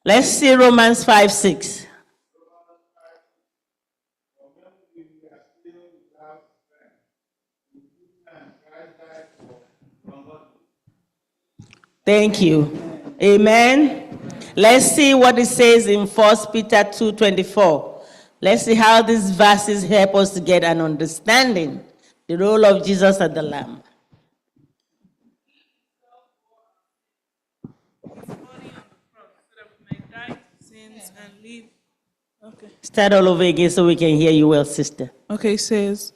Let's see Romans 5:6. Thank you. Amen. Let's see what it says in 1 Peter 2:24. Let's see how these verses help us to get an understanding the role of Jesus as the Lamb. Okay. Start all over again so we can hear you well, sister. Okay, it says,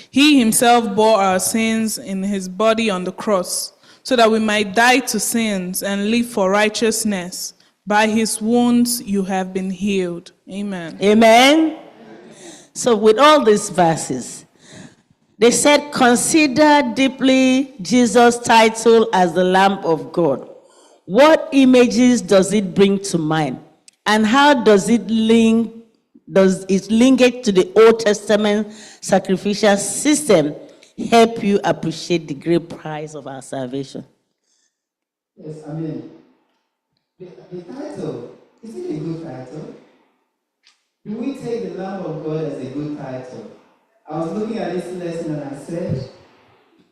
He himself bore our sins in his body on the cross, so that we might die to sins and live for righteousness. By his wounds you have been healed. Amen. Amen. So with all these verses, they said, consider deeply Jesus' title as the Lamb of God. What images does it bring to mind? And how does it link it to the Old Testament sacrificial system help you appreciate the great price of our salvation? Yes, I mean, the title, is it a good title? Do we take the Lamb of God as a good title? I was looking at this lesson and I said,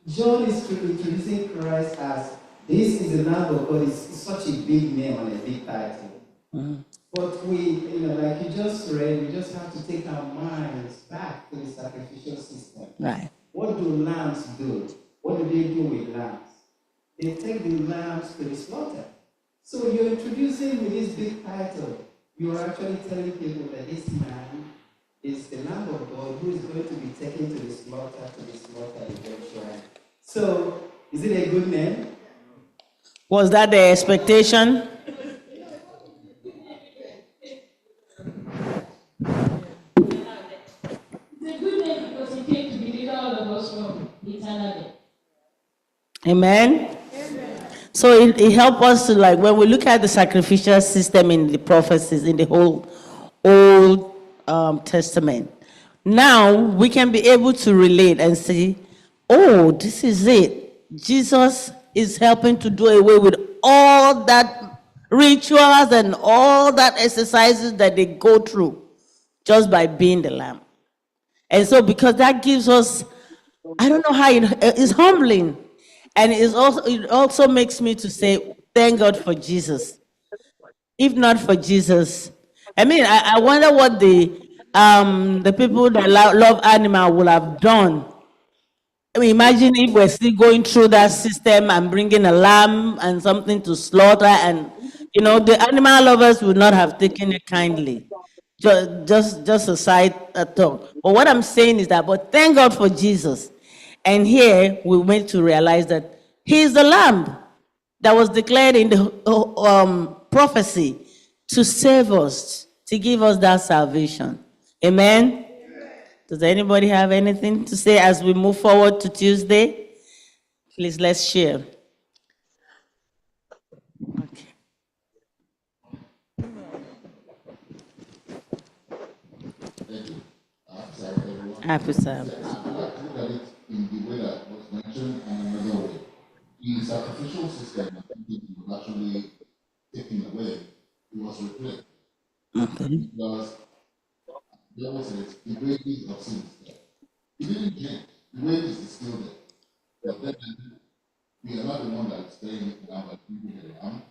John is introducing Christ as, this is the Lamb of God. It's such a big name and a big title. Mm-hmm. But we, like you just read, we just have to take our minds back to the sacrificial system. Right. What do lambs do? What do they do with lambs? They take the lambs to the slaughter. So you're introducing with this big title, you're actually telling people that this man is the Lamb of God who is going to be taken to the slaughter eventually. So, is it a good name? Was that the expectation? Amen. So it helps us to, like, when we look at the sacrificial system in the prophecies, in the whole Old Testament, now we can be able to relate and say, oh, this is it. Jesus is helping to do away with all that rituals and all that exercises that they go through just by being the Lamb. And so because that gives us, I don't know how it's humbling. And it also makes me to say, thank God for Jesus. If not for Jesus, I mean, I wonder what the people that love animal would have done. I mean, imagine if we're still going through that system and bringing a lamb and something to slaughter, and the animal lovers would not have taken it kindly. Just a side thought. But what I'm saying is that, but thank God for Jesus. And here we went to realize that he is the Lamb that was declared in the prophecy to save us, to give us that salvation. Amen? Does anybody have anything to say as we move forward to Tuesday? Please, let's share. Okay. Happy Sabbath. Look at it in the way that was mentioned and another way. The sacrificial system was actually taken away. It was replaced. Okay. Because there was the wages of sin. It didn't change. The wages is still there. But then we are not the one that's staying it down by keeping it down.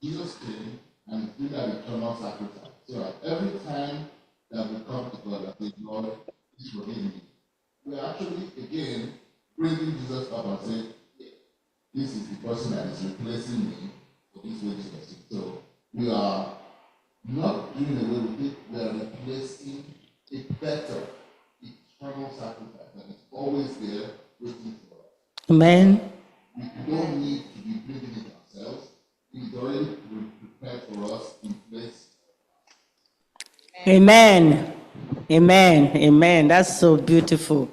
Jesus came and did that eternal sacrifice. So that every time that we come to God and say, Lord, this forgive me, we are actually again bringing Jesus up and say, this is the person that is replacing me for this wages of sin. So we are not doing away with it, we are replacing a better eternal sacrifice that is always there waiting for us. Amen. We don't need to be bringing it ourselves. It's already prepared for us in place. Amen. Amen. Amen. That's so beautiful.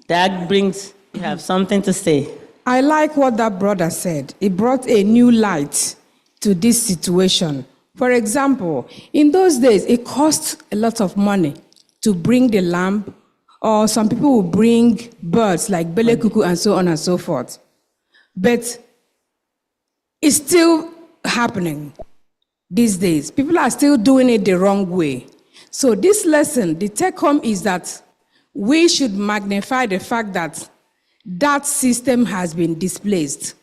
That brings, you have something to say. I like what that brother said. It brought a new light to this situation. For example, in those days, it cost a lot of money to bring the lamb, or some people will bring birds like bele kuku and so on and so forth. But it's still happening. these days. People are still doing it the wrong way. So this lesson, the take home is that we should magnify the fact that that system has been displaced.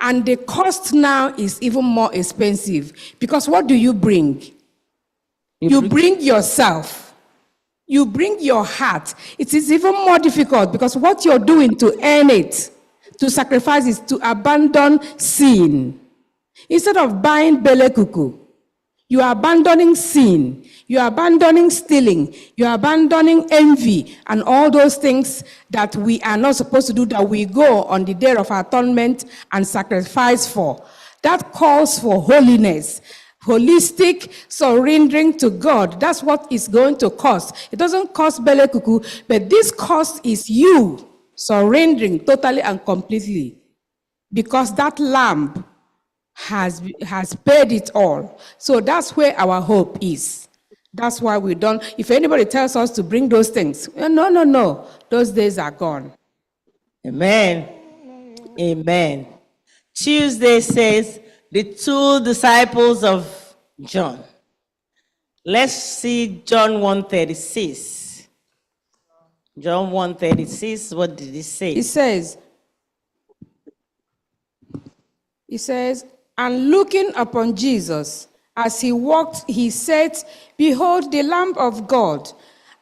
And the cost now is even more expensive because what do you bring? You bring yourself. You bring your heart. It is even more difficult because what you're doing to earn it, to sacrifice, is to abandon sin. Instead of buying bele kuku, you are abandoning sin. You are abandoning stealing. You are abandoning envy and all those things that we are not supposed to do, that we go on the day of atonement and sacrifice for. That calls for holiness. Holistic surrendering to God. That's what it's going to cost. It doesn't cost bele kuku, but this cost is you surrendering totally and completely. Because that lamb has paid it all. So that's where our hope is. That's why we don't, if anybody tells us to bring those things, no. Those days are gone. Amen. Amen. Tuesday says, the two disciples of John. Let's see John 1:36. John 1:36, what did he say? He says, and looking upon Jesus, as he walked, he said, behold, the Lamb of God.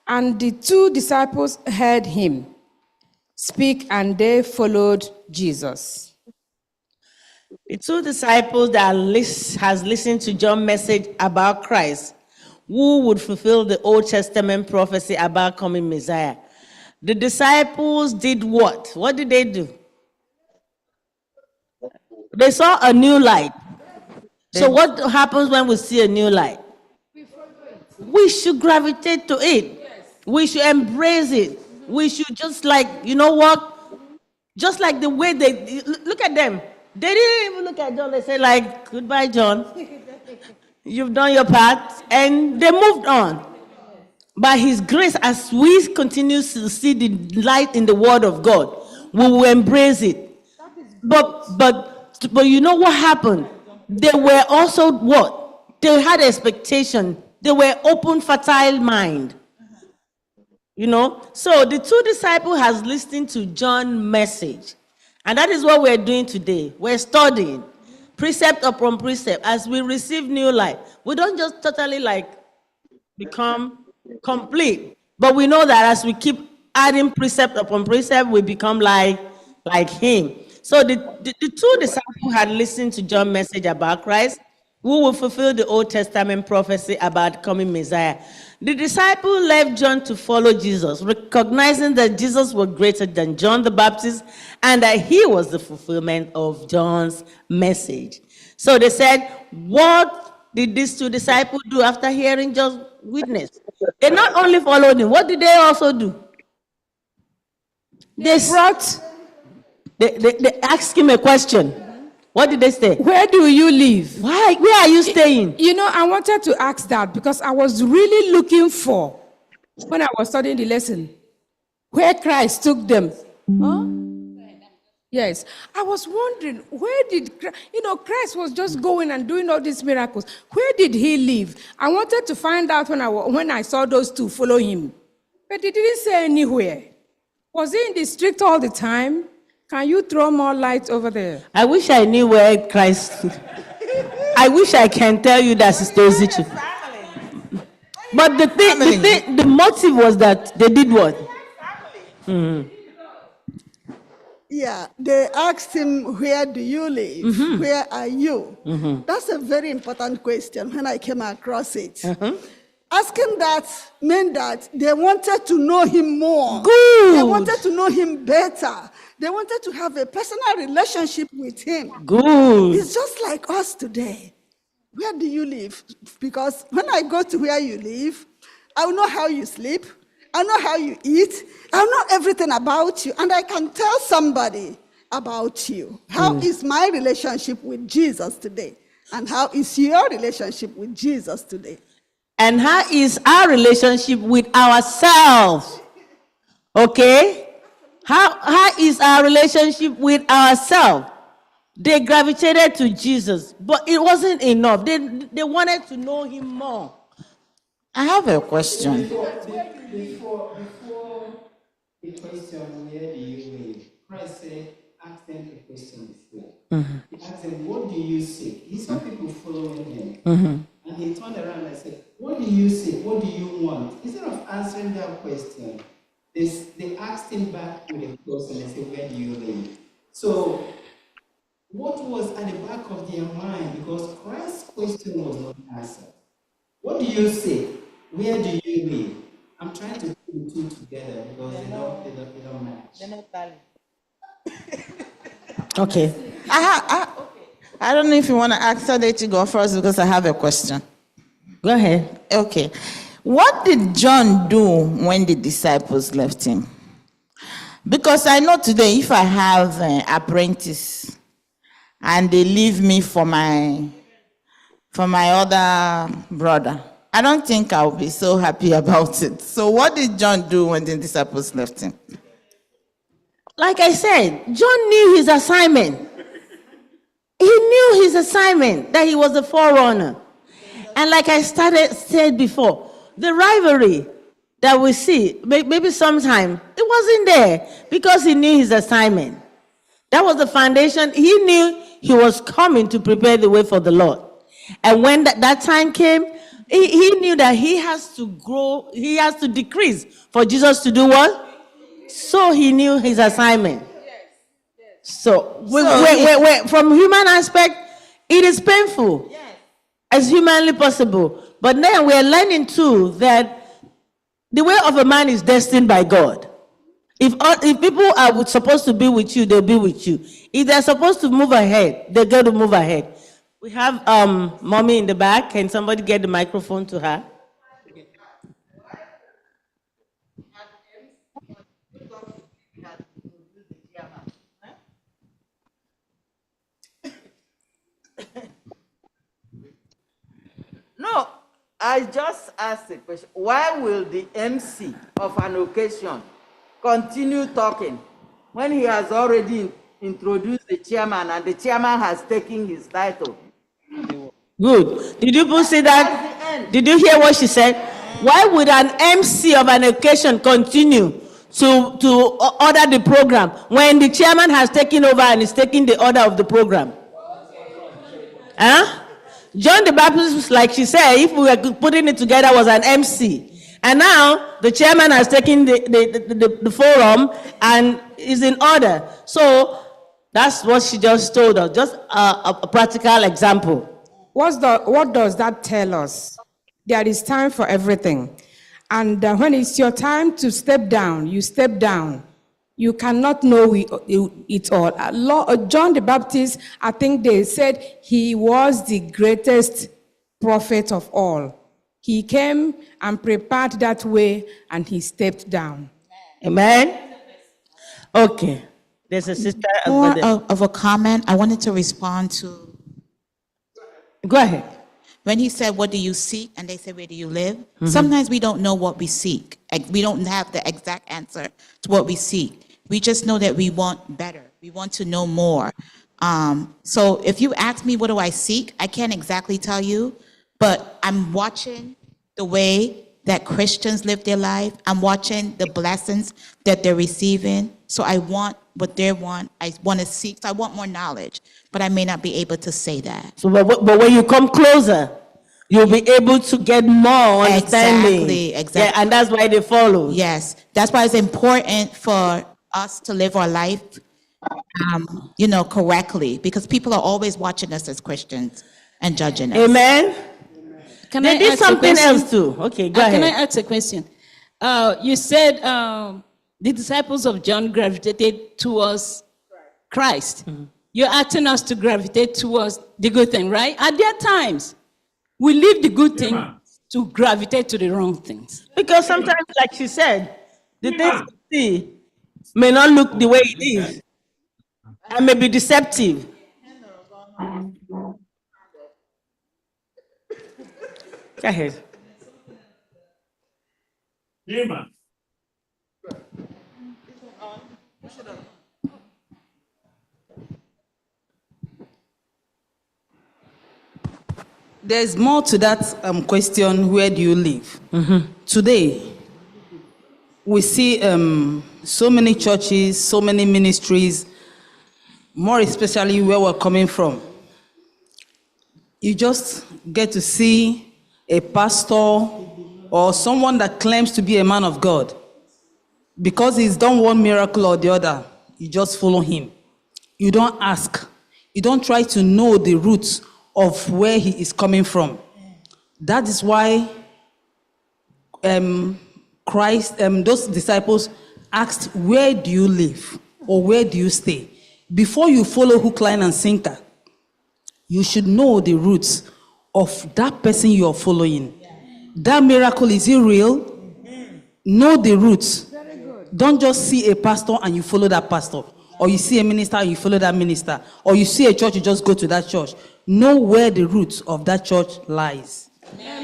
And the two disciples heard him speak, and they followed Jesus. The two disciples that has listened to John's message about Christ, who would fulfill the Old Testament prophecy about coming Messiah. The disciples did what? What did they do? They saw a new light. So what happens when we see a new light? We should gravitate to it. We should embrace it. We should just like, you know what? Just like the way they, look at them. They didn't even look at John. They said like, goodbye, John. You've done your part. And they moved on. By his grace, as we continue to see the light in the word of God, we will embrace it. But you know what happened? They were also what? They had expectation. They were open, fertile mind. You know? So the two disciples has listened to John's message. And that is what we're doing today. We're studying precept upon precept as we receive new life. We don't just totally like become complete. But we know that as we keep adding precept upon precept, we become like him. So the two disciples had listened to John's message about Christ, who will fulfill the Old Testament prophecy about coming Messiah. The disciple left John to follow Jesus, recognizing that Jesus was greater than John the Baptist and that he was the fulfillment of John's message. So they said, what did these two disciples do after hearing John's witness? They not only followed him, what did they also do? They asked him a question. What did they say? Where do you live? Why? Where are you staying? You know, I wanted to ask that because I was really looking for, when I was studying the lesson, where Christ took them. Huh? Yes. I was wondering, where did Christ was just going and doing all these miracles. Where did he live? I wanted to find out when I saw those two follow him. But he didn't say anywhere. Was he in the street all the time? Can you throw more light over there? I wish I knew where Christ. I wish I can tell you that, Sister Ozichu. But the motive was that they did what? Mm-hmm. Yeah, they asked him, where do you live? Mm-hmm. Where are you? Mm-hmm. That's a very important question when I came across it. Mm-hmm. Asking that meant that they wanted to know him more. Good. They wanted to know him better. They wanted to have a personal relationship with him. Good. It's just like us today. Where do you live? Because when I go to where you live, I will know how you sleep. I know how you eat. I know everything about you. And I can tell somebody about you. How is my relationship with Jesus today? And how is your relationship with Jesus today? And how is our relationship with ourselves? Okay? How is our relationship with ourselves? They gravitated to Jesus, but it wasn't enough. They wanted to know him more. I have a question. Before the question, where do you live? Christ said, ask them a question before. He asked them, what do you seek? He saw people following him. And he turned around and said, what do you seek? What do you want? Instead of answering that question, they asked him back with a question and said, where do you live? So, what was at the back of their mind? Because Christ's question was not answered. What do you say? Where do you live? I'm trying to put the two together because they don't match. Okay. I don't know if you want to answer that, you go first because I have a question. Go ahead. Okay. What did John do when the disciples left him? Because I know today if I have an apprentice and they leave me for my other brother, I don't think I'll be so happy about it. So what did John do when the disciples left him? Like I said, John knew his assignment. He knew his assignment, that he was the forerunner. And like I said before, the rivalry that we see, maybe sometime, it wasn't there because he knew his assignment. That was the foundation. He knew he was coming to prepare the way for the Lord. And when that time came, he knew that he has to grow, he has to decrease for Jesus to do what? So he knew his assignment. So, from human aspect, it is painful as humanly possible. But then we are learning too that the way of a man is destined by God. If people are supposed to be with you, they'll be with you. If they're supposed to move ahead, they're going to move ahead. We have mommy in the back. Can somebody get the microphone to her? No, I just asked a question. Why will the MC of an occasion continue talking when he has already introduced the chairman and the chairman has taken his title? Good. Did you see that? Did you hear what she said? Why would an MC of an occasion continue to order the program when the chairman has taken over and is taking the order of the program? Huh? John the Baptist, like she said, if we were putting it together, was an MC. And now the chairman has taken the forum and is in order. So that's what she just told us, just a practical example. What does that tell us? There is time for everything. And when it's your time to step down, you step down. You cannot know it all. John the Baptist, I think they said he was the greatest prophet of all. He came and prepared that way and he stepped down. Amen? Okay. There's a sister. More of a comment. I wanted to respond to. Go ahead. When he said, what do you seek? And they said, where do you live? Sometimes we don't know what we seek. We don't have the exact answer to what we seek. We just know that we want better. We want to know more. So if you ask me, what do I seek? I can't exactly tell you, but I'm watching the way that Christians live their life. I'm watching the blessings that they're receiving. So I want what they want. I want to seek. So I want more knowledge, but I may not be able to say that. So, but when you come closer, you'll be able to get more understanding. Exactly. Yeah, and that's why they follow. Yes, that's why it's important for us to live our life, correctly, because people are always watching us as Christians and judging us. Amen. They did something else too. Okay, go ahead. Can I ask a question? You said the disciples of John gravitated towards Christ. You're asking us to gravitate towards the good thing, right? At their times, we leave the good thing to gravitate to the wrong things. Because sometimes, like she said, the things you see may not look the way it is and may be deceptive. Go ahead. There's more to that question, where do you live? Today, we see so many churches, so many ministries, more especially where we're coming from. You just get to see a pastor or someone that claims to be a man of God. Because he's done one miracle or the other, you just follow him. You don't ask. You don't try to know the roots of where he is coming from. That is why those disciples asked, where do you live? Or where do you stay? Before you follow hook, line, and sinker, you should know the roots of that person you are following. That miracle, is it real? Know the roots. Don't just see a pastor and you follow that pastor. Or you see a minister and you follow that minister. Or you see a church, you just go to that church. Know where the roots of that church lies.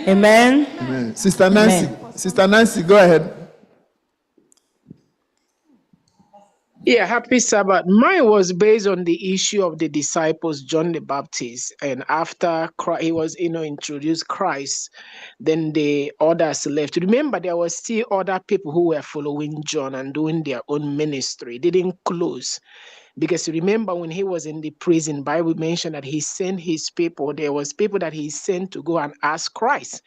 Amen. Amen. Sister Nancy. Amen. Sister Nancy, go ahead. Yeah, happy Sabbath. Mine was based on the issue of the disciples, John the Baptist, and after he was, introduced Christ, then the others left. Remember, there were still other people who were following John and doing their own ministry. They didn't close. Because remember, when he was in the prison, Bible mentioned that he sent his people. There was people that he sent to go and ask Christ.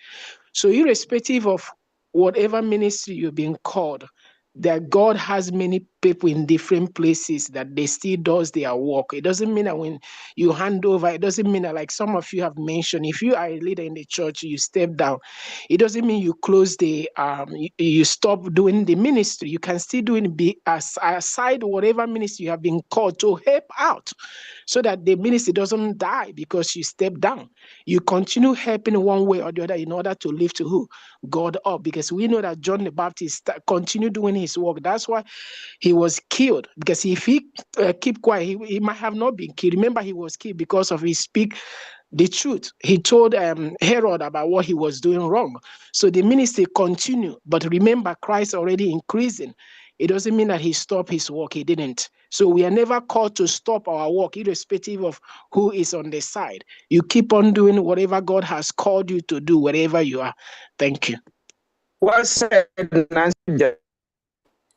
So irrespective of whatever ministry you've been called, that God has many people in different places that they still does their work. It doesn't mean that when you hand over, it doesn't mean that, like some of you have mentioned, if you are a leader in the church, you step down. It doesn't mean you close you stop doing the ministry. You can still do it aside whatever ministry you have been called to help out, so that the ministry doesn't die because you step down. You continue helping one way or the other in order to lift to who? God up. Because we know that John the Baptist continued doing his work. That's why he was killed. Because if he keep quiet, he might have not been killed. Remember, he was killed because of his speak the truth. He told Herod about what he was doing wrong. So the ministry continued. But remember, Christ already increasing. It doesn't mean that he stopped his work. He didn't. So we are never called to stop our work, irrespective of who is on the side. You keep on doing whatever God has called you to do, wherever you are. Thank you. Well said, Nancy.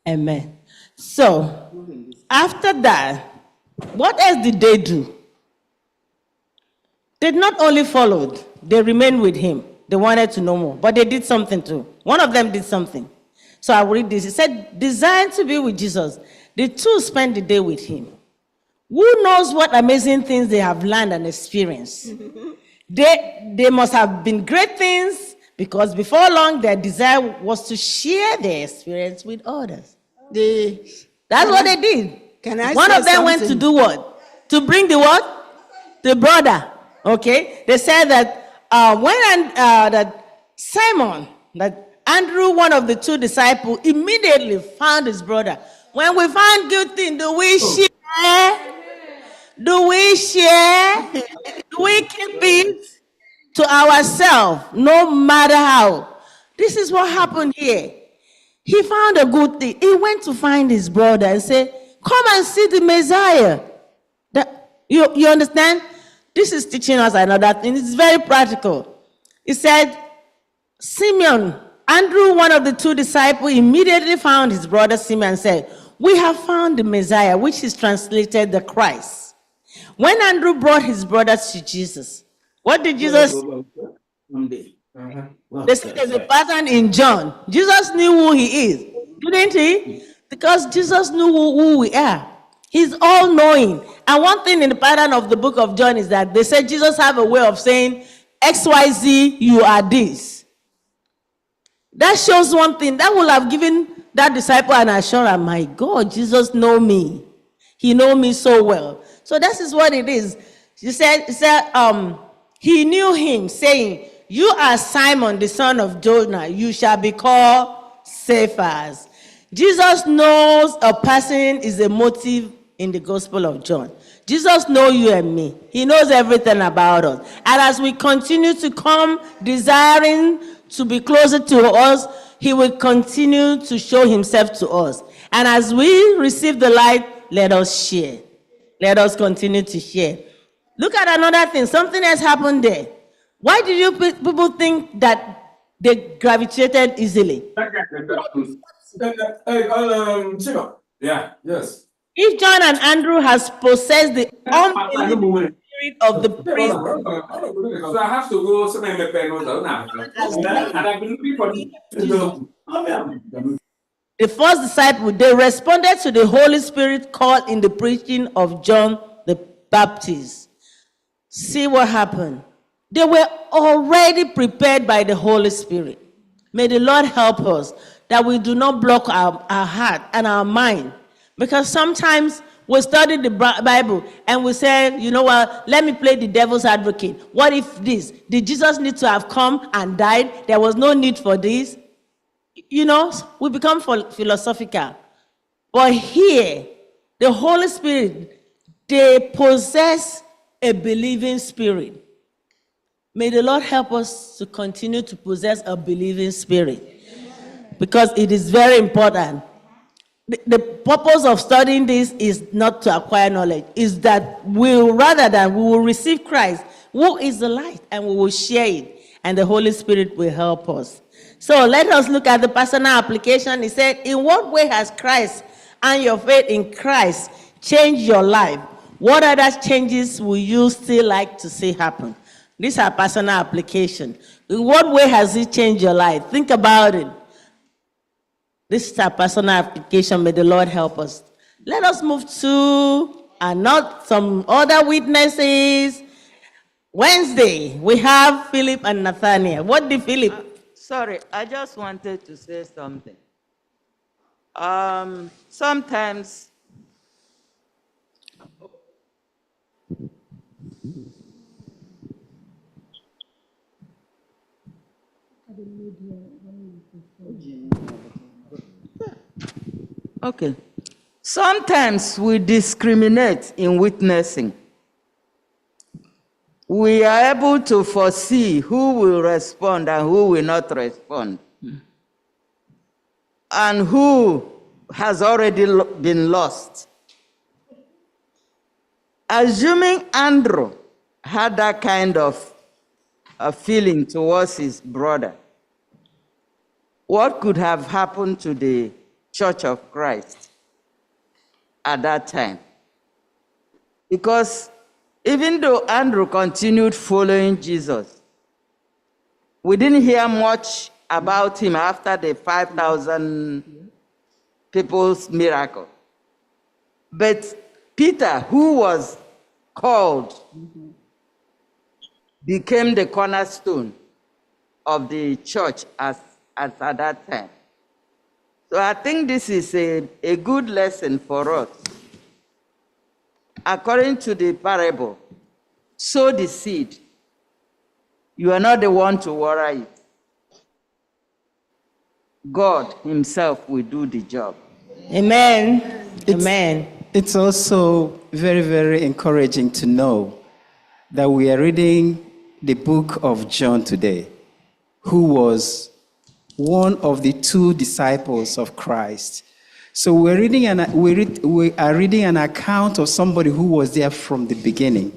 Amen. So, after that, what else did they do? They not only followed, they remained with him. They wanted to know more, but they did something too. One of them did something. So I will read this. It said, designed to be with Jesus, the two spent the day with him. Who knows what amazing things they have learned and experienced? They must have been great things, because before long, their desire was to share their experience with others. That's what they did. One of them went to do what? To bring the what? The brother. Okay? They said that that Simon, that Andrew, one of the two disciples, immediately found his brother. When we find good things, do we share? Do we share? Do we keep it to ourselves, no matter how? This is what happened here. He found a good thing. He went to find his brother and said, come and see the Messiah. You understand? This is teaching us another thing. It's very practical. He said, Simeon, Andrew, one of the two disciples, immediately found his brother Simeon and said, we have found the Messiah, which is translated the Christ. When Andrew brought his brothers to Jesus, what did Jesus say? They said there's a pattern in John. Jesus knew who he is, didn't he? Because Jesus knew who we are. He's all-knowing. And one thing in the pattern of the book of John is that they said Jesus have a way of saying, XYZ, you are this. That shows one thing. That will have given that disciple an assurance, my God, Jesus know me. He know me so well. So this is what it is. He said, he knew him, saying, you are Simon, the son of Jonah. You shall be called Cephas. Jesus knows a person is a motive in the Gospel of John. Jesus knows you and me. He knows everything about us. And as we continue to come desiring to be closer to us, he will continue to show himself to us. And as we receive the light, let us share. Let us continue to share. Look at another thing. Something else happened there. Why do you people think that they gravitated easily? Yeah, yes. If John and Andrew has possessed the unbelieving spirit of the priest, So I have to go somewhere and pay no and I've been looking for the first disciple, they responded to the Holy Spirit call in the preaching of John the Baptist. See what happened. They were already prepared by the Holy Spirit. May the Lord help us that we do not block our heart and our mind. Because sometimes we study the Bible and we say, you know what, let me play the devil's advocate. What if this? Did Jesus need to have come and died? There was no need for this. You know, we become philosophical. But here, the Holy Spirit, they possess a believing spirit. May the Lord help us to continue to possess a believing spirit, because it is very important. The purpose of studying this is not to acquire knowledge, is that we will receive Christ, who is the light, and we will share it, and the Holy Spirit will help us. So let us look at the personal application. He said, in what way has Christ and your faith in Christ changed your life? What other changes will you still like to see happen? These are personal application. In what way has it changed your life? Think about it. This is our personal application. May the Lord help us. Let us move to some other witnesses. Wednesday, we have Philip and Nathaniel. What did Philip? Sorry, I just wanted to say something. Sometimes okay. Sometimes we discriminate in witnessing. We are able to foresee who will respond and who will not respond, and who has already been lost. Assuming Andrew had that kind of a feeling towards his brother, what could have happened to the Church of Christ at that time? Because even though Andrew continued following Jesus, we didn't hear much about him after the 5,000 people's miracle. But Peter, who was called, became the cornerstone of the church as at that time. So I think this is a good lesson for us. According to the parable, sow the seed. You are not the one to water it. God himself will do the job. Amen. Amen. It's also very, very encouraging to know that we are reading the book of John today, who was one of the two disciples of Christ. So we are reading an account of somebody who was there from the beginning,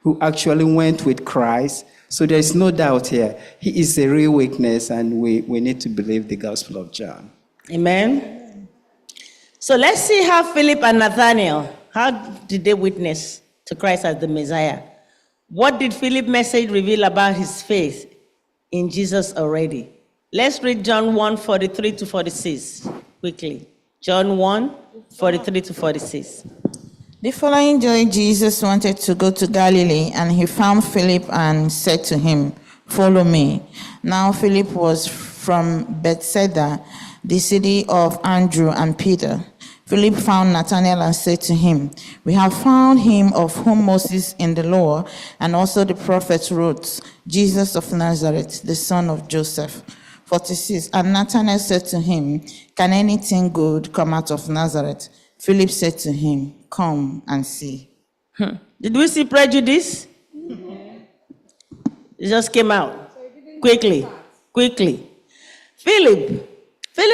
who actually went with Christ. So there is no doubt here. He is a real witness, and we need to believe the Gospel of John. Amen. So let's see how Philip and Nathaniel, how did they witness to Christ as the Messiah? What did Philip's message reveal about his faith in Jesus already? Let's read John 1:43 to 46 quickly. John 1:43 to 46. The following day, Jesus wanted to go to Galilee, and he found Philip and said to him, "Follow me." Now Philip was from Bethsaida, the city of Andrew and Peter. Philip found Nathanael and said to him, "We have found him of whom Moses in the law and also the prophets wrote, Jesus of Nazareth, the son of Joseph." 46. And Nathanael said to him, "Can anything good come out of Nazareth?" Philip said to him, "Come and see." Did we see prejudice? It just came out. Quickly. Philip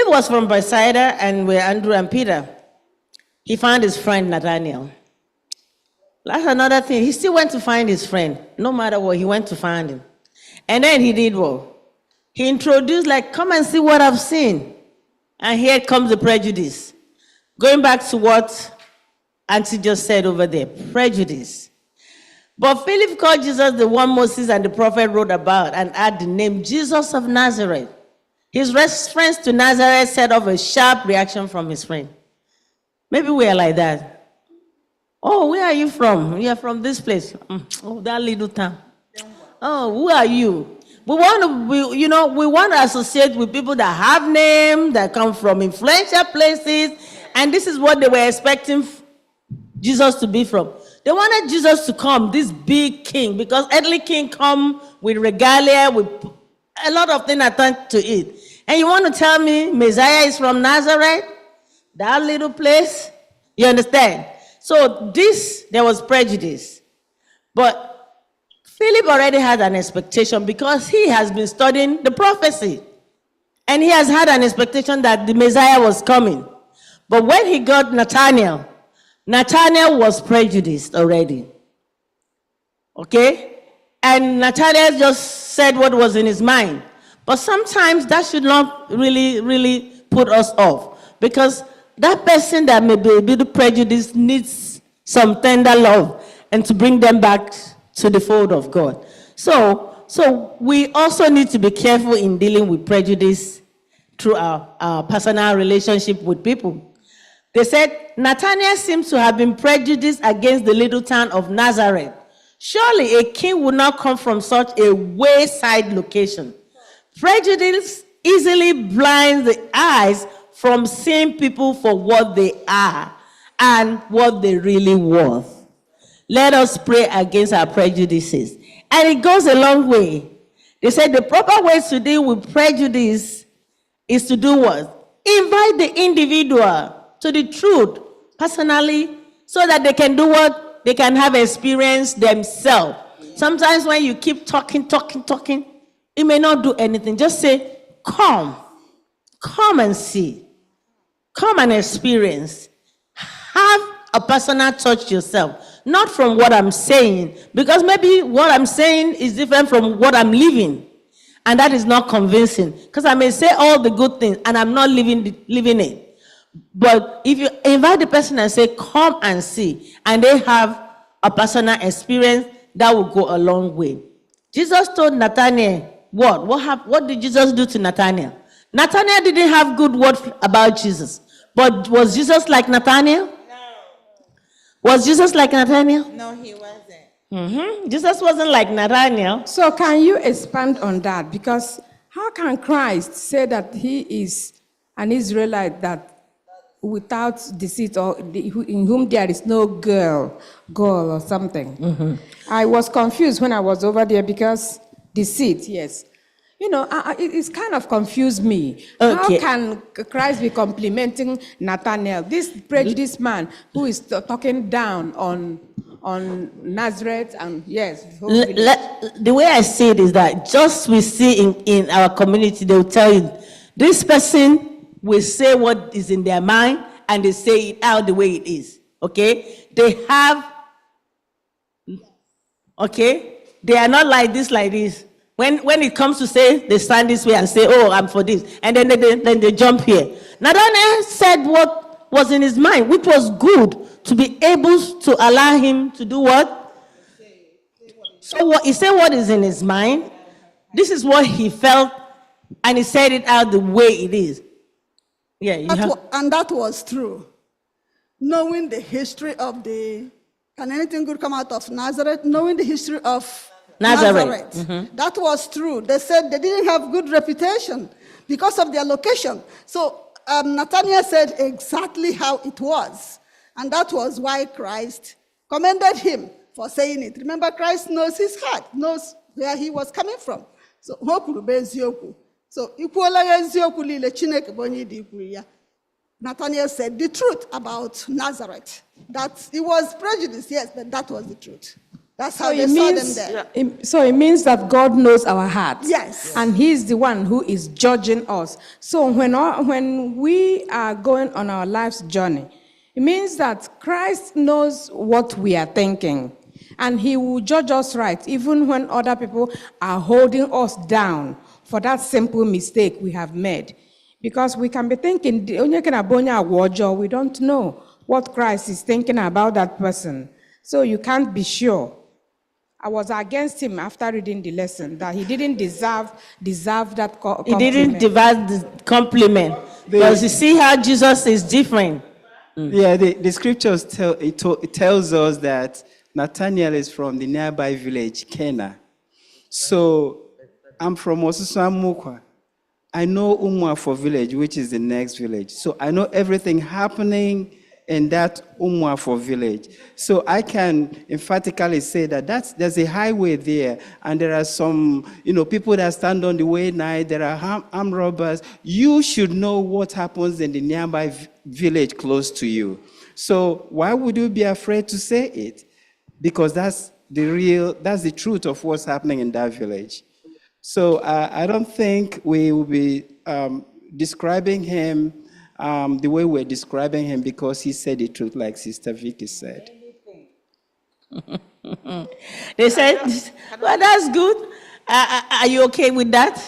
was from Bethsaida and where Andrew and Peter. He found his friend Nathanael. That's another thing. He still went to find his friend. No matter what, he went to find him. And then he did what? He introduced, like, come and see what I've seen. And here comes the prejudice. Going back to what Auntie just said over there, prejudice. But Philip called Jesus the one Moses and the prophet wrote about and added the name Jesus of Nazareth. His reference to Nazareth set off a sharp reaction from his friend. Maybe we are like that. Oh, where are you from? You are from this place. Oh, that little town. Oh, who are you? We want to associate with people that have names, that come from influential places, and this is what they were expecting Jesus to be from. They wanted Jesus to come, this big king, because earthly king come with regalia, with a lot of things attached to it. And you want to tell me Messiah is from Nazareth? That little place? You understand? So there was prejudice. But Philip already had an expectation because he has been studying the prophecy. And he has had an expectation that the Messiah was coming. But when he got Nathanael was prejudiced already. Okay? And Nathanael just said what was in his mind. But sometimes that should not really put us off. Because that person that may be a bit prejudiced needs some tender love and to bring them back to the fold of God. So we also need to be careful in dealing with prejudice through our personal relationship with people. They said, Nathanael seems to have been prejudiced against the little town of Nazareth. Surely a king would not come from such a wayside location. Prejudice easily blinds the eyes from seeing people for what they are and what they really worth. Let us pray against our prejudices. And it goes a long way. They said the proper way to deal with prejudice is to do what? Invite the individual to the truth personally so that they can do what? They can have experience themselves. Sometimes when you keep talking, it may not do anything. Just say, come and see. Come and experience. Have a personal touch yourself. Not from what I'm saying, because maybe what I'm saying is different from what I'm living. And that is not convincing. Because I may say all the good things and I'm not living it. But if you invite the person and say, come and see, and they have a personal experience, that will go a long way. Jesus told Nathanael, what did Jesus do to Nathanael? Nathanael didn't have good word about Jesus. But was Jesus like Nathanael? Was Jesus like Nathanael? No, he wasn't. Jesus wasn't like Nathanael. So can you expand on that? Because how can Christ say that he is an Israelite that without deceit or in whom there is no girl or something? I was confused when I was over there because deceit, yes. It's kind of confused me. Okay. How can Christ be complimenting Nathanael, this prejudiced man who is talking down on Nazareth and yes. The way I see it is that just we see in our community, they will tell you, this person will say what is in their mind and they say it out the way it is. Okay? They are not like this. When it comes to say, they stand this way and say, oh, I'm for this. And then they jump here. Nathanael said what was in his mind, which was good to be able to allow him to do what? So he said what is in his mind. This is what he felt, and he said it out the way it is. Yeah, and that was true. Knowing the history of can anything good come out of Nazareth? Knowing the history of Nazareth. That was true. They said they didn't have good reputation because of their location. So Nathanael said exactly how it was. And that was why Christ commended him for saying it. Remember, Christ knows his heart, knows where he was coming from. So, Nathanael said the truth about Nazareth. That it was prejudice, yes, but that was the truth. That's how they saw them there. So it means that God knows our hearts. Yes. And he's the one who is judging us. So when we are going on our life's journey, it means that Christ knows what we are thinking. And he will judge us right, even when other people are holding us down for that simple mistake we have made. Because we can be thinking, we don't know what Christ is thinking about that person. So you can't be sure. I was against him after reading the lesson, that he didn't deserve that compliment. He didn't deserve the compliment. Because you see how Jesus is different. Yeah, the scriptures it tells us that Nathanael is from the nearby village, Cana. So I'm from Osusamukwa. I know Umuafo village, which is the next village. So I know everything happening in that Umuafo village. So I can emphatically say that there's a highway there, and there are some, people that stand on the way night, there are armed robbers. You should know what happens in the nearby village close to you. So why would you be afraid to say it? Because that's the truth of what's happening in that village. So I don't think we will be describing him the way we're describing him because he said the truth, like Sister Vicky said. They said, well, that's good. Are you okay with that?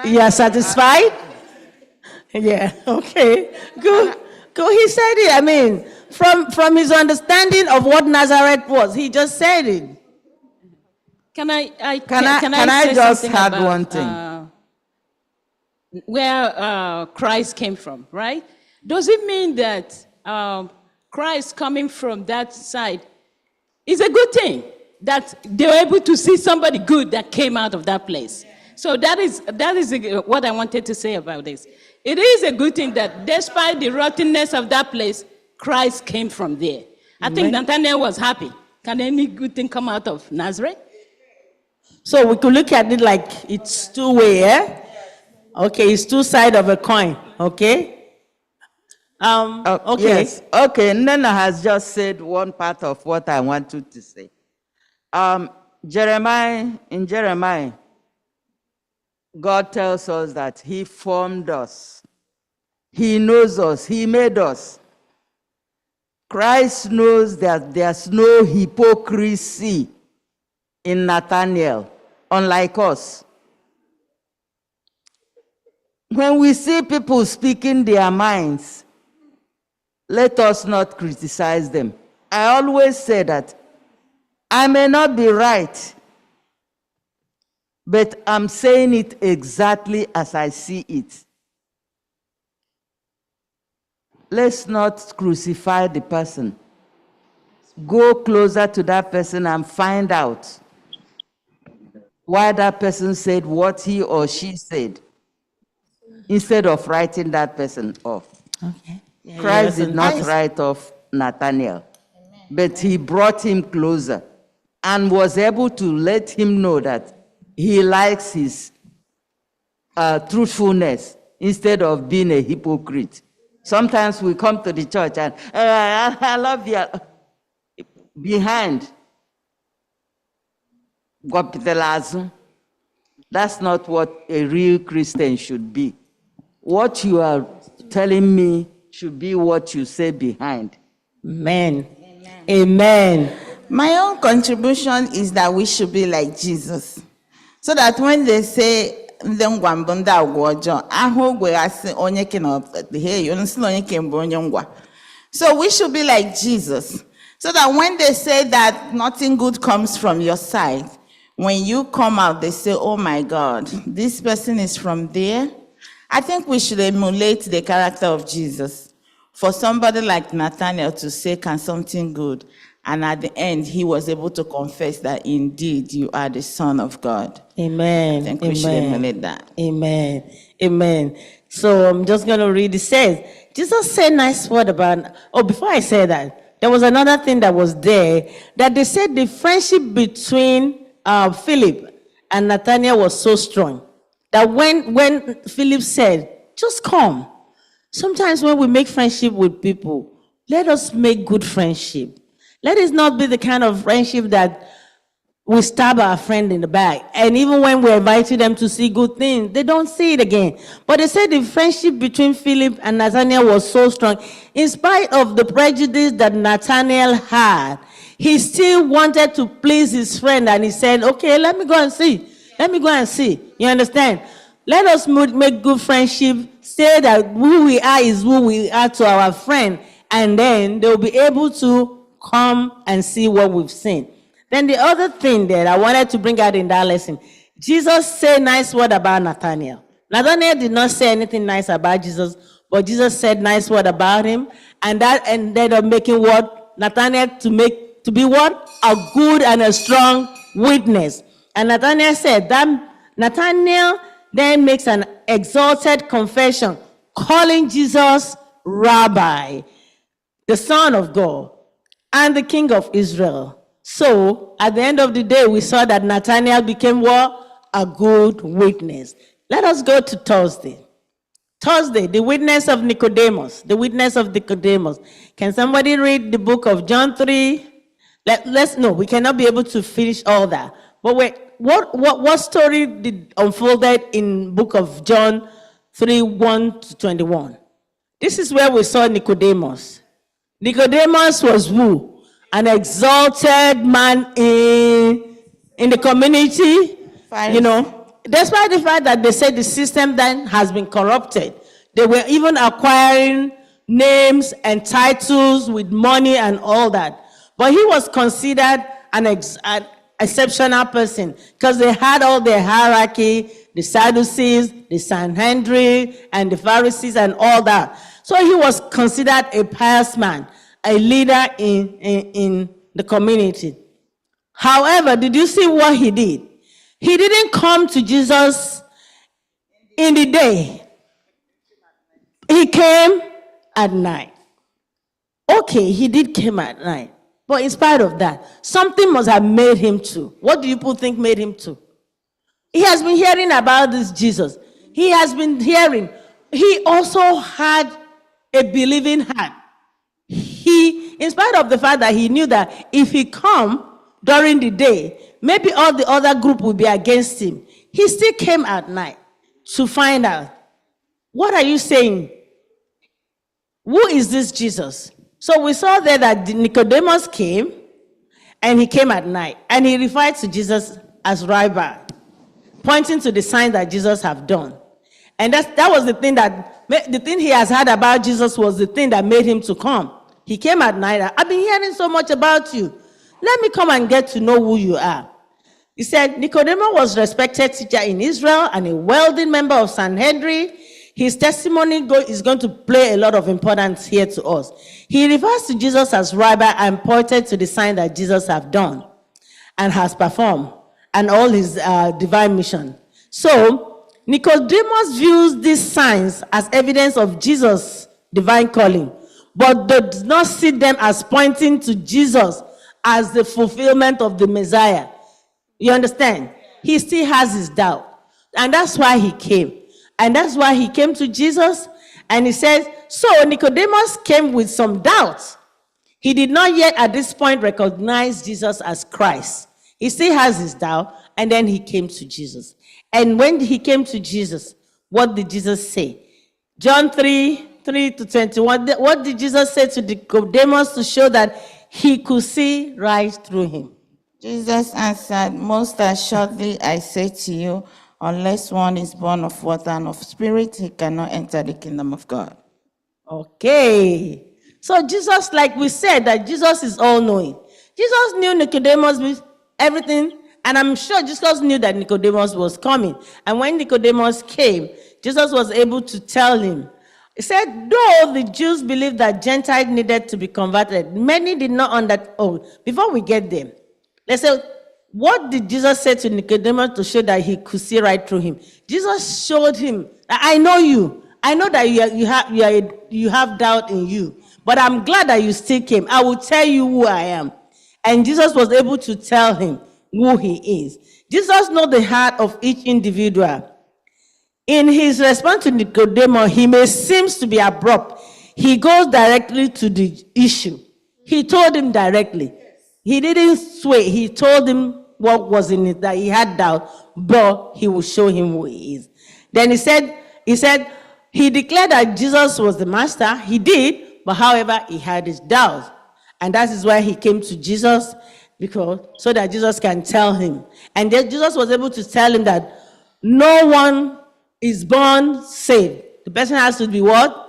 You are satisfied? Yeah, okay, good. He said it. I mean, from his understanding of what Nazareth was, he just said it. Can I I just add one thing? Where Christ came from, right? Does it mean that Christ coming from that side is a good thing? That they were able to see somebody good that came out of that place? So that is what I wanted to say about this. It is a good thing that despite the rottenness of that place, Christ came from there. I think Nathanael was happy. Can any good thing come out of Nazareth? So we could look at it like it's two-way, eh? Okay, it's two sides of a coin, okay? Okay. Yes, okay, Nana has just said one part of what I wanted to say. In Jeremiah, God tells us that he formed us. He knows us. He made us. Christ knows that there's no hypocrisy in Nathanael, unlike us. When we see people speaking their minds, let us not criticize them. I always say that I may not be right, but I'm saying it exactly as I see it. Let's not crucify the person. Go closer to that person and find out why that person said what he or she said, instead of writing that person off. Okay. Yeah, Christ did not write off Nathanael, but he brought him closer and was able to let him know that he likes his truthfulness instead of being a hypocrite. Sometimes we come to the church and, I love you. Behind, that's not what a real Christian should be. What you are telling me should be what you say behind. Amen. Amen. My own contribution is that we should be like Jesus. So that when they say, so we should be like Jesus. So that when they say that nothing good comes from your side, when you come out, they say, oh my God, this person is from there. I think we should emulate the character of Jesus. For somebody like Nathanael to say, can something good? And at the end, he was able to confess that indeed you are the Son of God. Amen. I think we should emulate that. Amen. Amen. So I'm just going to read. It says, Jesus said a nice word about, before I say that, there was another thing that was there, that they said the friendship between Philip and Nathanael was so strong, that when Philip said, just come. Sometimes when we make friendship with people, let us make good friendship. Let it not be the kind of friendship that we stab our friend in the back. And even when we invite them to see good things, they don't see it again. But they said the friendship between Philip and Nathanael was so strong. In spite of the prejudice that Nathanael had, he still wanted to please his friend, and he said, okay, let me go and see. Let me go and see. You understand? Let us make good friendship, say that who we are is who we are to our friend, and then they'll be able to come and see what we've seen. Then the other thing that I wanted to bring out in that lesson, Jesus said nice word about Nathanael. Nathanael did not say anything nice about Jesus, but Jesus said nice word about him, and that ended up making what? Nathanael to be what? A good and a strong witness. And Nathanael said that Nathanael then makes an exalted confession, calling Jesus Rabbi, the Son of God, and the King of Israel. So, at the end of the day, we saw that Nathanael became what? A good witness. Let us go to Thursday. Thursday, the witness of Nicodemus. The witness of Nicodemus. Can somebody read the book of John 3? Let's know. We cannot be able to finish all that. But wait, what story did unfolded in book of John 3, 1 to 21? This is where we saw Nicodemus. Nicodemus was who? An exalted man in the community. You know, despite the fact that they said the system then has been corrupted, they were even acquiring names and titles with money and all that. But he was considered an exceptional person because they had all their hierarchy, the Sadducees, the Sanhedrin, and the Pharisees and all that. So he was considered a pious man, a leader in the community. However, did you see what he did? He didn't come to Jesus in the day. He came at night. Okay, he did come at night. But in spite of that, something must have made him to. What do you people think made him to? He has been hearing about this Jesus. He has been hearing. He also had a believing heart. In spite of the fact that he knew that if he come during the day, maybe all the other group would be against him. He still came at night to find out, what are you saying? Who is this Jesus? So we saw there that Nicodemus came, and he came at night, and he referred to Jesus as Rabbi, pointing to the sign that Jesus have done. And that was the thing he has heard about Jesus was the thing that made him to come. He came at night. I've been hearing so much about you. Let me come and get to know who you are. He said, Nicodemus was a respected teacher in Israel and a wealthy member of Sanhedrin. His testimony is going to play a lot of importance here to us. He refers to Jesus as Rabbi and pointed to the sign that Jesus have done and has performed and all his divine mission. So, Nicodemus views these signs as evidence of Jesus' divine calling, but does not see them as pointing to Jesus as the fulfillment of the Messiah. You understand? He still has his doubt. And that's why he came. And that's why he came to Jesus. And he says, so Nicodemus came with some doubts. He did not yet at this point recognize Jesus as Christ. He still has his doubt. And then he came to Jesus. And when he came to Jesus, what did Jesus say? John 3 to 21. What did Jesus say to Nicodemus to show that he could see right through him? Jesus answered, most assuredly I say to you, unless one is born of water and of spirit, he cannot enter the kingdom of God. Okay. So Jesus, like we said, that Jesus is all-knowing. Jesus knew Nicodemus everything, and I'm sure Jesus knew that Nicodemus was coming. And when Nicodemus came, Jesus was able to tell him. He said, though the Jews believed that Gentiles needed to be converted, many did not understand. Oh, before we get there, let's say, what did Jesus say to Nicodemus to show that he could see right through him? Jesus showed him, I know you. I know that you have doubt in you, but I'm glad that you still came. I will tell you who I am. And Jesus was able to tell him who he is. Jesus knows the heart of each individual. In his response to Nicodemus, he may seem to be abrupt. He goes directly to the issue. He told him directly. He didn't sway. He told him what was in it, that he had doubt, but he will show him who he is. Then he said, he declared that Jesus was the master. He did, but however, he had his doubts. And that is why he came to Jesus, because so that Jesus can tell him. And then Jesus was able to tell him that no one is born saved. The person has to be what?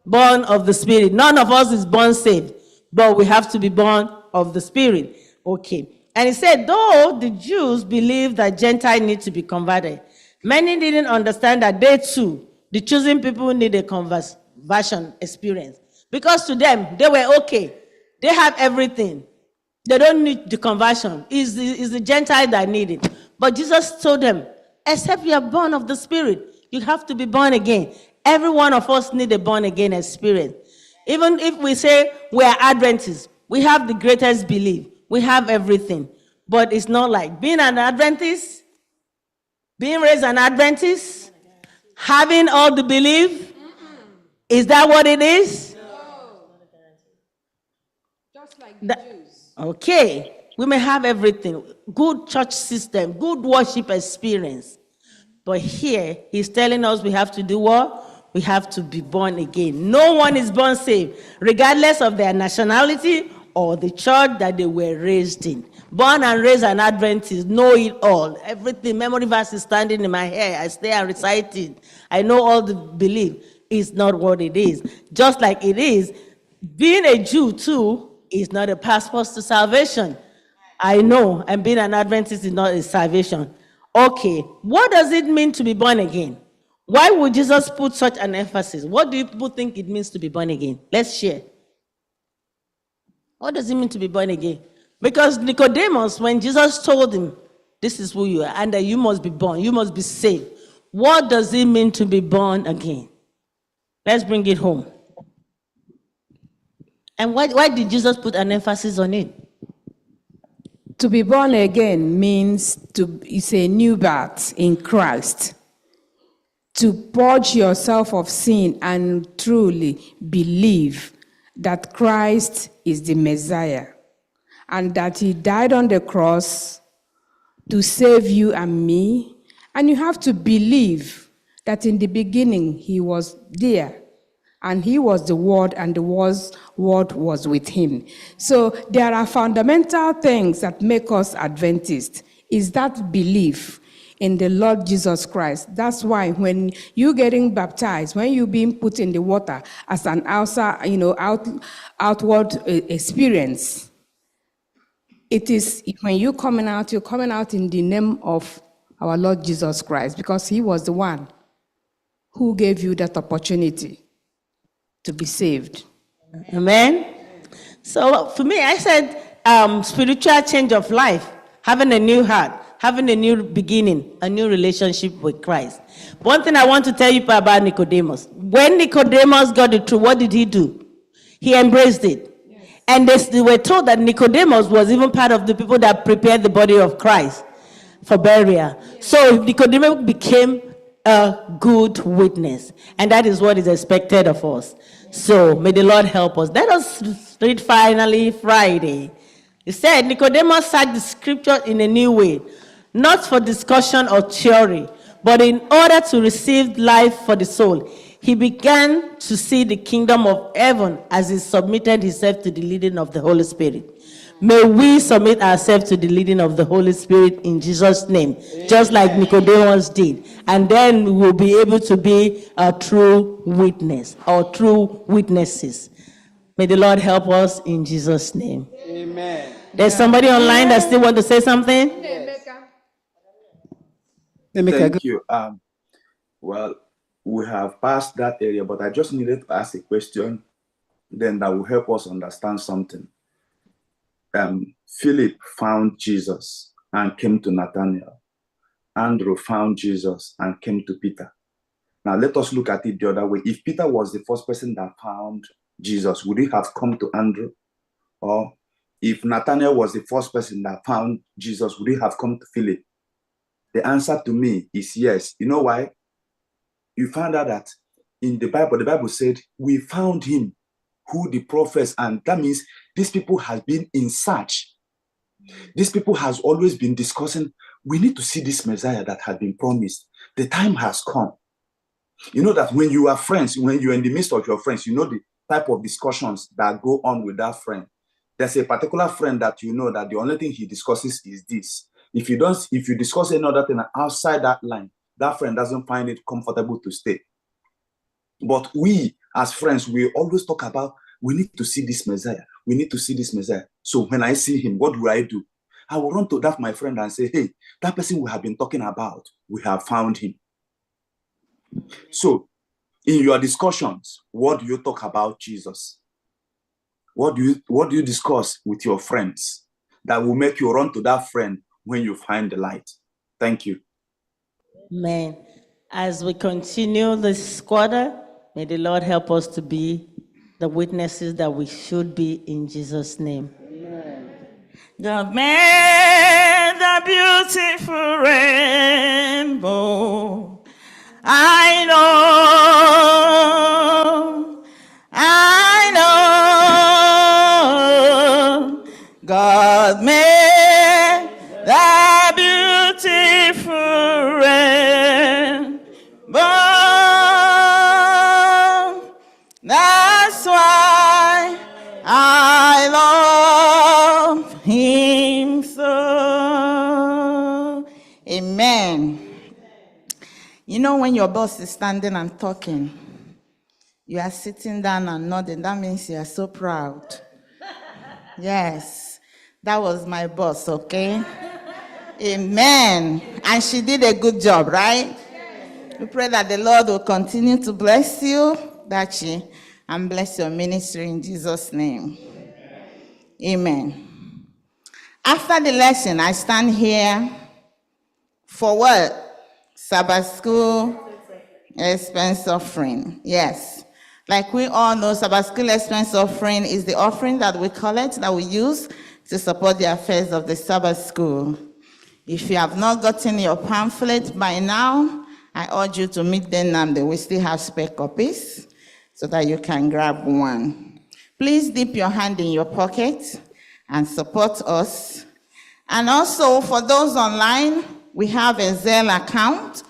Born of the Spirit. None of us is born saved, but we have to be born of the Spirit. Okay. And he said, though the Jews believed that Gentiles need to be converted, many didn't understand that they too, the chosen people, need a conversion experience. Because to them, they were okay. They have everything. They don't need the conversion. It's the Gentile that need it. But Jesus told them, except you are born of the Spirit, you have to be born again. Every one of us need a born again experience. Even if we say we are Adventists, we have the greatest belief. We have everything. But it's not like being an Adventist, being raised an Adventist, having all the belief. Is that what it is? Just like the Jews. Okay. We may have everything. Good church system, good worship experience. But here, he's telling us we have to do what? We have to be born again. No one is born saved, regardless of their nationality or the church that they were raised in. Born and raised an Adventist, know it all. Everything, memory verse is standing in my head. I stay and recite it. I know all the belief. It's not what it is. Just like it is, being a Jew too is not a passport to salvation. I know, and being an Adventist is not a salvation. Okay, what does it mean to be born again? Why would Jesus put such an emphasis? What do people think it means to be born again? Let's share. What does it mean to be born again? Because Nicodemus, when Jesus told him, this is who you are, and that you must be born, you must be saved. What does it mean to be born again? Let's bring it home. And why did Jesus put an emphasis on it? To be born again means it's a new birth in Christ. To purge yourself of sin and truly believe that Christ is the Messiah and that he died on the cross to save you and me. And you have to believe that in the beginning he was there and he was the Word and the Word was with him. So there are fundamental things that make us Adventists. Is that belief in the Lord Jesus Christ. That's why when you're getting baptized, when you're being put in the water as an outward experience, it is when you're coming out in the name of our Lord Jesus Christ, because he was the one who gave you that opportunity to be saved. Amen. So for me, I said spiritual change of life, having a new heart, having a new beginning, a new relationship with Christ. One thing I want to tell you about Nicodemus. When Nicodemus got the truth, what did he do? He embraced it. Yes. And they were told that Nicodemus was even part of the people that prepared the body of Christ for burial. Yes. So Nicodemus became a good witness. And that is what is expected of us. So may the Lord help us. Let us read finally Friday. He said, Nicodemus searched the scripture in a new way, not for discussion or theory, but in order to receive life for the soul. He began to see the kingdom of heaven as he submitted himself to the leading of the Holy Spirit. May we submit ourselves to the leading of the Holy Spirit in Jesus' name, just like Nicodemus did. And then we will be able to be a true witness or true witnesses. May the Lord help us in Jesus' name. Amen. There's somebody online that still want to say something? Yes. Thank you. Well, we have passed that area, but I just needed to ask a question then that will help us understand something. Philip found Jesus and came to Nathanael. Andrew found Jesus and came to Peter. Now let us look at it the other way. If Peter was the first person that found Jesus, would he have come to Andrew? Or if Nathanael was the first person that found Jesus, would he have come to Philip? The answer to me is yes. You know why? You found out that in the Bible said, we found him who the prophets, and that means these people have been in search. These people has always been discussing, we need to see this Messiah that had been promised. The time has come. You know that when you are friends, when you're in the midst of your friends, you know the type of discussions that go on with that friend. There's a particular friend that you know that the only thing he discusses is this. If you discuss any other thing outside that line, that friend doesn't find it comfortable to stay. But we, as friends, we always talk about, we need to see this Messiah. We need to see this Messiah. So when I see him, what do? I will run to that my friend and say, hey, that person we have been talking about, we have found him. So in your discussions, what do you talk about Jesus? What do you discuss with your friends that will make you run to that friend when you find the light? Thank you. Amen. As we continue this quarter, may the Lord help us to be the witnesses that we should be in Jesus' name. God made a beautiful rainbow. I know, God made the beautiful rainbow. That's why I love him so. Amen. You know, when your boss is standing and talking, you are sitting down and nodding. That means you are so proud. Yes, that was my boss, okay? Amen. And she did a good job, right? We pray that the Lord will continue to bless you, Dachi, and bless your ministry in Jesus' name. Amen. After the lesson, I stand here for what? Sabbath school expense offering. Yes. Like we all know, Sabbath school expense offering is the offering that we collect, that we use to support the affairs of the Sabbath school. If you have not gotten your pamphlet by now, I urge you to meet them now. We still have spare copies so that you can grab one. Please dip your hand in your pocket and support us. And also for those online, we have a Zelle account.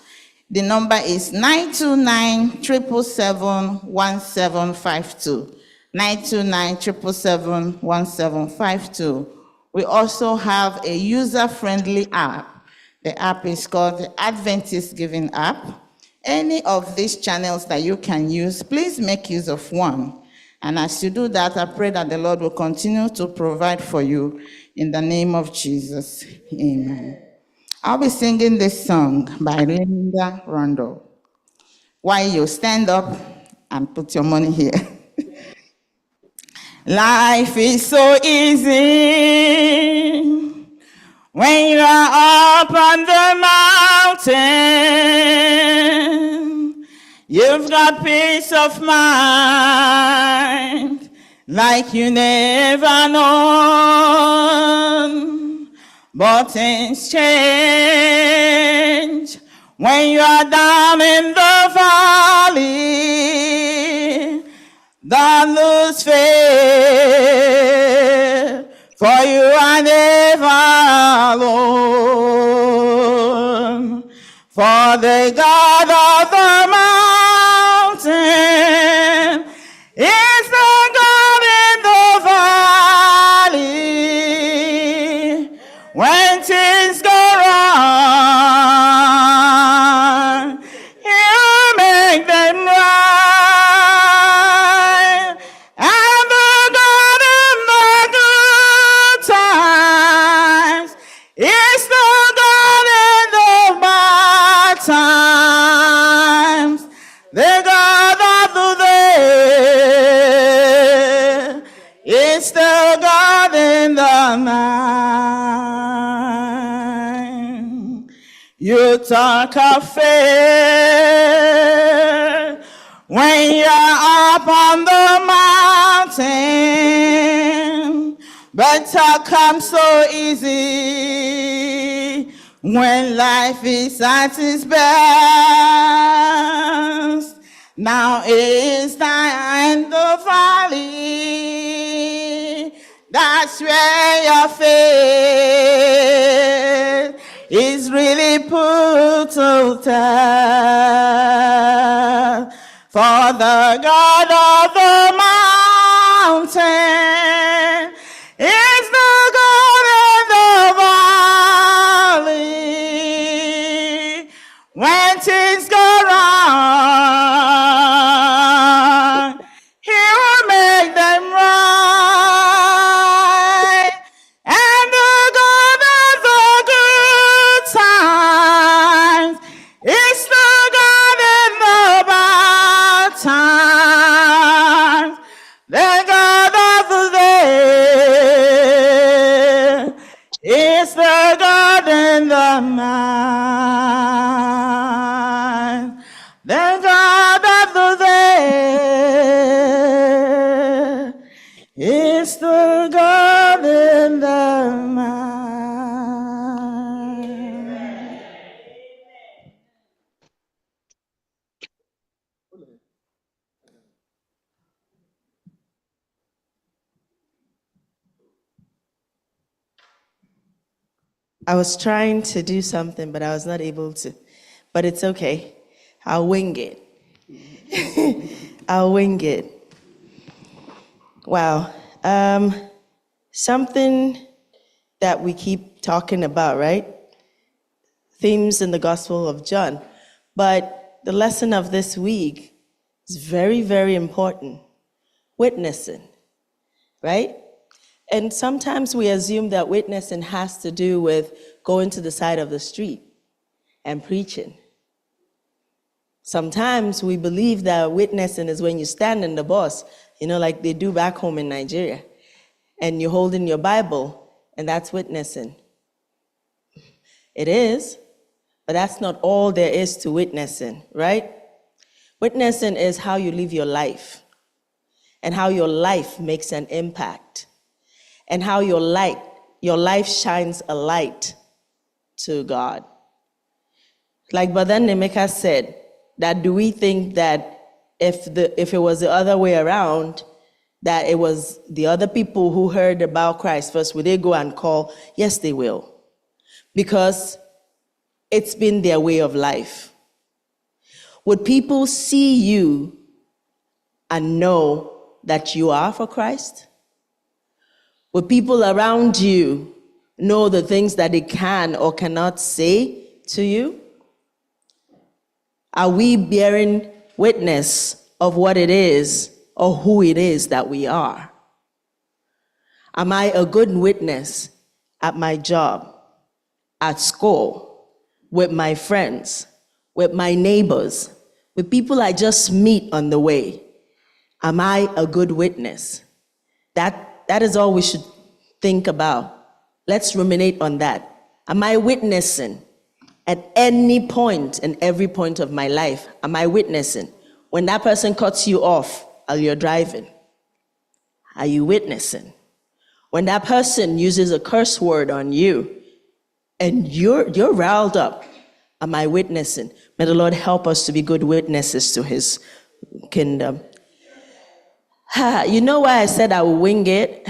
The number is 929-777-1752. 929-777-1752. We also have a user-friendly app. The app is called the Adventist Giving app. Any of these channels that you can use, please make use of one. And as you do that, I pray that the Lord will continue to provide for you in the name of Jesus. Amen. I'll be singing this song by Linda Rondo. While you stand up and put your money here. Life is so easy when you are up on the mountain. You've got peace of mind like you never known. But things change when you are down in the valley. Don't lose faith, for you are never alone. For the God of the mountain is the God in the valley. When things go wrong, you make them right. And the God in the good times is the God in the bad times. The God of the day is the God in the night. You talk of faith when you're up on the mountain, but talk comes so easy when life is at its best. Now is time in the valley. That's where your faith is really put to test. For the God of the mountain The God of the there is the God in the mind. I was trying to do something, but I was not able to. But it's okay. I'll wing it. I'll wing it. Wow. Something that we keep talking about, right? Themes in the Gospel of John. But the lesson of this week is very, very important. Witnessing, right? And sometimes we assume that witnessing has to do with going to the side of the street and preaching. Sometimes we believe that witnessing is when you stand in the bus, like they do back home in Nigeria, and you're holding your Bible, and that's witnessing. It is, but that's not all there is to witnessing, right? Witnessing is how you live your life, and how your life makes an impact, and how your life shines a light to God. Like Brother Nemeka said, that do we think that if it was the other way around, that it was the other people who heard about Christ first, would they go and call? Yes, they will. Because it's been their way of life. Would people see you and know that you are for Christ? Would people around you know the things that they can or cannot say to you? Are we bearing witness of what it is or who it is that we are? Am I a good witness at my job, at school, with my friends, with my neighbors, with people I just meet on the way? Am I a good witness? That is all we should think about. Let's ruminate on that. Am I witnessing at any point and every point of my life? Am I witnessing? When that person cuts you off while you're driving, are you witnessing? When that person uses a curse word on you and you're riled up, am I witnessing? May the Lord help us to be good witnesses to his kingdom. You know why I said I will wing it?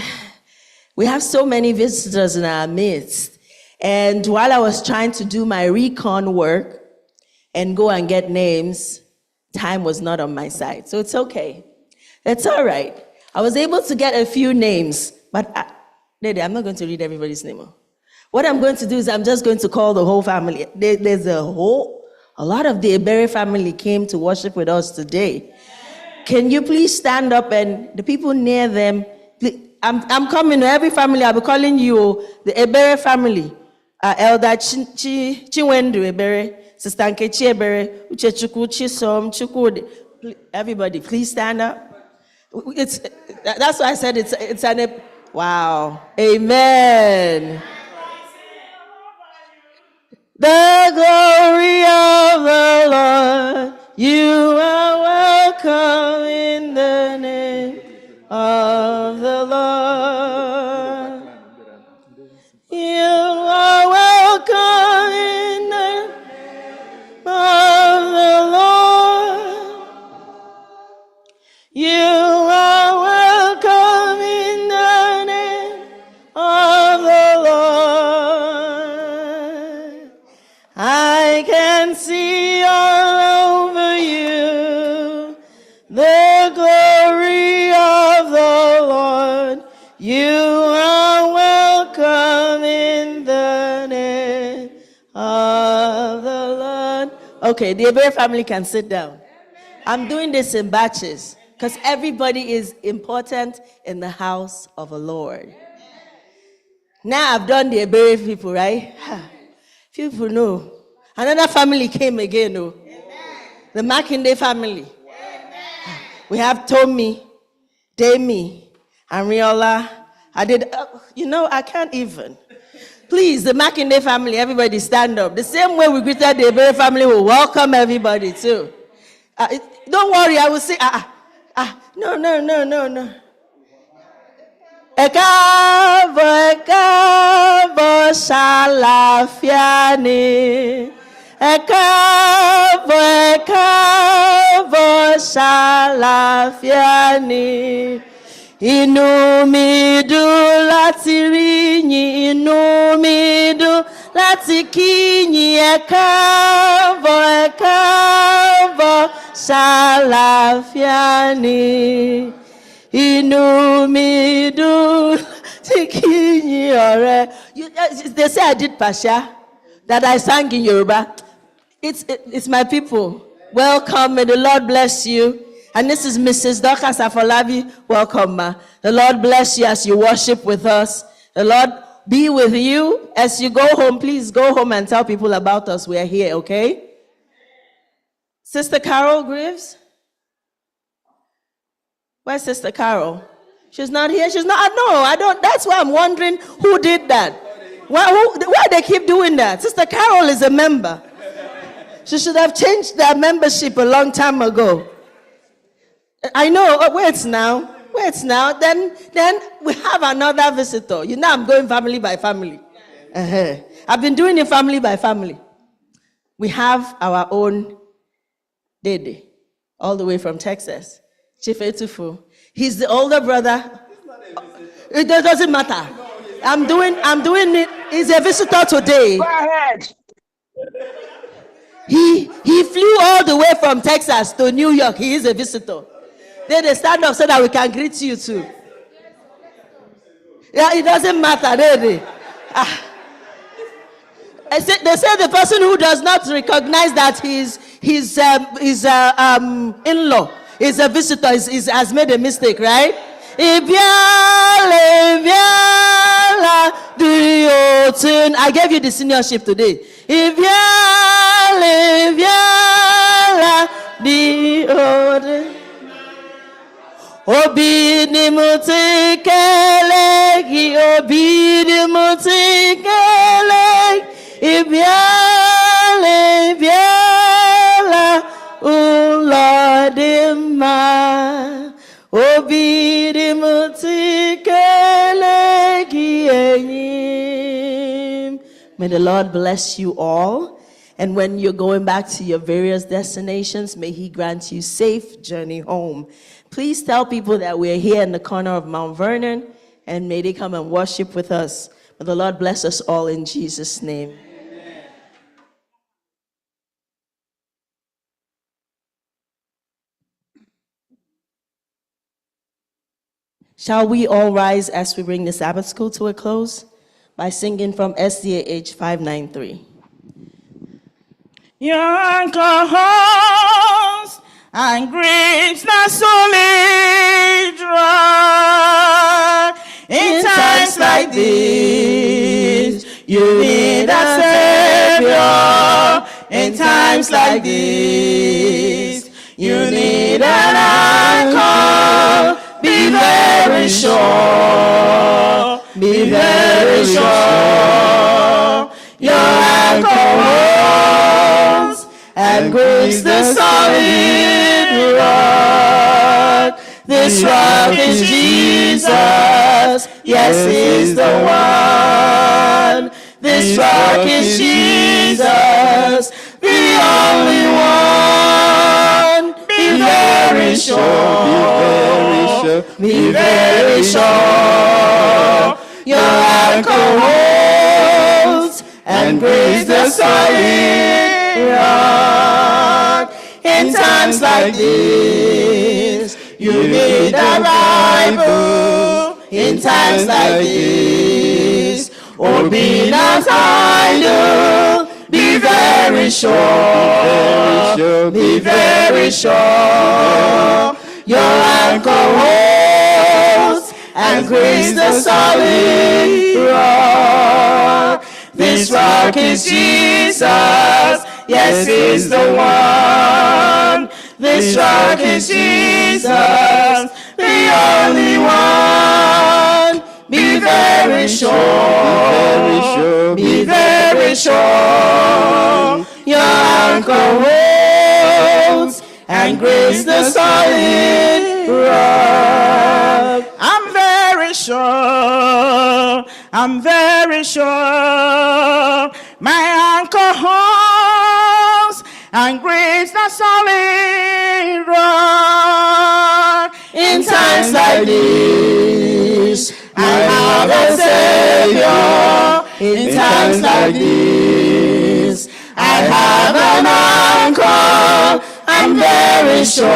We have so many visitors in our midst. And while I was trying to do my recon work and go and get names, time was not on my side. So it's okay. It's all right. I was able to get a few names, but I'm not going to read everybody's name. What I'm going to do is I'm just going to call the whole family. There's a lot of the Ebere family came to worship with us today. Can you please stand up, and the people near them, I'm coming to every family. I'll be calling you the Ebere family. Elder Chinwendu Ebere, Sister Nkechi Ebere, Uchechukwu Chisom, Chukwudi. Everybody, please stand up. That's why I said it's an, wow. Amen. The glory of the Lord, you are welcome in the name of the Lord. You are welcome in the name of the Lord. You are welcome in the name of the Lord. I can see all over you the glory of the Lord. You are welcome in the name of the Lord. Okay, the Ebere family can sit down. I'm doing this in batches because everybody is important in the house of the Lord. Now I've done the Ebere people, right? People know. Another family came again, oh. The Makinde family. We have Tommy, Demi, Ariola. I can't even. Please, the Makinde family, everybody stand up. The same way we greeted the Ebere family, we welcome everybody too. Don't worry, I will sing. No. Ẹ káàbọ̀ ṣàlàáfíà ni. Ẹ káàbọ̀ ṣàlàáfíà ni. Inú mi dùn láti rí yín, inú mi dùn láti kí yín. Ẹ káàbọ̀ ṣàlàáfíà ni. Inú mi dùn láti kí yín ọ̀rẹ́. They say I did Pasha, that I sang in Yoruba. It's my people. Welcome, may the Lord bless you. And this is Mrs. Dorcas Afolabi. Welcome, ma. The Lord bless you as you worship with us. The Lord be with you as you go home. Please go home and tell people about us. We are here, okay? Sister Carol Greaves? Where's Sister Carol? She's not here? She's not? No, I don't. That's why I'm wondering who did that. Why they keep doing that? Sister Carol is a member. She should have changed their membership a long time ago. I know. Oh, wait now. Then we have another visitor. You know, I'm going family by family. I've been doing it family by family. We have our own Dede, all the way from Texas. Chief Etufu. He's the older brother. It doesn't matter. I'm doing it. He's a visitor today. Go ahead. He flew all the way from Texas to New York. He is a visitor. Then they stand up so that we can greet you too. Yeah, it doesn't matter, really. They say the person who does not recognize that his in-law is a visitor has made a mistake, right? I gave you the seniorship today. Obi ni mutikele, obi ni mutikele, ibiala uladima, obi ni mutikele giyeyim. May the Lord bless you all. And when you're going back to your various destinations, may He grant you safe journey home. Please tell people that we're here in the corner of Mount Vernon, and may they come and worship with us. May the Lord bless us all in Jesus' name. Amen. Shall we all rise as we bring the Sabbath school to a close by singing from SDA H 593. Young homes and grapes not solely dry. In times like these, you need a Savior. In times like these, you need an anchor. Be very sure. Be very sure. Your anchor holds and grips the solid rock. This rock is Jesus. Yes, He's the one. This rock is Jesus, the only one. Be very sure. Be very sure. Your anchor holds and grips the solid rock. In times like this, you need a Bible. In times like this, or be not idle. Be very sure. Be very sure. Your anchor holds and grips the solid rock. This rock is Jesus. Yes, He's the one. This rock is Jesus, the only one. Be very sure. Be very sure. Your anchor holds and grace the solid rock. I'm very sure, my anchor holds and grace the solid rock. In times like this, I have a Savior. In times like this, I have an anchor. I'm very sure,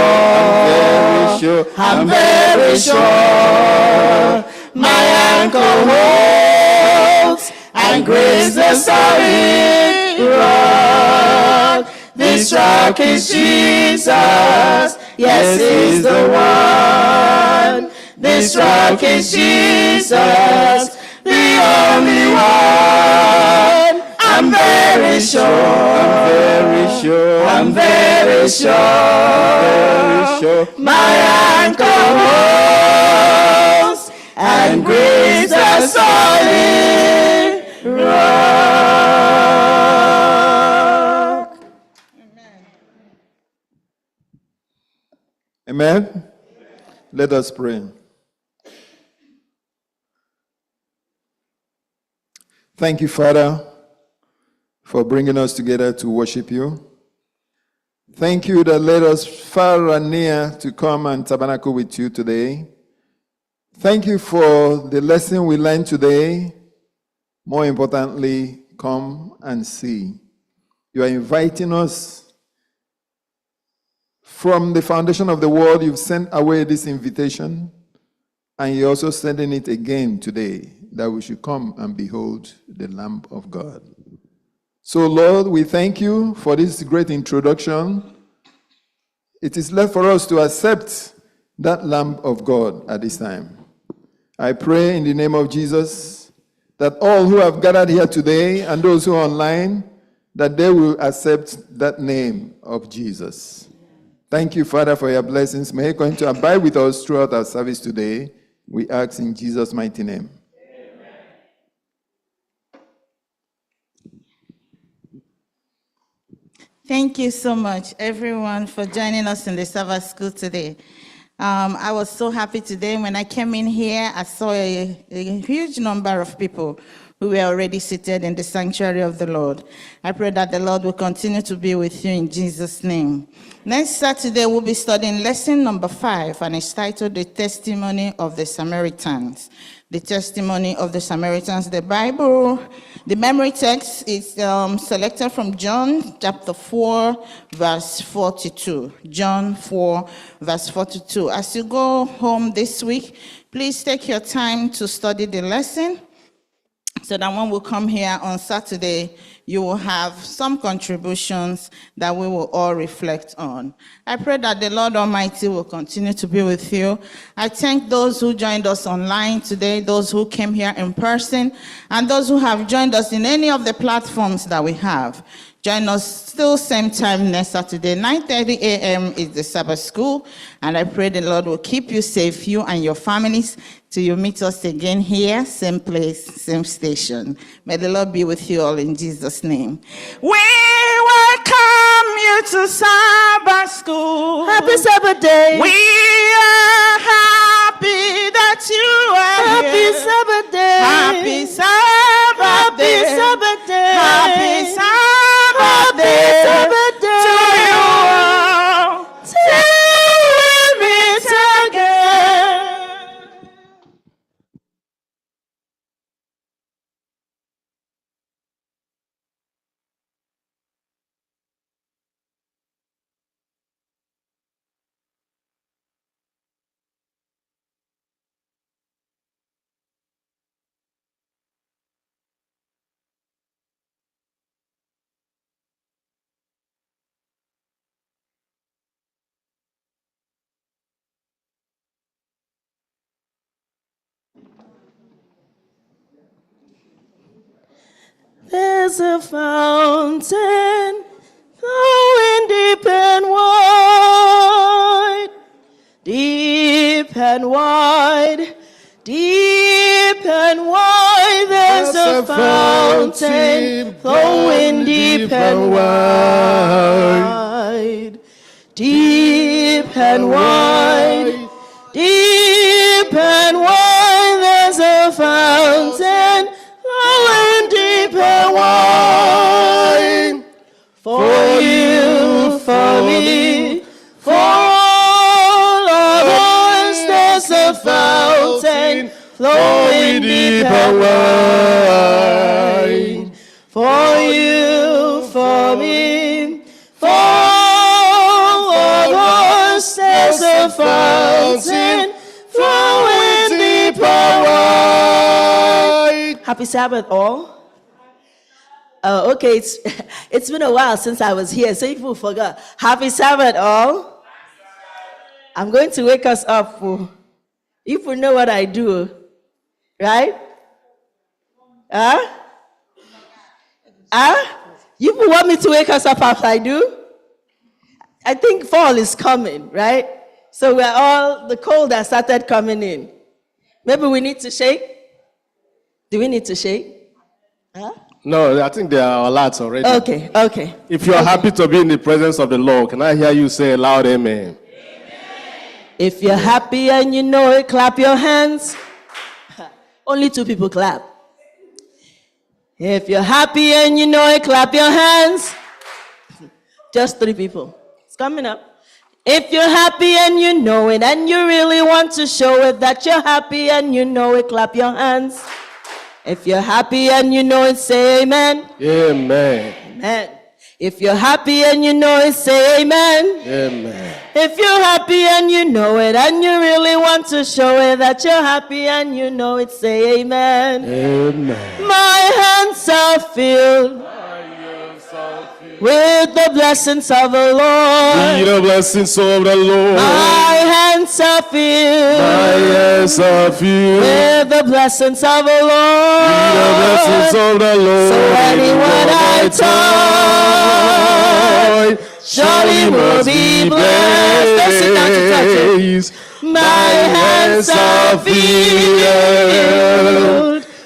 I'm very sure, my anchor holds and grace the solid rock. This rock is Jesus, yes, he's the one. This rock is Jesus, the only one. I'm very sure, I'm very sure, my anchor holds and grace the solid rock. Amen. Let us pray. Thank you, Father, for bringing us together to worship you. Thank you that led us far and near to come and tabernacle with you today. Thank you for the lesson we learned today. More importantly, come and see. You are inviting us. From the foundation of the world, you've sent away this invitation, and you're also sending it again today, that we should come and behold the Lamb of God. So, Lord, we thank you for this great introduction. It is left for us to accept that Lamb of God at this time. I pray in the name of Jesus that all who have gathered here today and those who are online, that they will accept that name of Jesus. Thank you, Father, for your blessings. May you continue to abide with us throughout our service today. We ask in Jesus' mighty name. Thank you so much, everyone, for joining us in the Sabbath School today. I was so happy today. When I came in here, I saw a huge number of people who were already seated in the sanctuary of the Lord. I pray that the Lord will continue to be with you in Jesus' name. Next Saturday, we'll be studying lesson number 5, and it's titled The Testimony of the Samaritans. The Testimony of the Samaritans. The Bible, the memory text is selected from John chapter 4, verse 42. John 4, verse 42. As you go home this week, please take your time to study the lesson, so that when we come here on Saturday, you will have some contributions that we will all reflect on. I pray that the Lord Almighty will continue to be with you. I thank those who joined us online today, those who came here in person, and those who have joined us in any of the platforms that we have. Join us still same time next Saturday, 9:30 a.m. is the Sabbath School, and I pray the Lord will keep you safe, you and your families, till you meet us again here, same place, same station. May the Lord be with you all in Jesus' name. We welcome you to Sabbath School. Happy Sabbath day. We are happy that you are Happy here. Sabbath day. Happy Sabbath day. Happy Sabbath day. Happy Sabbath day. Happy Sabbath day. To you all. Till we meet again. There's a fountain flowing deep and wide, deep and wide, deep and wide. There's a fountain flowing deep and wide, deep and wide, deep and wide. There's a fountain flowing deep and wide. For you, for me, for all of us, there's a fountain flowing deep and wide. For you, for me, for all of us, there's a fountain flowing deep and wide. Happy Sabbath, all. Okay, it's been a while since I was here, so people forgot. Happy Sabbath, all. I'm going to wake us up. If you know what I do, right? You want me to wake us up after I do? I think fall is coming, right? So we're all, the cold has started coming in. Maybe we need to shake? Do we need to shake? No, I think there are alerts already. Okay. If you are happy to be in the presence of the Lord, can I hear you say loud amen? If you're happy and you know it, clap your hands. Only 2 people clap. If you're happy and you know it, clap your hands. Just 3 people. It's coming up. If you're happy and you know it, and you really want to show it that you're happy and you know it, clap your hands. If you're happy and you know it, say amen. Amen. Amen. If you're happy and you know it, say amen. Amen. If you're happy and you know it, and you really want to show it that you're happy and you know it, say amen. Amen. My hands are filled with the blessings of the Lord. With the blessings of the Lord. My hands are filled. My hands are filled with the blessings of the Lord. With the blessings of the Lord. So anyone I touch, surely will be blessed. Don't sit down to touch it. My hands are filled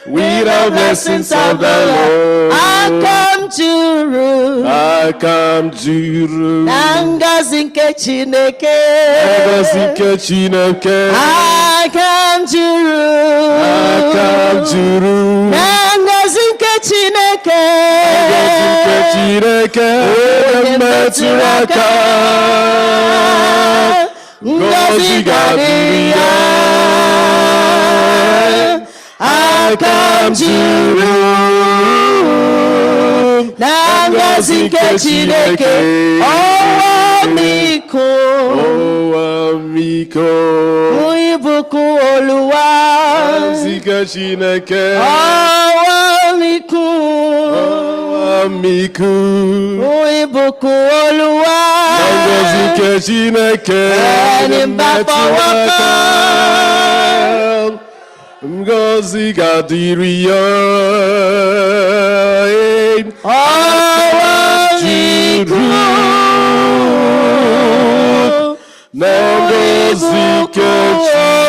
with the blessings of the Lord. I come to rule. I come to rule. Nangazinke Chineke. Nangazinke Chineke. I come to rule. I come to rule. Nangazinke Chineke. Nangazinke Chineke. Emeturaka. Ngozi gadiriya. I come to rule. Nangazinke Chineke. Oh, amiko. Uibuku Oluwa. Nangazinke Chineke. Oh, amiko. Uibuku Oluwa. Nangazinke Chineke. Emeturaka. Ngozi gadiriya. Nangazinke Chineke.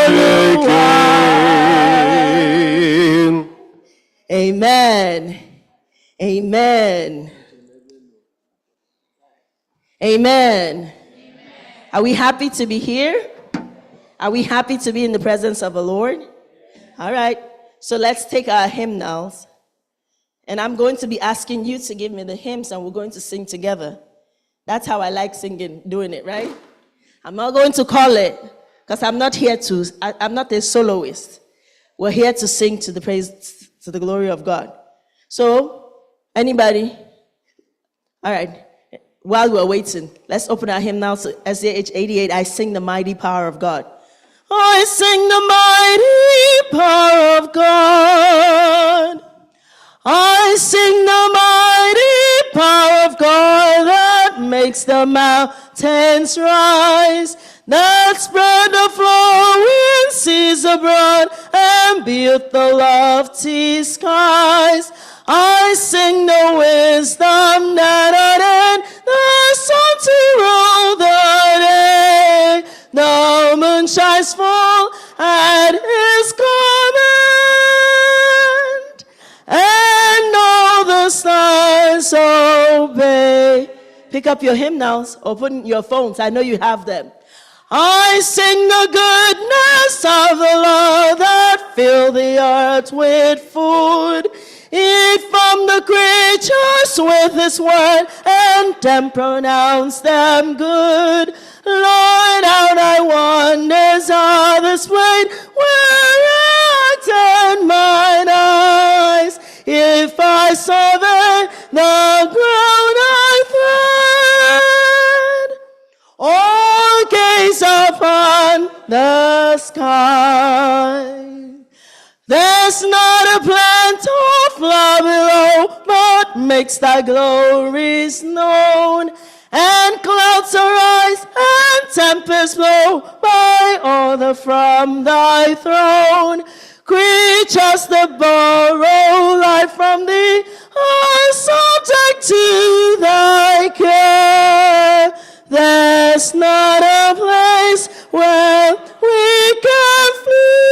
Amen. Amen. Amen. Are we happy to be here? Are we happy to be in the presence of the Lord? All right. So let's take our hymnals. And I'm going to be asking you to give me the hymns and we're going to sing together. That's how I like singing, doing it, right? I'm not going to call it because I'm not a soloist. We're here to sing to the praise, to the glory of God. So, anybody? All right. While we're waiting, let's open our hymn now to SDA 88. I sing the mighty power of God. I sing the mighty power of God. I sing the mighty power of God that makes the mountains rise, that spread the flowing seas abroad and built the lofty skies. I sing the wisdom that ordained the sun to rule the day. The moon shines full at his command, and all the stars obey. Pick up your hymnals, open your phones. I know you have them. I sing the goodness of the Lord that filled the earth with food. He formed the creatures with his word and then pronounced them good. Lord, how thy wonders are displayed where I turn mine eyes. If I saw the ground I tread, all gaze upon the sky. There's not a plant or flower below, but makes thy glories known. And clouds arise and tempests blow by order from thy throne. Creatures that borrow life from thee are subject to thy care. There's not a place where we can flee,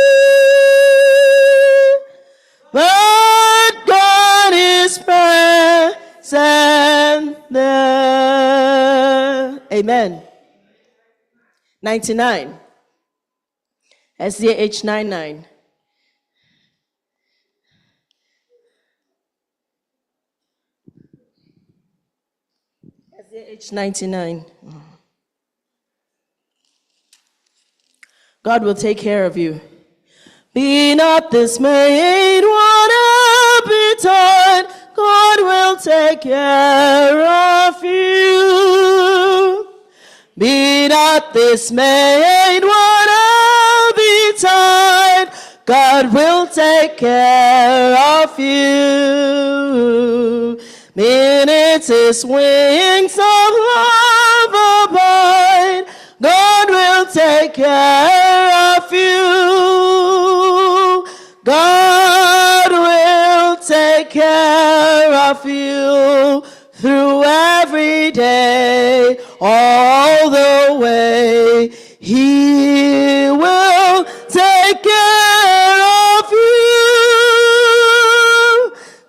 but God is present there. Amen. 99. SDA 99. SDA 99. God will take care of you. Be not dismayed, whatever betide, God will take care of you. Be not dismayed, whatever betide, God will take care of you. Beneath his wings of love abide, God will take care of you. God will take care of you through every day, all the way. He will take care of you.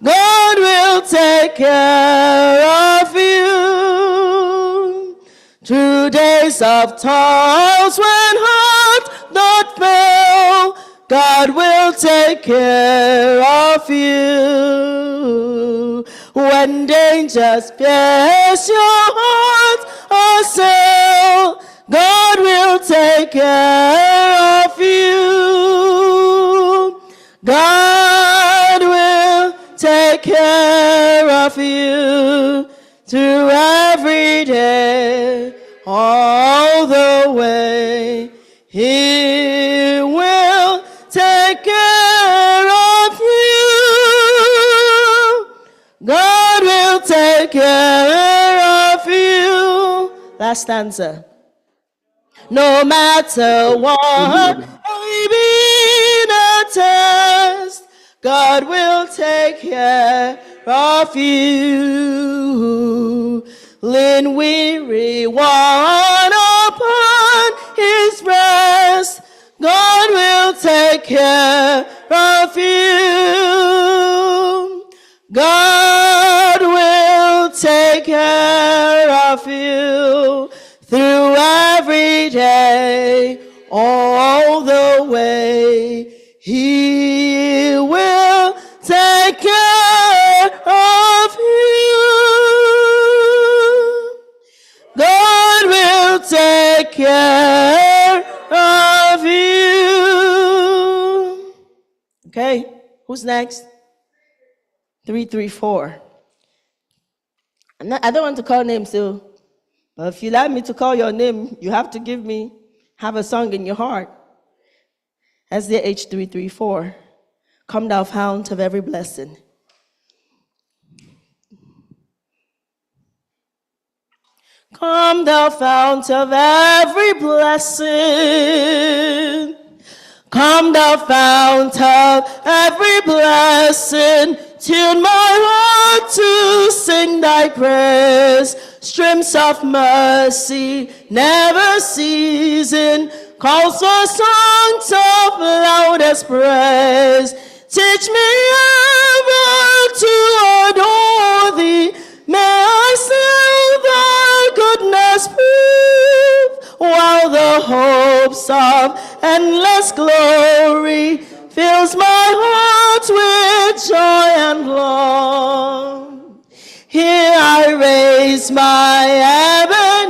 God will take care of you. Through days of toils when heart doth fail, God will take care of you. When dangers pierce your heart assail, God will take care of you. God will take care of you through every day, all the way. He will take care of you. God will take care of you. Last stanza. No matter what may be the test, God will take care of you. Lean weary one upon his breast, God will take care of you. God will take care of you through every day, all the way. He will take care of you. God will take care of you. Okay, who's next? 334. I don't want to call names, so, but if you like me to call your name, you have to have a song in your heart. SDA 334. Come thou fount of every blessing. Come thou fount of every blessing. Come thou fount of every blessing. Tune my heart to sing thy praise. Streams of mercy never ceasing. Calls for songs of loudest praise. Teach me ever to adore thee. May I still thy goodness prove, while the hopes of endless glory fills my heart with joy and gloom. Here I raise my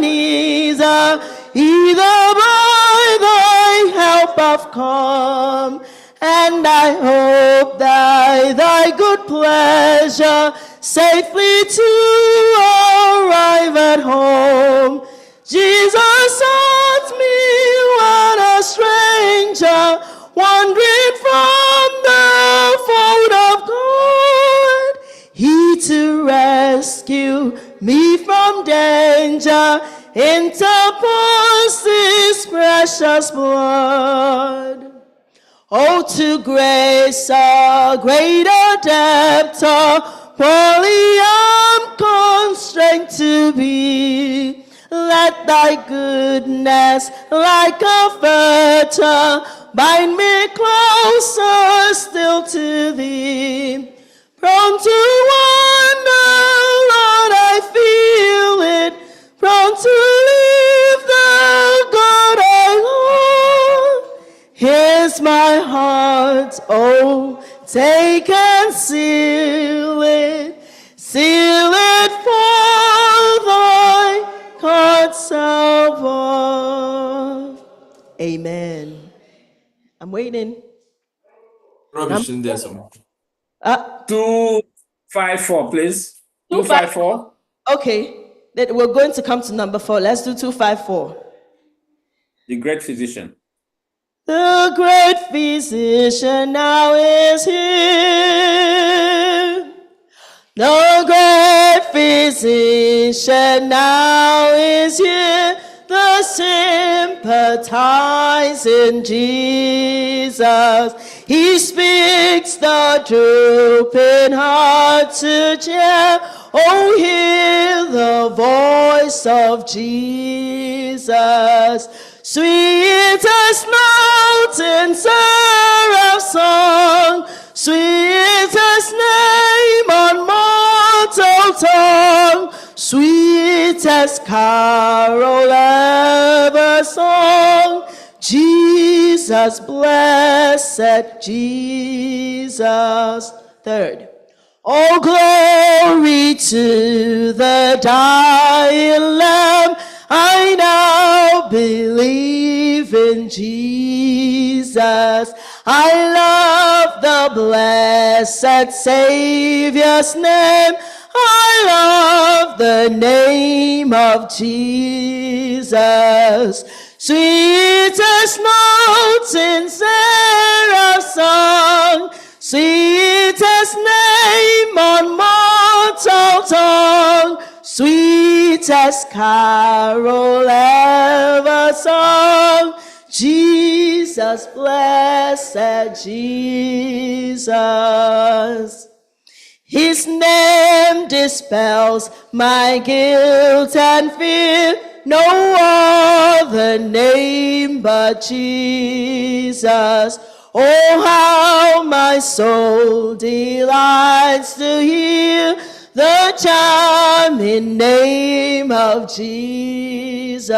Ebenezer, either by thy help I've come, and I hope that thy good pleasure safely to arrive at home. Jesus sought me when a stranger, wandering from the fold of God. He to rescue me from danger interposed his precious blood. Oh, to grace a greater depth, poorly I'm constrained to be. Let thy goodness, like a fetter, bind me closer still to thee. Prone to wander, Lord, I feel it. Prone to leave the God I love. Here's my heart, oh, take and seal it for thy courts above. Amen. I'm waiting. Rubbish there, some. 254, please. 254. Okay, we're going to come to number 4. Let's do 254. The great physician. The great physician now is here. The great physician now is here. The sympathizing Jesus. He speaks the drooping heart to cheer. Oh, hear the voice of Jesus. Sweetest note in seraph song, sweetest name on mortal tongue, sweetest carol ever sung. Jesus, blessed Jesus. Third. Oh, glory to the dying Lamb. I now believe in Jesus. I love the blessed Savior's name. I love the name of Jesus. Sweetest notes in seraph song, sweetest name on mortal tongue, sweetest carol ever sung. Jesus, blessed Jesus. His name dispels my guilt and fear. No other name but Jesus. Oh, how my soul delights to hear the charming name of Jesus.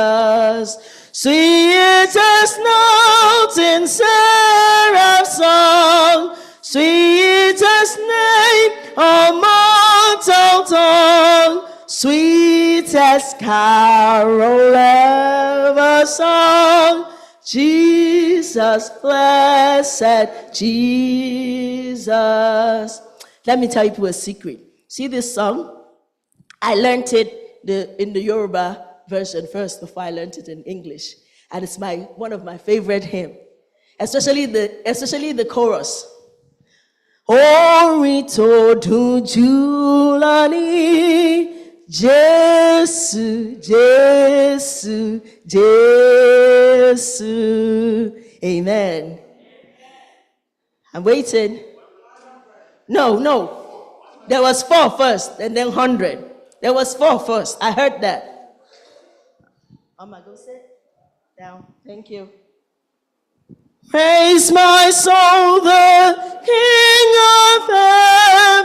Sweetest note in seraph song, sweetest name on mortal tongue, sweetest carol ever sung. Jesus, blessed Jesus. Let me tell you a secret. See this song? I learned it in the Yoruba version first before I learned it in English. And it's one of my favorite hymns, especially the chorus. Orin tó dùn jùlọ ni Jésù, Jésù, Jésù. Amen. I'm waiting. No. There was 4 first, and then 100. There was 4 first. I heard that. Go sit down. Thank you. Praise my soul, the King of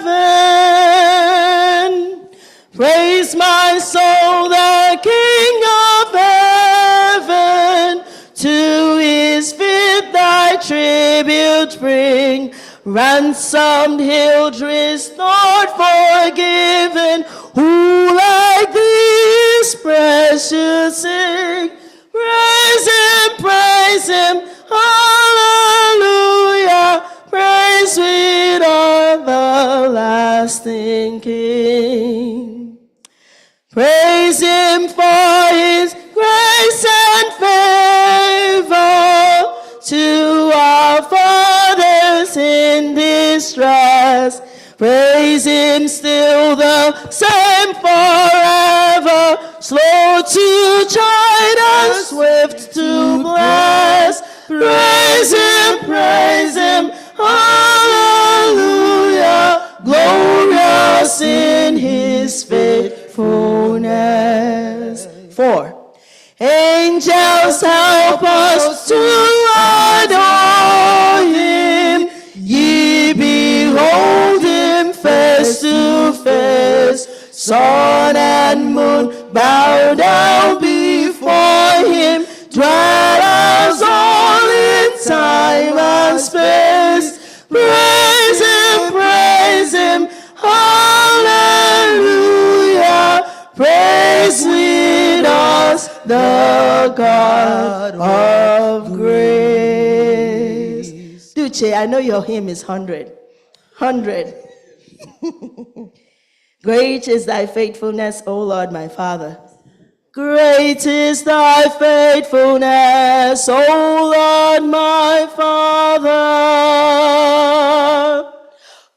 heaven. Praise my soul, the King of heaven. To his feet thy tribute bring. Ransomed, healed, restored, forgiven. Who like thee is precious sing? Praise him, hallelujah. Praise with everlasting King. Praise him for his grace and favor to our fathers in distress. Praise him still the same forever, slow to chide and swift to bless. Praise him, hallelujah, glorious in his faithfulness. 4. Angels help us to adore him. Ye behold him face to face. Sun and moon bow down before him. Dwellers all in time and space. Praise him, hallelujah. Praise with us the God of grace. Duce, I know your hymn is 100. 100. Great is thy faithfulness, O Lord my Father. Great is thy faithfulness, O Lord my Father.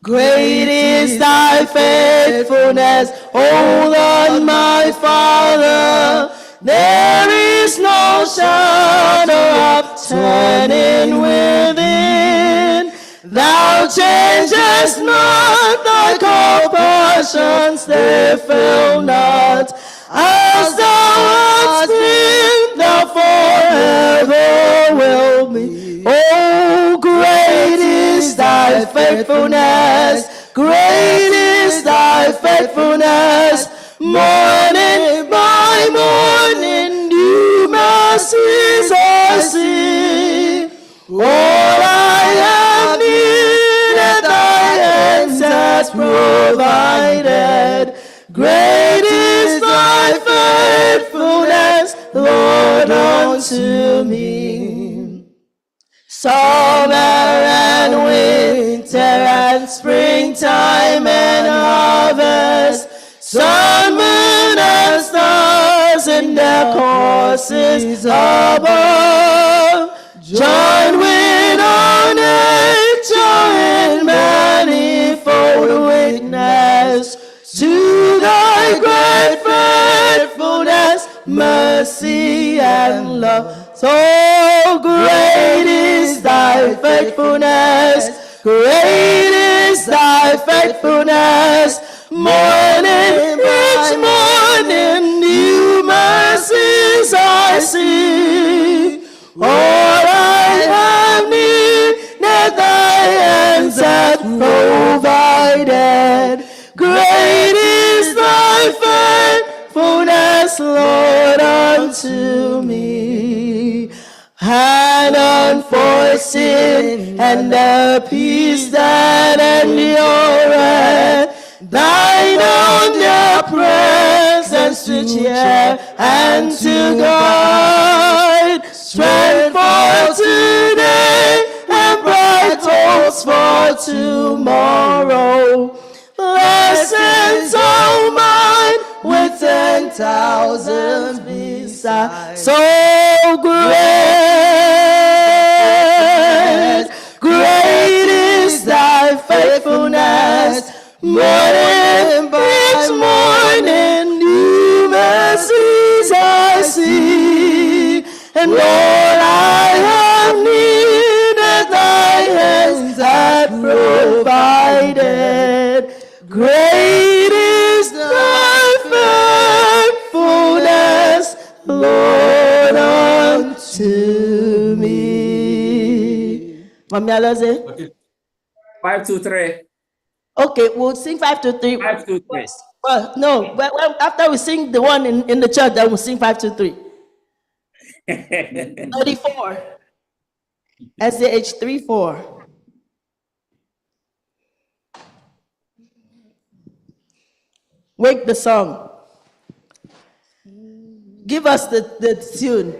Great is thy faithfulness, O Lord my Father. There is no shadow of turning within. Thou changest not, thy compassions they fail not. As thou hast been, thou forever will be. Oh, great is thy faithfulness. Great is thy faithfulness. Morning by morning, new mercies I see. All I have needed, thy hands has provided. Great is thy faithfulness, Lord, unto me. Summer and winter and springtime and harvest, sun, moon, and stars in their courses above, join with all nature in manifold witness to thy great faithfulness, mercy, and love. So great is thy faithfulness, great is thy faithfulness. Morning, each morning, new mercies I see. All I have needed, thy hands have provided. Great is thy faithfulness, Lord, unto me. And unforeseen, and the peace that endureth, thine own dear presence to cheer and to guide. Strength for today and bright hopes for tomorrow. Blessings all mine with 10,000 beside. So great, great is thy faithfulness. Morning by morning, new mercies I see. And all I have needed, thy hands have provided. Great is thy faithfulness, Lord, unto me. Mami Alaze? Okay. 5 to 3. Okay, we'll sing 5 to 3. 5 to 3. No, after we sing the one in the church, then we'll sing 5, 2, 3. 34. SDH 34. Wake the song. Give us the tune.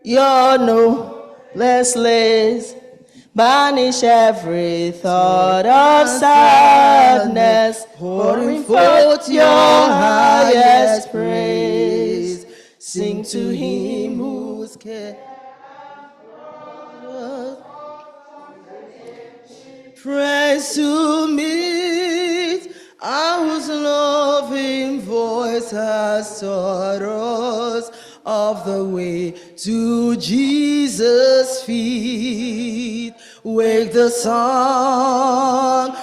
Your no, let's banish every thought of sadness, pouring forth your highest praise. Sing to him who's care. Praise to meet whose loving voice has taught us of the way to Jesus' feet. Wake the song,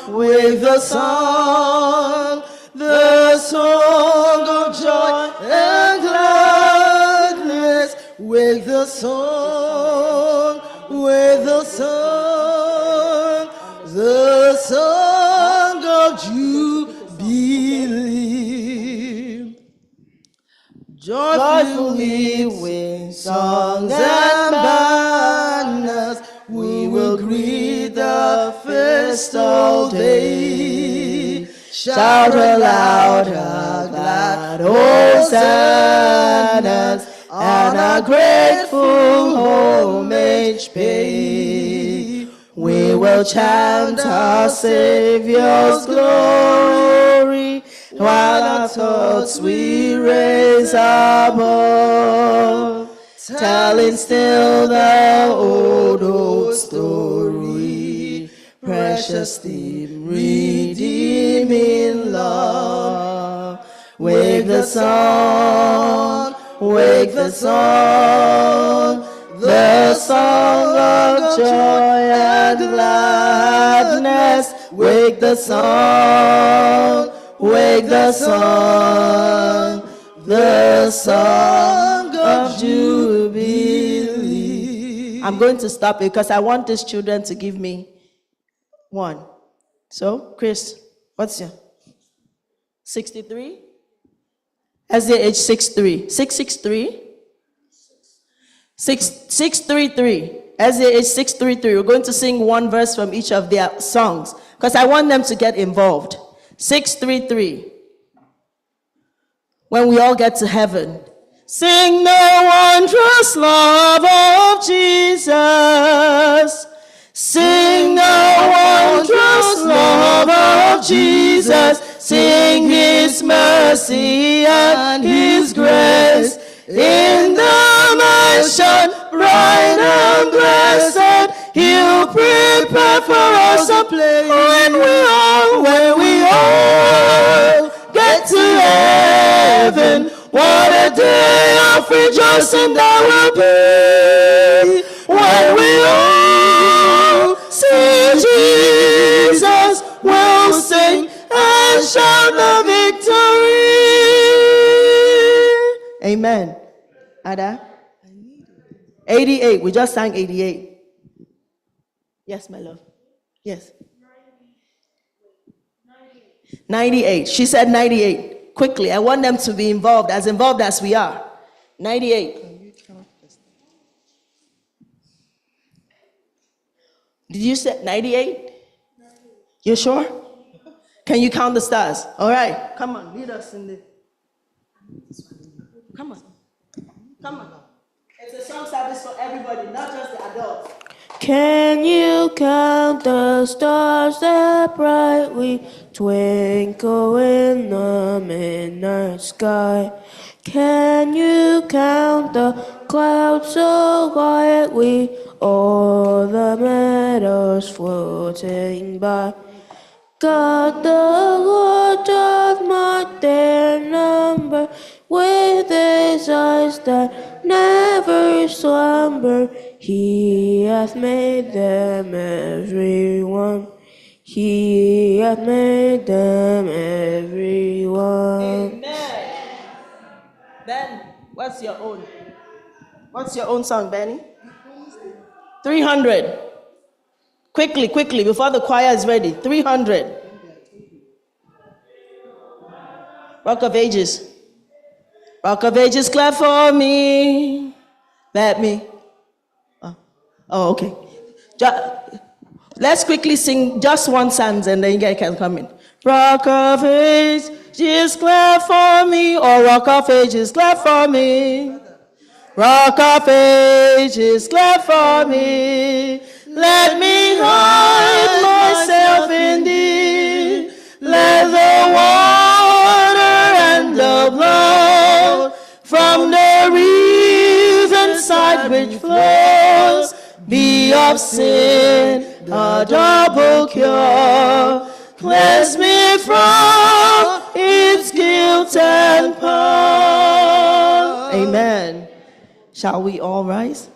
the song of joy and gladness. Wake the song, the song of jubilee. Joyfully with songs and banners, we will greet the festal day. Shout aloud our glad hosannas and our grateful homage pay. We will chant our Savior's glory, while our thoughts we raise above, telling still the old story, precious theme, redeeming love. Wake the song, the song of joy and gladness. Wake the song, the song of jubilee. I'm going to stop it because I want these children to give me one. So, Chris, what's your 63? SDH 63. 663? 633. SDH 633. We're going to sing one verse from each of their songs because I want them to get involved. 633. When we all get to heaven, sing the wondrous love of Jesus. Sing the wondrous love of Jesus. Sing his mercy and his grace. In the mansion bright and blessed, he'll prepare for us a place. When we all get to heaven, what a day of rejoicing that will be. When we all see Jesus, we'll sing and shout the victory. Amen. Ada? 88. We just sang 88. Yes, my love. Yes. 98. She said 98. Quickly, I want them to be involved as we are. 98. Did you say 98? You sure? Can you count the stars? All right. Come on, lead us in the... Come on. It's a song service for everybody, not just the adults. Can you count the stars that brightly twinkle in the midnight sky? Can you count the clouds so quietly o'er the meadows floating by? God, the Lord doth mark their number with his eyes that never slumber. He hath made them every one. He hath made them every one. Amen. Ben, what's your own? What's your own song, Benny? 300. Quickly, quickly, before the choir is ready. 300. Rock of Ages. Rock of Ages, clap for me. Let me. Oh, okay. Let's quickly sing just one stanza and then you guys can come in. Rock of Ages, clap for me. Or Rock of Ages, clap for me. Rock of Ages, clap for me. Let me hide myself in thee. Let the water and the blood from the reason side which flows be of sin a double cure. Cleanse me from its guilt and power. Amen. Shall we all rise?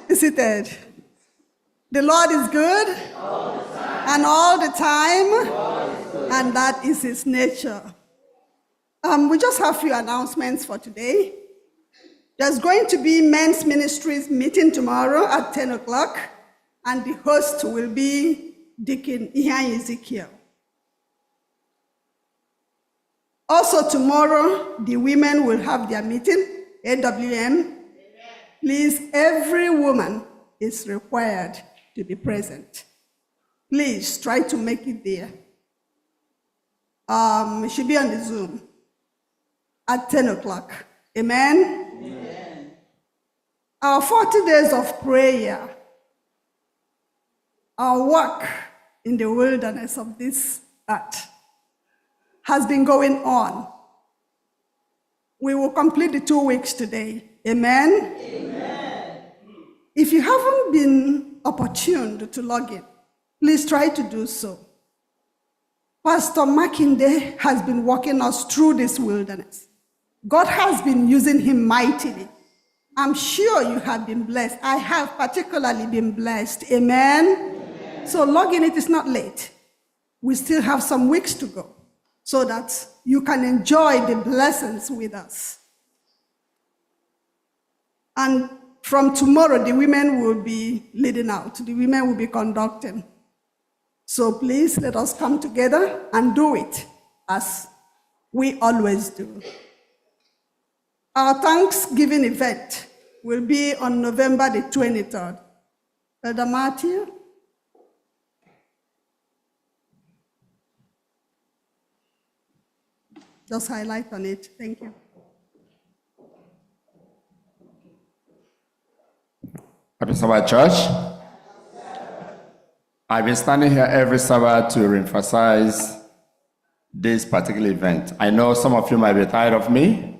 Be seated. The Lord is good and all the time, and that is his nature. We just have a few announcements for today. There's going to be men's ministries meeting tomorrow at 10 o'clock, and the host will be Deacon Ihan Ezekiel. Also tomorrow, the women will have their meeting, AWM. Please, every woman is required to be present. Please try to make it there. It should be on the Zoom at 10 o'clock. Amen? Amen. Our 40 days of prayer, our work in the wilderness of this earth has been going on. We will complete the 2 weeks today. Amen? Amen. If you haven't been opportuned to log in, please try to do so. Pastor Makinde has been walking us through this wilderness. God has been using him mightily. I'm sure you have been blessed. I have particularly been blessed. Amen? Amen. So log in, it is not late. We still have some weeks to go so that you can enjoy the blessings with us. And from tomorrow, the women will be leading out. The women will be conducting. So please let us come together and do it as we always do. Our Thanksgiving event will be on November the 23rd. Elder Matthew? Just highlight on it. Thank you. Happy Sabbath, church. I've been standing here every Sabbath to reemphasize this particular event. I know some of you might be tired of me,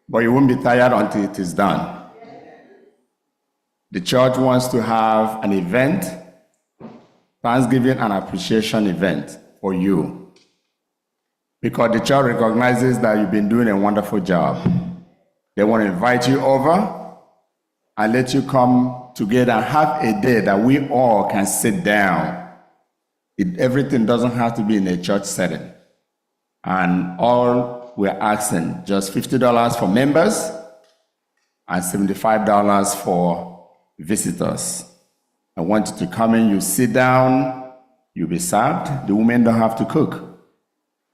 but you won't be tired until it is done. The church wants to have an event, Thanksgiving and appreciation event for you, because the church recognizes that you've been doing a wonderful job. They want to invite you over and let you come together and have a day that we all can sit down. Everything doesn't have to be in a church setting. And all we're asking, just $50 for members and $75 for visitors. I want you to come in, you sit down, you'll be served. The women don't have to cook.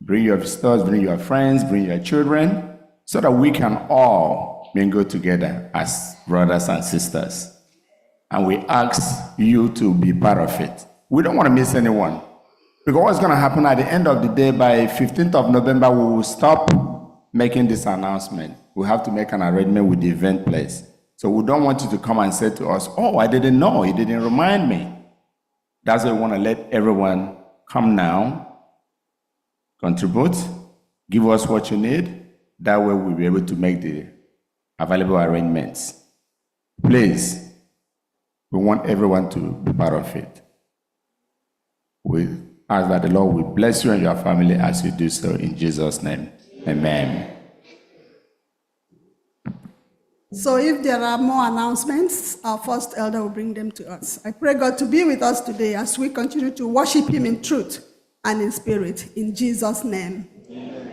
Bring your visitors, bring your friends, bring your children, so that we can all mingle together as brothers and sisters. And we ask you to be part of it. We don't want to miss anyone. Because what's going to happen at the end of the day, by 15th of November, we will stop making this announcement. We have to make an arrangement with the event place. So we don't want you to come and say to us, oh, I didn't know, he didn't remind me. That's why we want to let everyone come now, contribute, give us what you need. That way we'll be able to make the available arrangements. Please, we want everyone to be part of it. We ask that the Lord will bless you and your family as you do so in Jesus' name. Amen. So if there are more announcements, our first elder will bring them to us. I pray God to be with us today as we continue to worship him in truth and in spirit. In Jesus' name. Amen.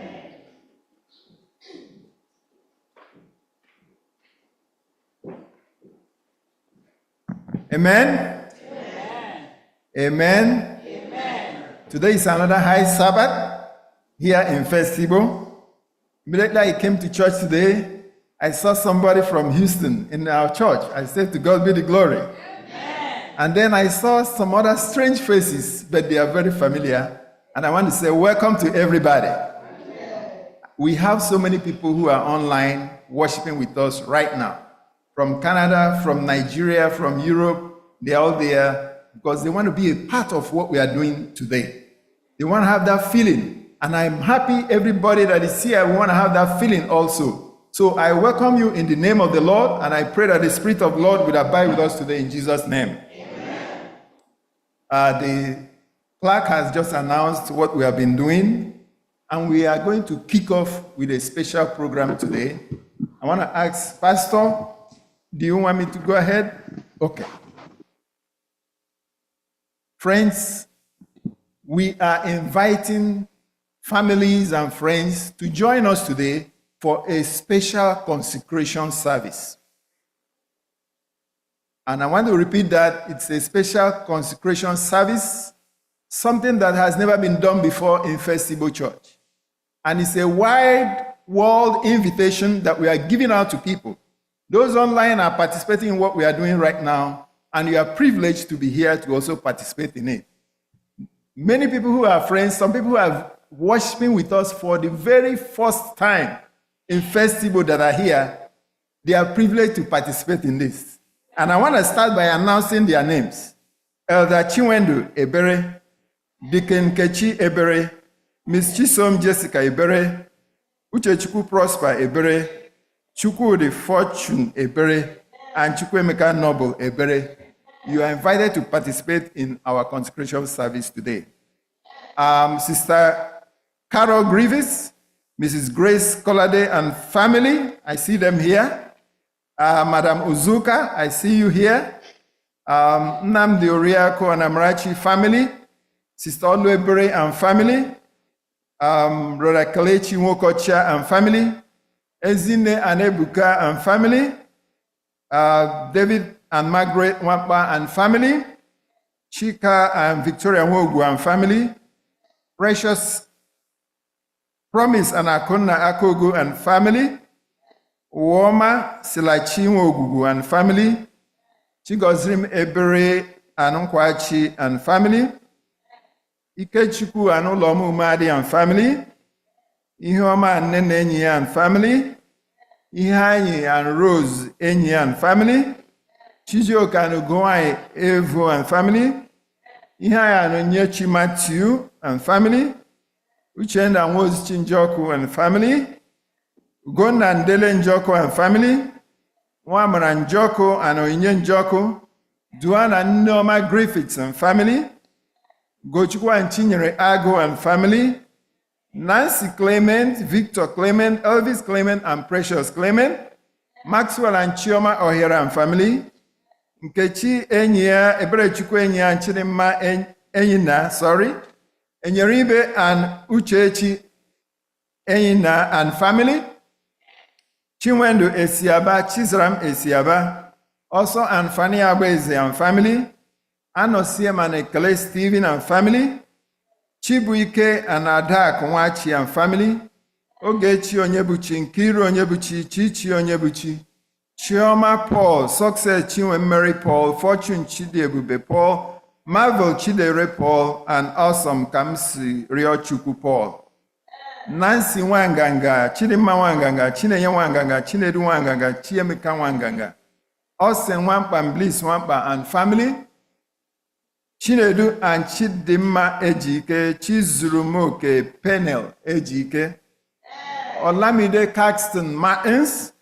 Amen? Amen. Amen. Amen. Today is another high Sabbath here in Festival. Immediately I came to church today, I saw somebody from Houston in our church. I said, to God be the glory. Amen. And then I saw some other strange faces, but they are very familiar. And I want to say welcome to everybody. Amen. We have so many people who are online worshiping with us right now. From Canada, from Nigeria, from Europe, they're all there because they want to be a part of what we are doing today. They want to have that feeling. And I'm happy everybody that is here, we want to have that feeling also. So I welcome you in the name of the Lord, and I pray that the Spirit of the Lord will abide with us today in Jesus' name. The clerk has just announced what we have been doing, and we are going to kick off with a special program today. I want to ask, Pastor, do you want me to go ahead? Okay. Friends, we are inviting families and friends to join us today for a special consecration service. And I want to repeat that it's a special consecration service, something that has never been done before in First Igbo Church. And it's a wide world invitation that we are giving out to people. Those online are participating in what we are doing right now, and you are privileged to be here to also participate in it. Many people who are friends, some people who are worshiping with us for the very first time in First Igbo that are here, they are privileged to participate in this. And I want to start by announcing their names. Elder Chinwendu Ebere, Deacon Kechi Ebere, Miss Chisom Jessica Ebere, Uchechukwu Prosper Ebere, Chukwudi Fortune Ebere, and Chukwemeka Noble Ebere. You are invited to participate in our consecration service today. Sister Carol Grievous, Mrs. Grace Colade and family, I see them here. Madam Uzuka, I see you here. Nnamdi Oriako and Amarachi family, Sister Oluebere and family, Brother Kalechi Nwokocha and family, Ezine and Ebuka and family, David and Margaret Wampa and family, Chika and Victoria Nwogu and family, Precious Promise and Akona Akogu and family, Woma Silachi Nwogugu and family, Chigozrim Ebere and Nkwachi and family, Ikechukwu and Ulomu Umadi and family, Ihoma and Nene Enyi and family, Ihanyi and Rose Enyi and family, Chijioka and Ugoai Evo and family, Ihaya and Onyechi Matthew and family, Uchenda and Wozichi Njoku and family, Ugonna and Dele Njoko and family, Wamara Njoko and Oyinye Njoko, Duana and Nneoma Griffiths and family, Gochukwu and Chinyere Ago and family, Nancy Clement, Victor Clement, Elvis Clement and Precious Clement, Maxwell and Chioma Ohera and family, Nkechi Enyia, Eberechukwu Enyia and Chidimma Enyina, Enyeribe and Uchechi Enyina and family, Chinwendu Esiaba, Chizram Esiaba, also and Fanny Abweze and family, Anosiem and Ekele Stephen and family, Chibuike and Ada Konwachi and family, Ogechi Onyebuchi, Nkiru Onyebuchi, Chichi Onyebuchi, Chioma Paul, Success Chinwe Mary Paul, Fortune Chidiebube Paul, Marvel Chidere Paul, and Awesome Kamsi Riochukwu Paul. Nancy Wanganga, Chidima Wanganga, Chineye Wanganga, Chinedu Wanganga, Chiemeka Wanganga, Austin Wampa and Bliss Wampa and family, Chinedu and Chidima Ejike, Chizurumoke Penel Ejike, Olamide Caxton Martins,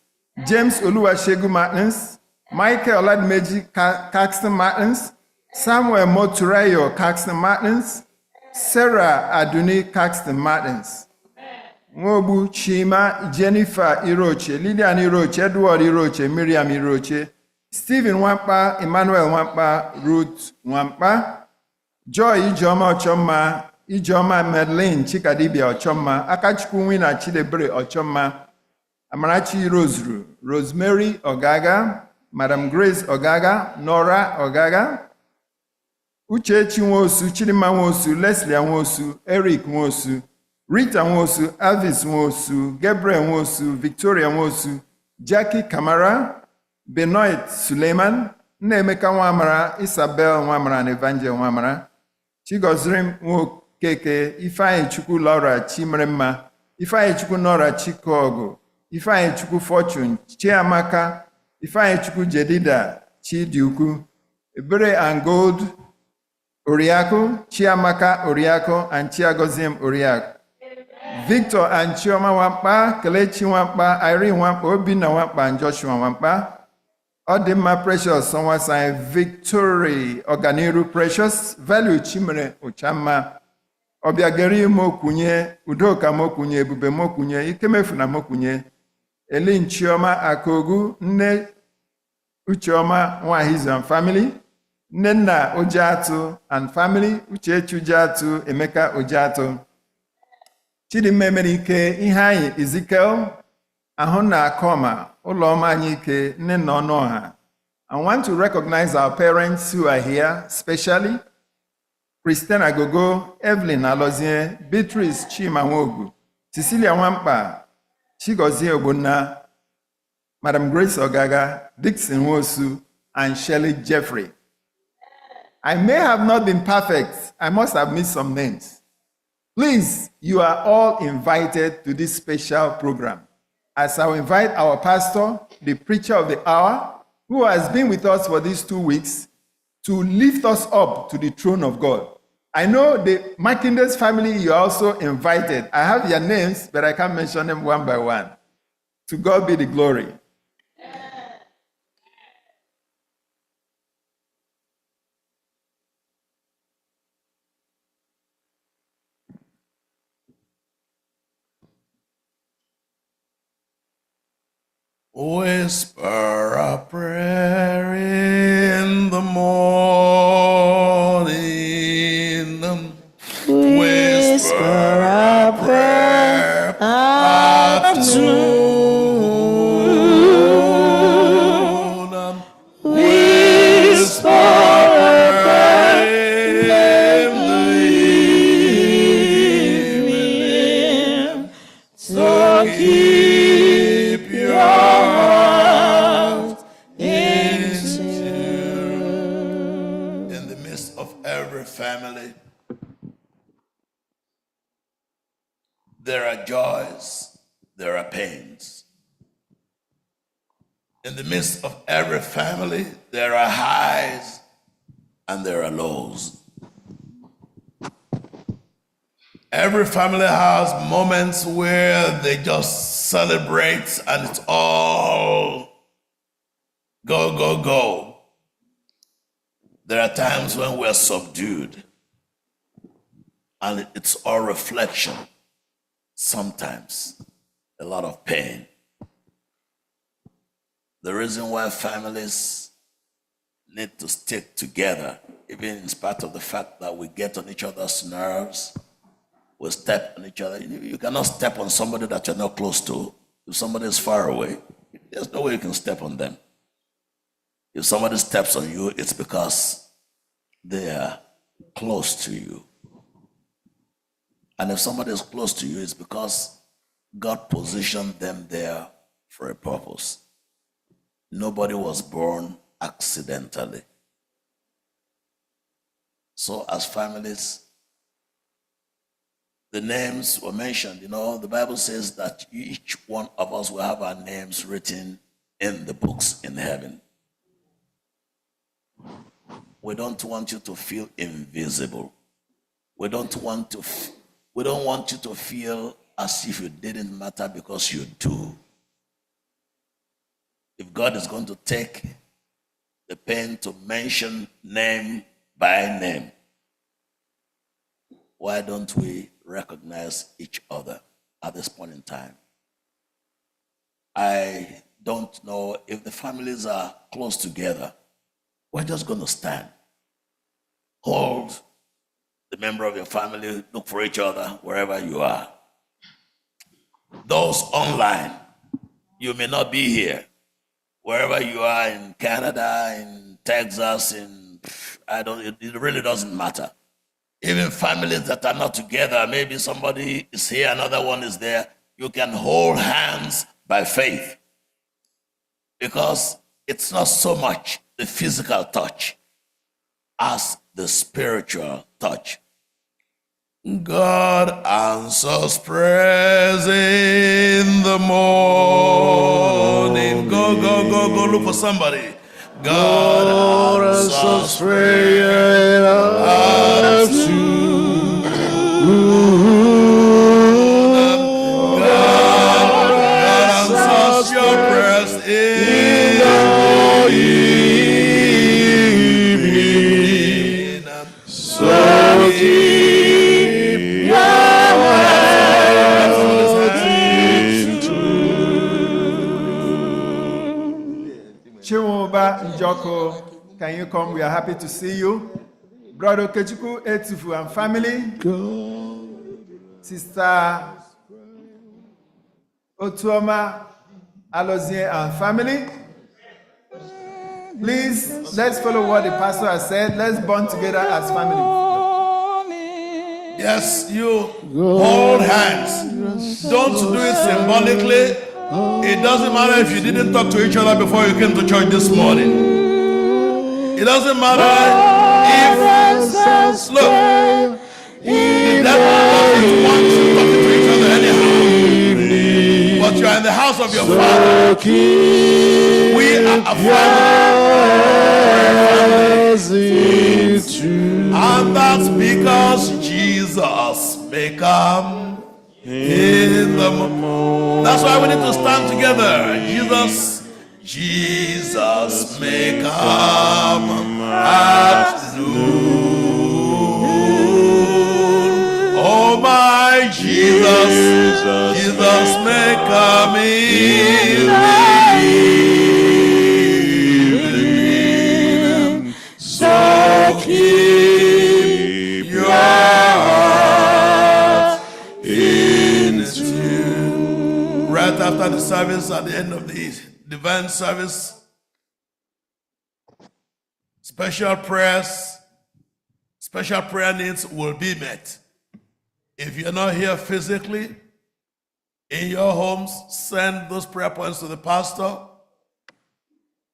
James Oluwashegu Martins, Michael Oladmeji Caxton Martins, Samuel Moturayo Caxton Martins, Sarah Aduni Caxton Martins, Ngobu Chima, Jennifer Iroche, Lilian Iroche, Edward Iroche, Miriam Iroche, Stephen Wampa, Emmanuel Wampa, Ruth Wampa, Joy Ijoma Ochoma, Ijoma Madeleine Chikadibia Ochoma, Akachukwu Wina Chidebre Ochoma, Amarachi Rosru, Rosemary Ogaga, Madam Grace Ogaga, Nora Ogaga, Uchechi Nwosu, Chidima Nwosu, Leslie Nwosu, Eric Nwosu, Rita Nwosu, Alvis Nwosu, Gabriel Nwosu, Victoria Nwosu, Jackie Kamara, Benoit Suleiman, Nnemeka Nwamara, Isabel Nwamara and Evangel Nwamara, Chigozrim Nwokeke, Ifeanyi Chukwu Laura Chimremma, Ifeanyi Chukwu Nora Chikogo, Ifeanyi Chukwu Fortune Chiamaka, Ifeanyi Chukwu Jedida Chidiukwu, Ebere and Gold Oriako, Chiamaka Oriako, and Chiagozim Oriako. Victor and Chioma Wampa, Kelechi Wampa, Irene Wampa, Obina Wampa, and Joshua Wampa. Odima Precious, someone signed Victory, Organiru Precious, Value Chimere Uchama, Obiageri Mokunye, Udoka Mokunye, Bube Mokunye, Ikemefuna Mokunye, Elin Chioma Akogu, Ne Uchioma Wahiz and family, Nena Ojatu and family, Uche Chujatu, Emeka Ojatu, Chidimemerike, Ihai, Ezekiel, Ahona Akoma, Uloma Nyike, Nena Onoha. I want to recognize our parents who are here, especially Christiana Agogo, Evelyn Alozie, Beatrice Chimawogu, Cecilia Wampa, Chigozie Obuna, Madam Grace Ogaga, Dixon Wosu, and Shelley Jeffrey. I may have not been perfect. I must have missed some names. Please, you are all invited to this special program. As I will invite our pastor, the preacher of the hour, who has been with us for these 2 weeks, to lift us up to the throne of God. I know the Mackinder's family, you are also invited. I have your names, but I can't mention them one by one. To God be the glory. Whisper a prayer in the morning. Whisper a prayer at noon. Whisper a prayer in the evening. So keep your heart in tune. In the midst of every family, there are joys, there are pains. In the midst of every family, there are highs and there are lows. Every family has moments where they just celebrate and it's all go, go, go. There are times when we're subdued and it's all reflection. Sometimes a lot of pain. The reason why families need to stick together, even in spite of the fact that we get on each other's nerves, we step on each other. You cannot step on somebody that you're not close to. If somebody is far away, there's no way you can step on them. If somebody steps on you, it's because they are close to you. And if somebody is close to you, it's because God positioned them there for a purpose. Nobody was born accidentally. So as families, the names were mentioned. You know, the Bible says that each one of us will have our names written in the books in heaven. We don't want you to feel invisible. We don't want you to feel as if you didn't matter, because you do. If God is going to take the pain to mention name by name, why don't we recognize each other at this point in time? I don't know if the families are close together. We're just going to stand, hold the member of your family, look for each other wherever you are. Those online, you may not be here. Wherever you are, in Canada, in Texas, it really doesn't matter. Even families that are not together, maybe somebody is here, another one is there, you can hold hands by faith. Because it's not so much the physical touch as the spiritual touch. God answers prayers in the morning. Go, go, go, go, look for somebody. God answers prayers at noon. in the evening. So keep your heart in Chiwoba Njoko, can you come? We are happy to see you. Brother Kechuku Etufu and family. Sister Otuoma Alozie and family. Please, let's follow what the pastor has said. Let's bond together as family. Yes, you hold hands. Don't do it symbolically. It doesn't matter if you didn't talk to each other before you came to church this morning. It doesn't matter if, look, the devil doesn't want you talking to each other anyhow. But you are in the house of your Father. We are a family. And that's because Jesus may come in the morning. That's why we need to stand together. Jesus may come at noon. Oh my Jesus may come in the evening. So keep your heart in tune. Right after the service, at the end of the divine service, special prayer needs will be met. If you're not here physically, in your homes, send those prayer points to the pastor.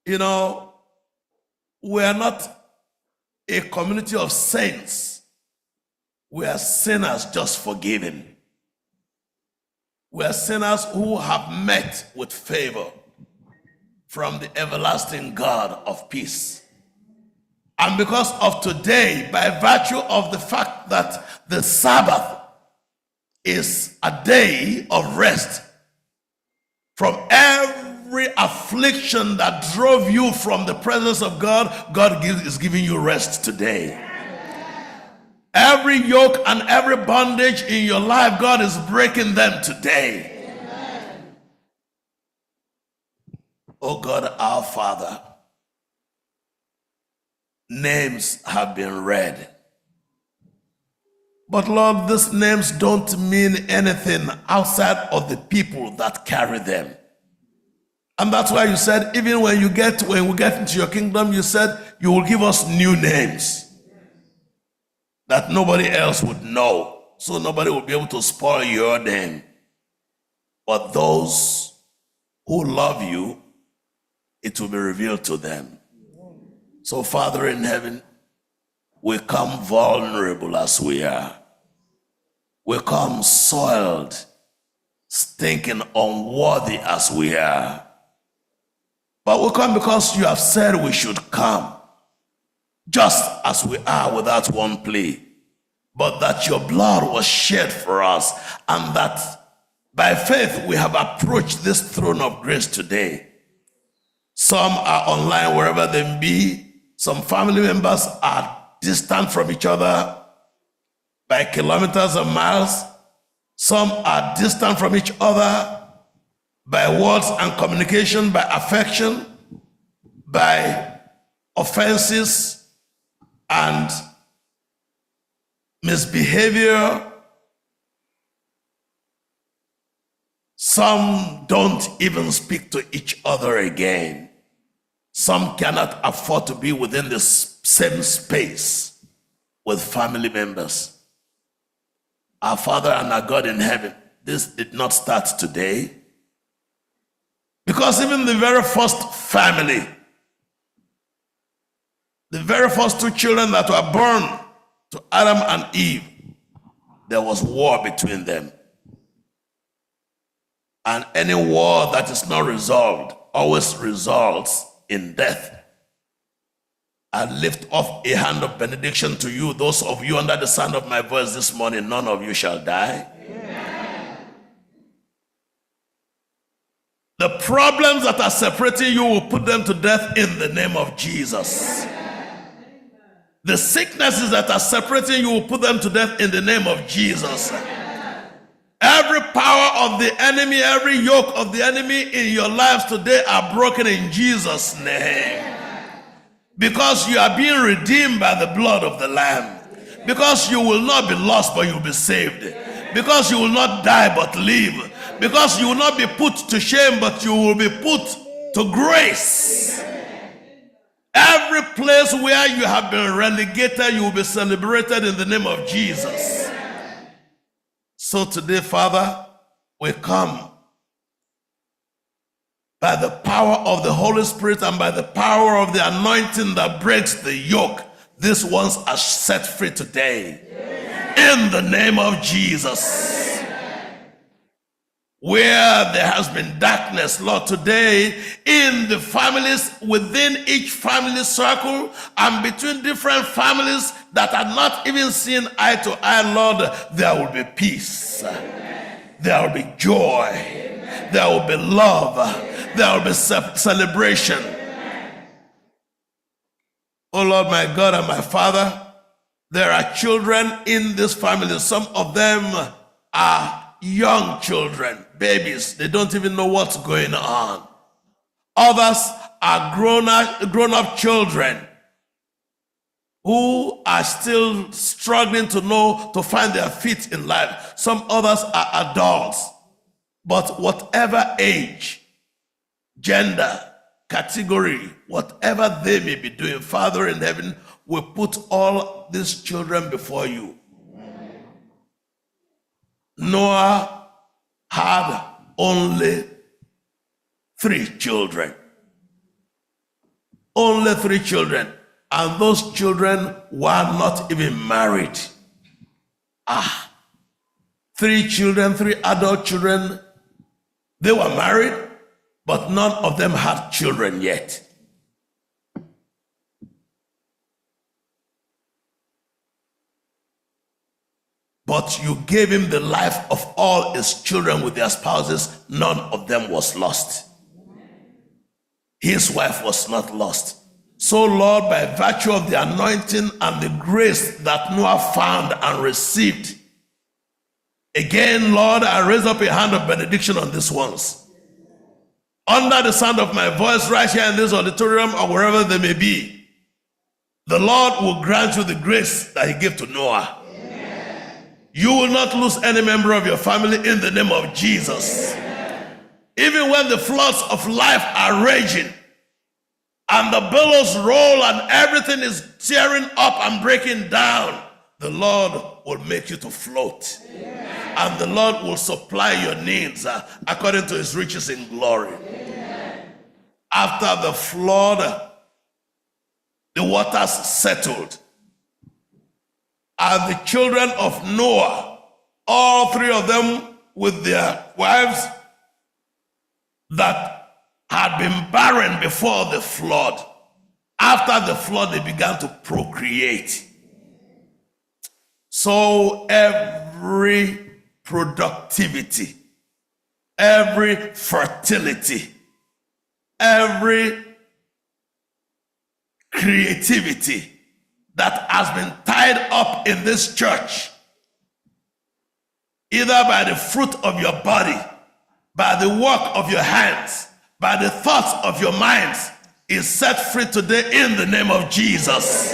You know, we are not a community of saints. We are sinners just forgiven. We are sinners who have met with favor from the everlasting God of peace. And because of today, by virtue of the fact that the Sabbath is a day of rest from every affliction that drove you from the presence of God, God is giving you rest today. Every yoke and every bondage in your life, God is breaking them today. Oh God, our Father, names have been read. But Lord, these names don't mean anything outside of the people that carry them. And that's why you said, even when we get into your kingdom, you said you will give us new names that nobody else would know. So nobody will be able to spoil your name. But those who love you, it will be revealed to them. So Father in heaven, we come vulnerable as we are. We come soiled, stinking, unworthy as we are. But we come because you have said we should come, just as we are, without one plea. But that your blood was shed for us, and that by faith we have approached this throne of grace today. Some are online wherever they may be. Some family members are distant from each other by kilometers and miles. Some are distant from each other by words and communication, by affection, by offenses and misbehavior. Some don't even speak to each other again. Some cannot afford to be within the same space with family members. Our Father and our God in heaven, this did not start today. Because even the very first family, the very first two children that were born to Adam and Eve, there was war between them. And any war that is not resolved always results in death. I lift up a hand of benediction to you, those of you under the sound of my voice this morning, none of you shall die. Amen. The problems that are separating you will put them to death in the name of Jesus. The sicknesses that are separating you will put them to death in the name of Jesus. Every power of the enemy, every yoke of the enemy in your lives today are broken in Jesus' name. Because you are being redeemed by the blood of the Lamb. Because you will not be lost, but you will be saved. Because you will not die, but live. Because you will not be put to shame, but you will be put to grace. Every place where you have been relegated, you will be celebrated in the name of Jesus. So today, Father, we come by the power of the Holy Spirit and by the power of the anointing that breaks the yoke. These ones are set free today. In the name of Jesus. Where there has been darkness, Lord, today in the families, within each family circle, and between different families that are not even seen eye to eye, Lord, there will be peace. There will be joy. There will be love. There will be celebration. Oh Lord, my God and my Father, there are children in this family. Some of them are young children, babies. They don't even know what's going on. Others are grown-up children who are still struggling to find their feet in life. Some others are adults. But whatever age, gender, category, whatever they may be doing, Father in heaven, we put all these children before you. Noah had only 3 children. Only 3 children. And those children were not even married. 3 children, 3 adult children, they were married, but none of them had children yet. But you gave him the life of all his children with their spouses. None of them was lost. His wife was not lost. So, Lord, by virtue of the anointing and the grace that Noah found and received, again, Lord, I raise up a hand of benediction on these ones. Under the sound of my voice right here in this auditorium or wherever they may be, the Lord will grant you the grace that he gave to Noah. You will not lose any member of your family in the name of Jesus. Even when the floods of life are raging and the billows roll and everything is tearing up and breaking down, the Lord will make you to float. And the Lord will supply your needs according to his riches in glory. After the flood, the waters settled. And the children of Noah, all 3 of them with their wives that had been barren before the flood, after the flood they began to procreate. So every productivity, every fertility, every creativity that has been tied up in this church, either by the fruit of your body, by the work of your hands, by the thoughts of your minds, is set free today in the name of Jesus.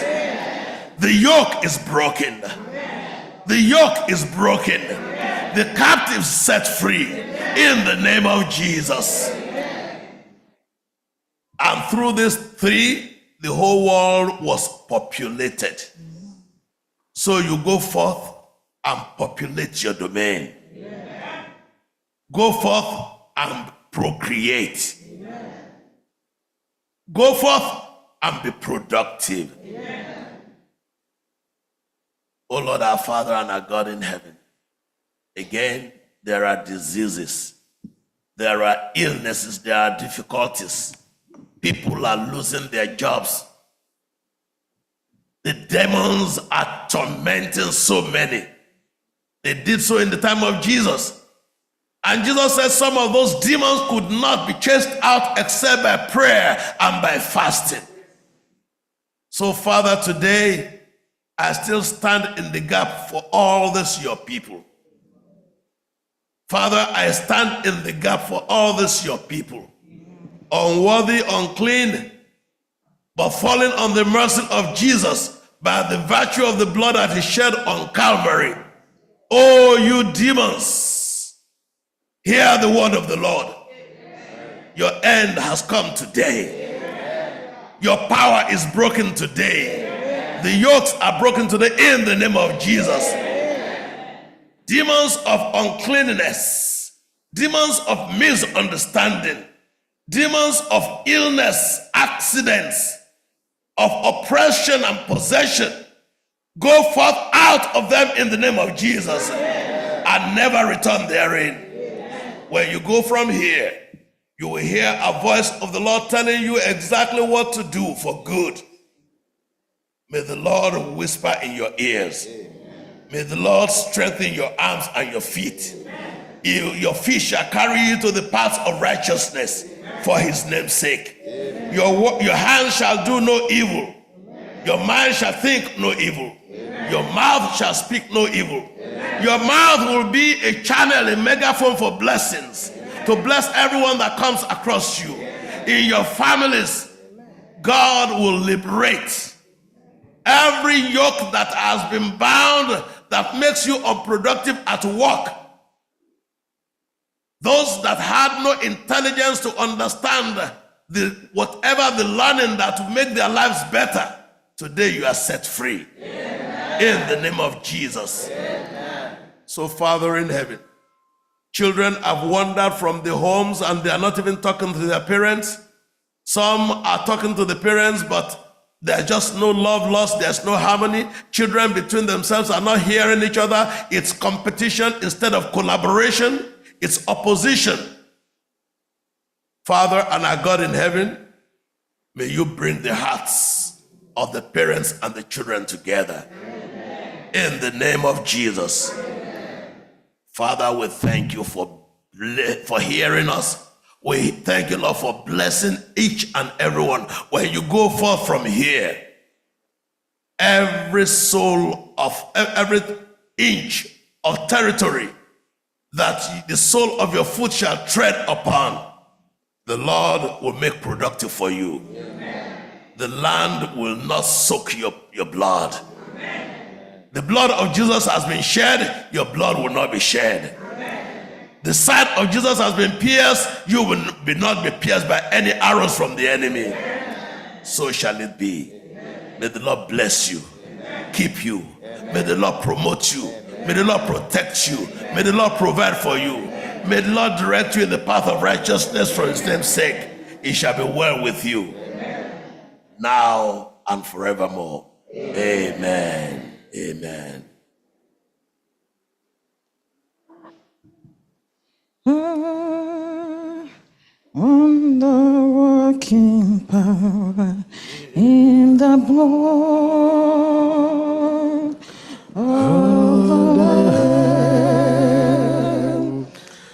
The yoke is broken. The yoke is broken. The captives set free in the name of Jesus. And through these 3, the whole world was populated. So you go forth and populate your domain. Go forth and procreate. Go forth and be productive. Oh Lord, our Father and our God in heaven, again, there are diseases, there are illnesses, there are difficulties. People are losing their jobs. The demons are tormenting so many. They did so in the time of Jesus. And Jesus said some of those demons could not be chased out except by prayer and by fasting. So, Father, today I still stand in the gap for all this, your people. Father, I stand in the gap for all this, your people. Unworthy, unclean, but falling on the mercy of Jesus by the virtue of the blood that he shed on Calvary. Oh, you demons, hear the word of the Lord. Your end has come today. Your power is broken today. The yokes are broken today in the name of Jesus. Demons of uncleanness, demons of misunderstanding, demons of illness, accidents, of oppression and possession, go forth out of them in the name of Jesus and never return therein. When you go from here, you will hear a voice of the Lord telling you exactly what to do for good. May the Lord whisper in your ears. May the Lord strengthen your arms and your feet. Your feet shall carry you to the paths of righteousness for his name's sake. Your hands shall do no evil. Your mind shall think no evil. Your mouth shall speak no evil. Your mouth will be a channel, a megaphone for blessings, to bless everyone that comes across you. In your families, God will liberate every yoke that has been bound that makes you unproductive at work. Those that had no intelligence to understand whatever the learning that will make their lives better, today you are set free. Amen. In the name of Jesus. Amen. So, Father in heaven, children have wandered from the homes and they are not even talking to their parents. Some are talking to the parents, but there's just no love lost. There's no harmony. Children between themselves are not hearing each other. It's competition instead of collaboration. It's opposition. Father and our God in heaven, may you bring the hearts of the parents and the children together. Amen. In the name of Jesus. Amen. Father, we thank you for hearing us. We thank you, Lord, for blessing each and everyone. When you go forth from here, every soul of every inch of territory that the sole of your foot shall tread upon, the Lord will make productive for you. Amen. The land will not soak your blood. Amen. The blood of Jesus has been shed, your blood will not be shed. The side of Jesus has been pierced, you will not be pierced by any arrows from the enemy. Amen. So shall it be. Amen. May the Lord bless you, Amen. Keep you. Amen. May the Lord promote you. Amen. May the Lord protect you. Amen. May the Lord provide for you. Amen. May the Lord direct you in the path of righteousness for his name's sake. It shall be well with you. Amen. Now and forevermore. Amen. Amen. On the working power in the blood of the Lamb,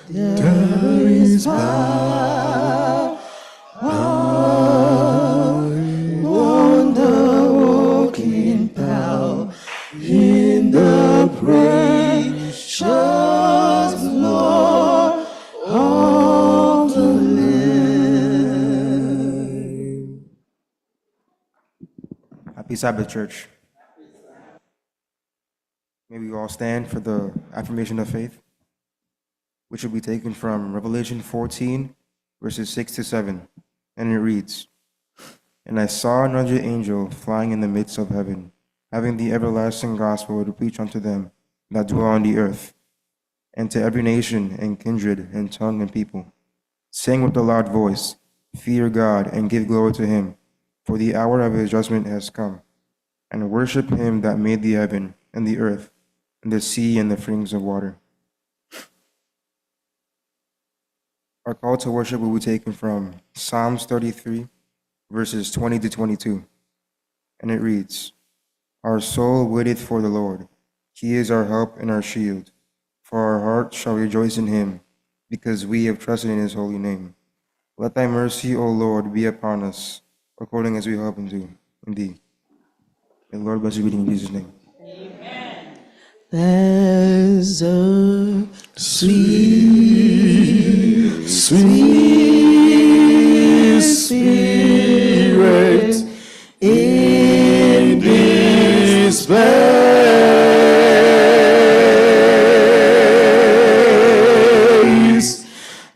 there is power on the working power in the precious blood of the Lamb. Happy Sabbath, church. May we all stand for the affirmation of faith, which will be taken from Revelation 14, verses 6 to 7. And it reads, "And I saw another angel flying in the midst of heaven, having the everlasting gospel to preach unto them that dwell on the earth, and to every nation and kindred and tongue and people, saying with a loud voice, Fear God and give glory to him, for the hour of his judgment has come, and worship him that made the heaven and the earth and the sea and the springs of water." Our call to worship will be taken from Psalms 33, verses 20 to 22. And it reads, "Our soul waiteth for the Lord. He is our help and our shield. For our heart shall rejoice in him, because we have trusted in his holy name. Let thy mercy, O Lord, be upon us, according as we hope in thee. May the Lord bless you reading in Jesus' name. There's a sweet, sweet spirit in this place,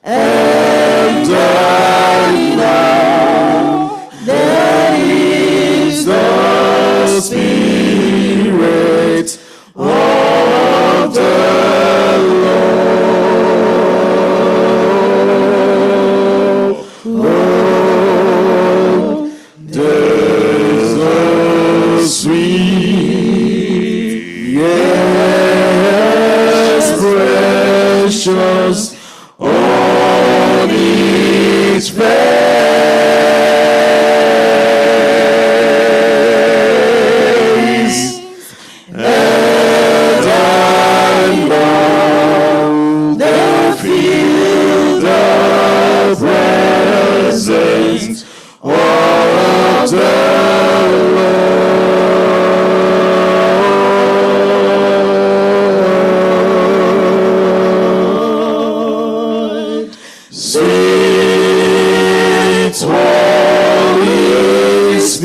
and I know that is the Spirit of the Lord. There's a sweet, yes, precious on its face, and I know they feel the presence of the Lord. Sweet Holy Spirit,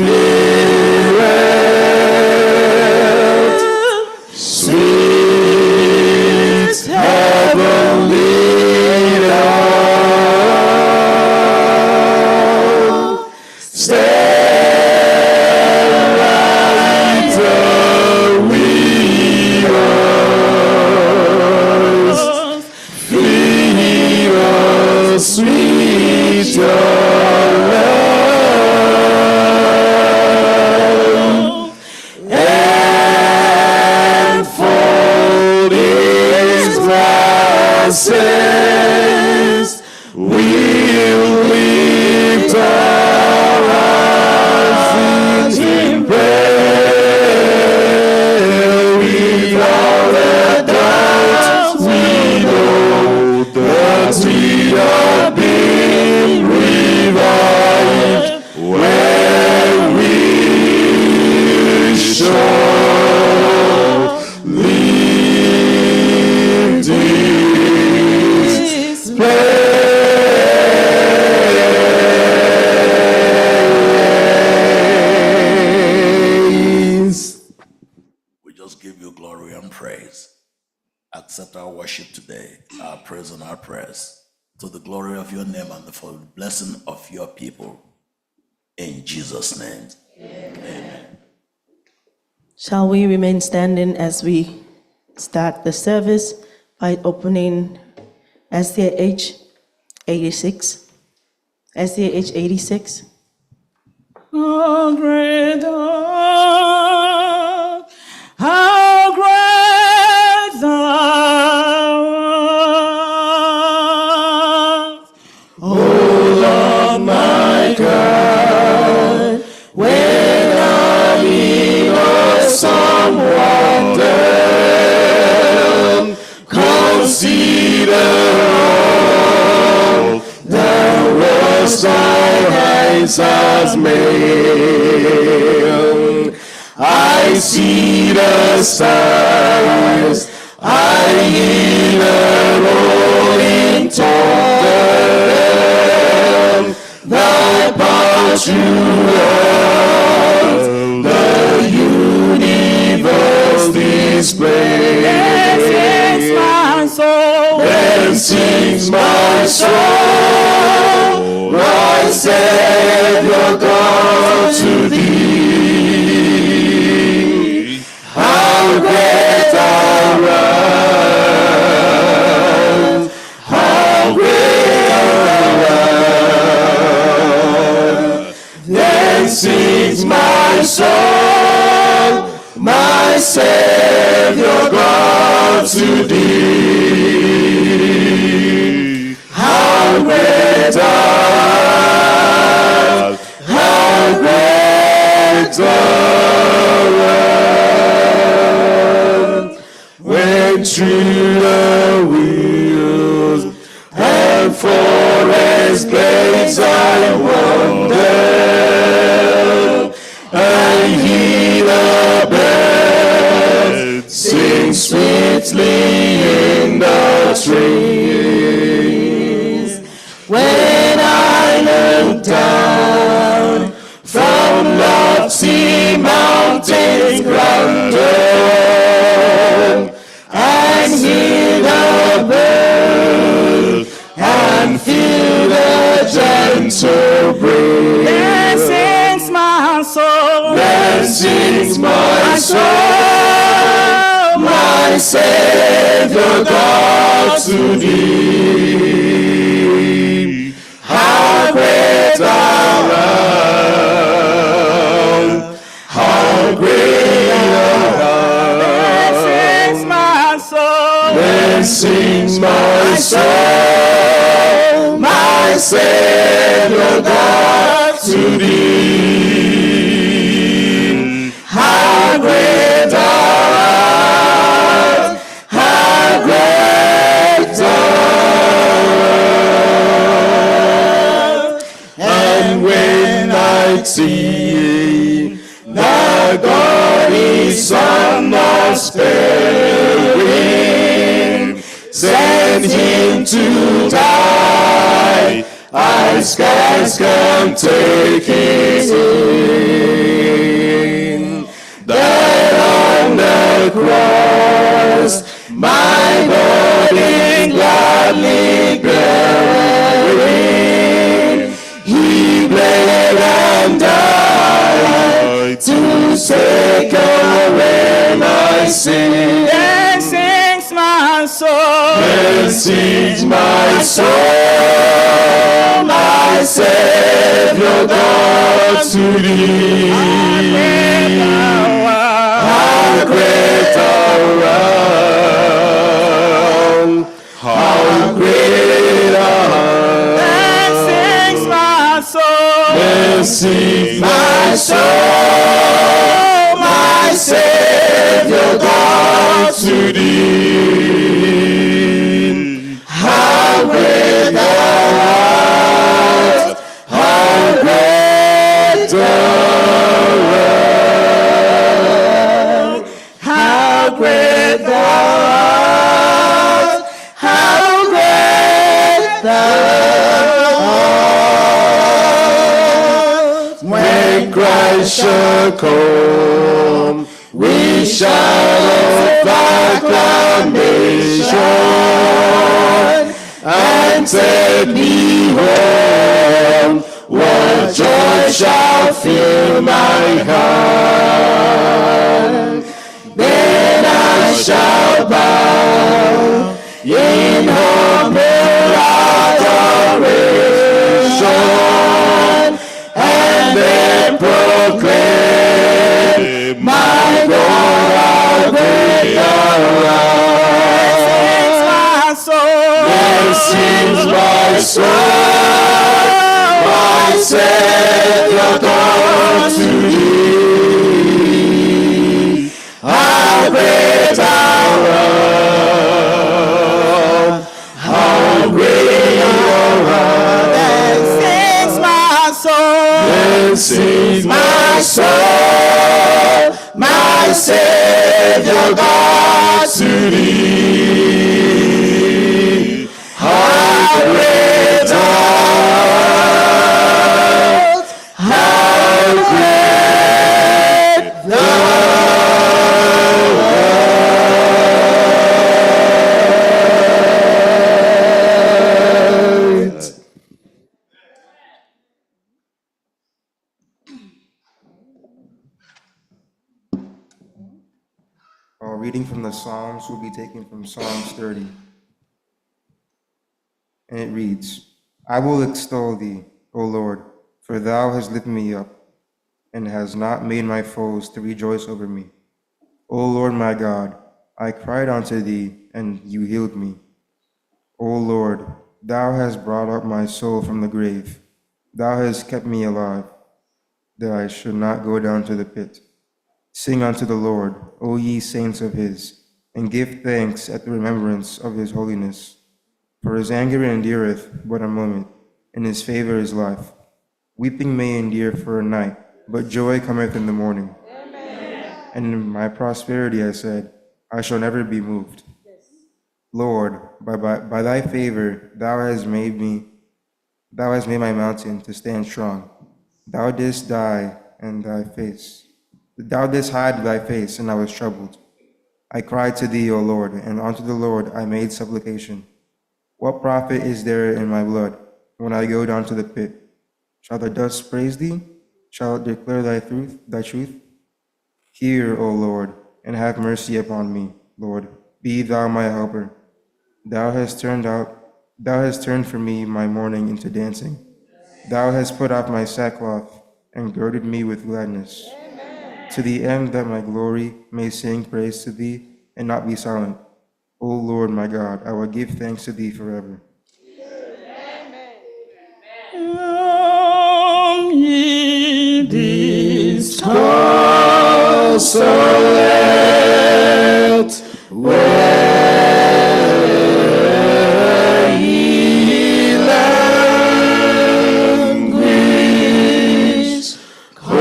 sweet heavenly dove, stand right with us, feed us sweet your love, and fold his blessings. We'll lift our eyes in prayer. Without a doubt, we know that we have been revived when we shall leave this place. We just give you glory and praise. Accept our worship today, our praise and our prayers, to the glory of your name and for the blessing of your people. In Jesus' name. Amen. Shall we remain standing as we start the service by opening SDA 86? SDA 86. How great thou, how great thou art, O Lord my God, when I'm in awesome wonder, consider all the works thine hands has made. I see the stars, I hear the rolling thunder, thy power throughout the universe displays. Then sings my soul, my Savior God to thee. How great thou art, how great thou art. Then sings my soul, my Savior God to thee. How great thou art, how great thou art. When through the wheels Savior God, to thee. How great thou art, how great thou art. Then sings my soul, my Savior God, to thee. How great thou art, how great thou art. And when I see that God is Son of sparing, send him to die, I scarce can take it in. That on the cross, my burden gladly bearing, he bled and died to take away my sin. Then sings my soul. Then sings my soul, my Savior God, to thee. How great thou art, how great thou art. Then sings my soul. Then sings my soul, my Savior God, to thee. How great thou art, how great thou art, how great thou art, how great thou art. When Christ shall come, we shall of acclamation, and take me home. What joy shall fill my heart? Then I shall bow in humble adoration, and then proclaim, my God, how great thou art. Then sings my soul, my Savior God, to thee. How great thou art, how great thou art. Then sings my soul, then sings my soul, my Savior God, to thee. How great thou art, how great thou art. Our reading from the Psalms will be taken from Psalms 30. And it reads, I will extol thee, O Lord, for thou hast lifted me up, and hast not made my foes to rejoice over me. O Lord my God, I cried unto thee, and you healed me. O Lord, thou hast brought up my soul from the grave. Thou hast kept me alive, that I should not go down to the pit. Sing unto the Lord, O ye saints of his, and give thanks at the remembrance of his holiness. For his anger endureth but a moment, and his favor is life. Weeping may endure for a night, but joy cometh in the morning. Amen. And in my prosperity I said, I shall never be moved. Yes. Lord, by thy favor thou hast made my mountain to stand strong. Thou didst die, and thy face. Thou didst hide thy face, and I was troubled. I cried to thee, O Lord, and unto the Lord I made supplication. What profit is there in my blood when I go down to the pit? Shall the dust praise thee? Shall it declare thy truth? Hear, O Lord, and have mercy upon me, Lord. Be thou my helper. Thou hast turned for me my mourning into dancing. Thou hast put off my sackcloth and girded me with gladness. To the end that my glory may sing praise to thee and not be silent. O Lord my God, I will give thanks to thee forever. Come ye disconsolate, where ye languish, come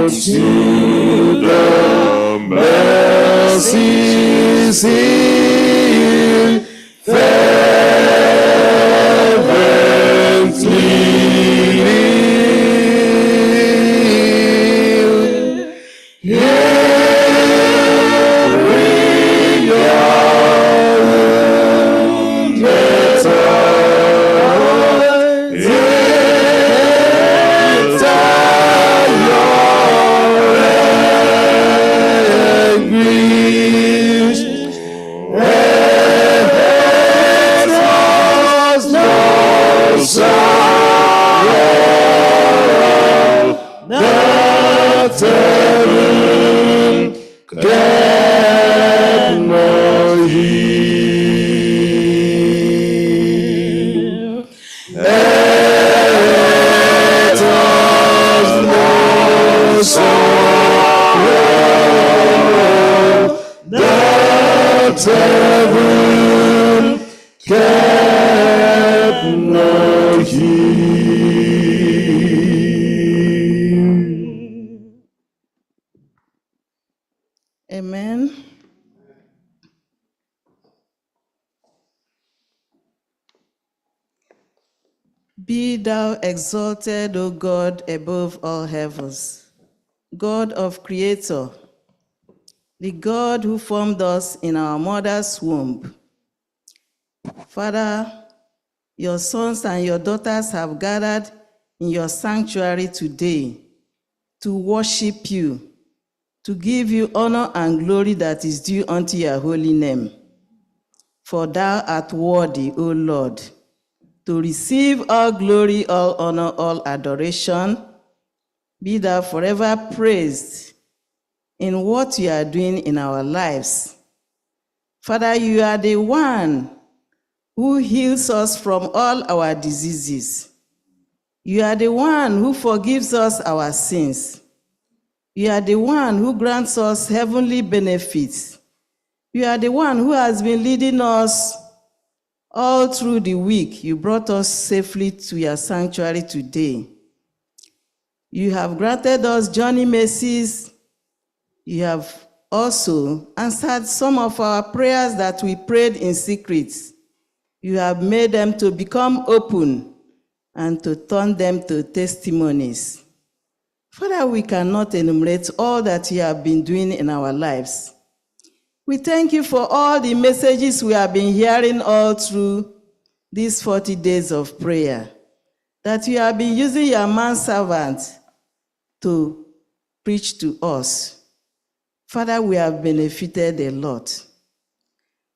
to the mercy seat, Amen. Be thou exalted, O God, above all heavens, God of Creator, the God who formed us in our mother's womb. Father, your sons and your daughters have gathered in your sanctuary today to worship you, to give you honor and glory that is due unto your holy name. For thou art worthy, O Lord, to receive all glory, all honor, all adoration. Be thou forever praised in what you are doing in our lives. Father, you are the one who heals us from all our diseases. You are the one who forgives us our sins. You are the one who grants us heavenly benefits. You are the one who has been leading us all through the week. You brought us safely to your sanctuary today. You have granted us journey mercies. You have also answered some of our prayers that we prayed in secret. You have made them to become open and to turn them to testimonies. Father, we cannot enumerate all that you have been doing in our lives. We thank you for all the messages we have been hearing all through these 40 days of prayer, that you have been using your manservant to preach to us. Father, we have benefited a lot.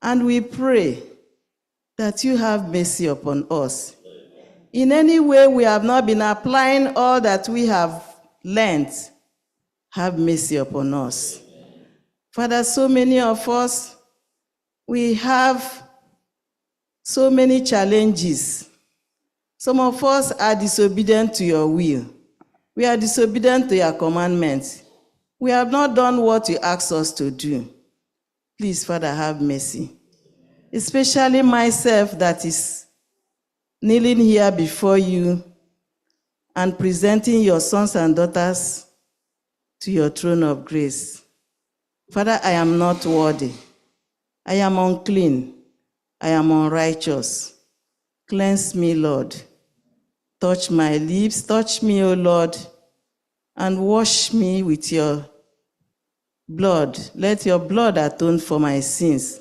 And we pray that you have mercy upon us. In any way we have not been applying all that we have learned, have mercy upon us. Father, so many of us, we have so many challenges. Some of us are disobedient to your will. We are disobedient to your commandments. We have not done what you asked us to do. Please, Father, have mercy. Especially myself that is kneeling here before you and presenting your sons and daughters to your throne of grace. Father, I am not worthy. I am unclean. I am unrighteous. Cleanse me, Lord. Touch my lips. Touch me, O Lord, and wash me with your blood. Let your blood atone for my sins,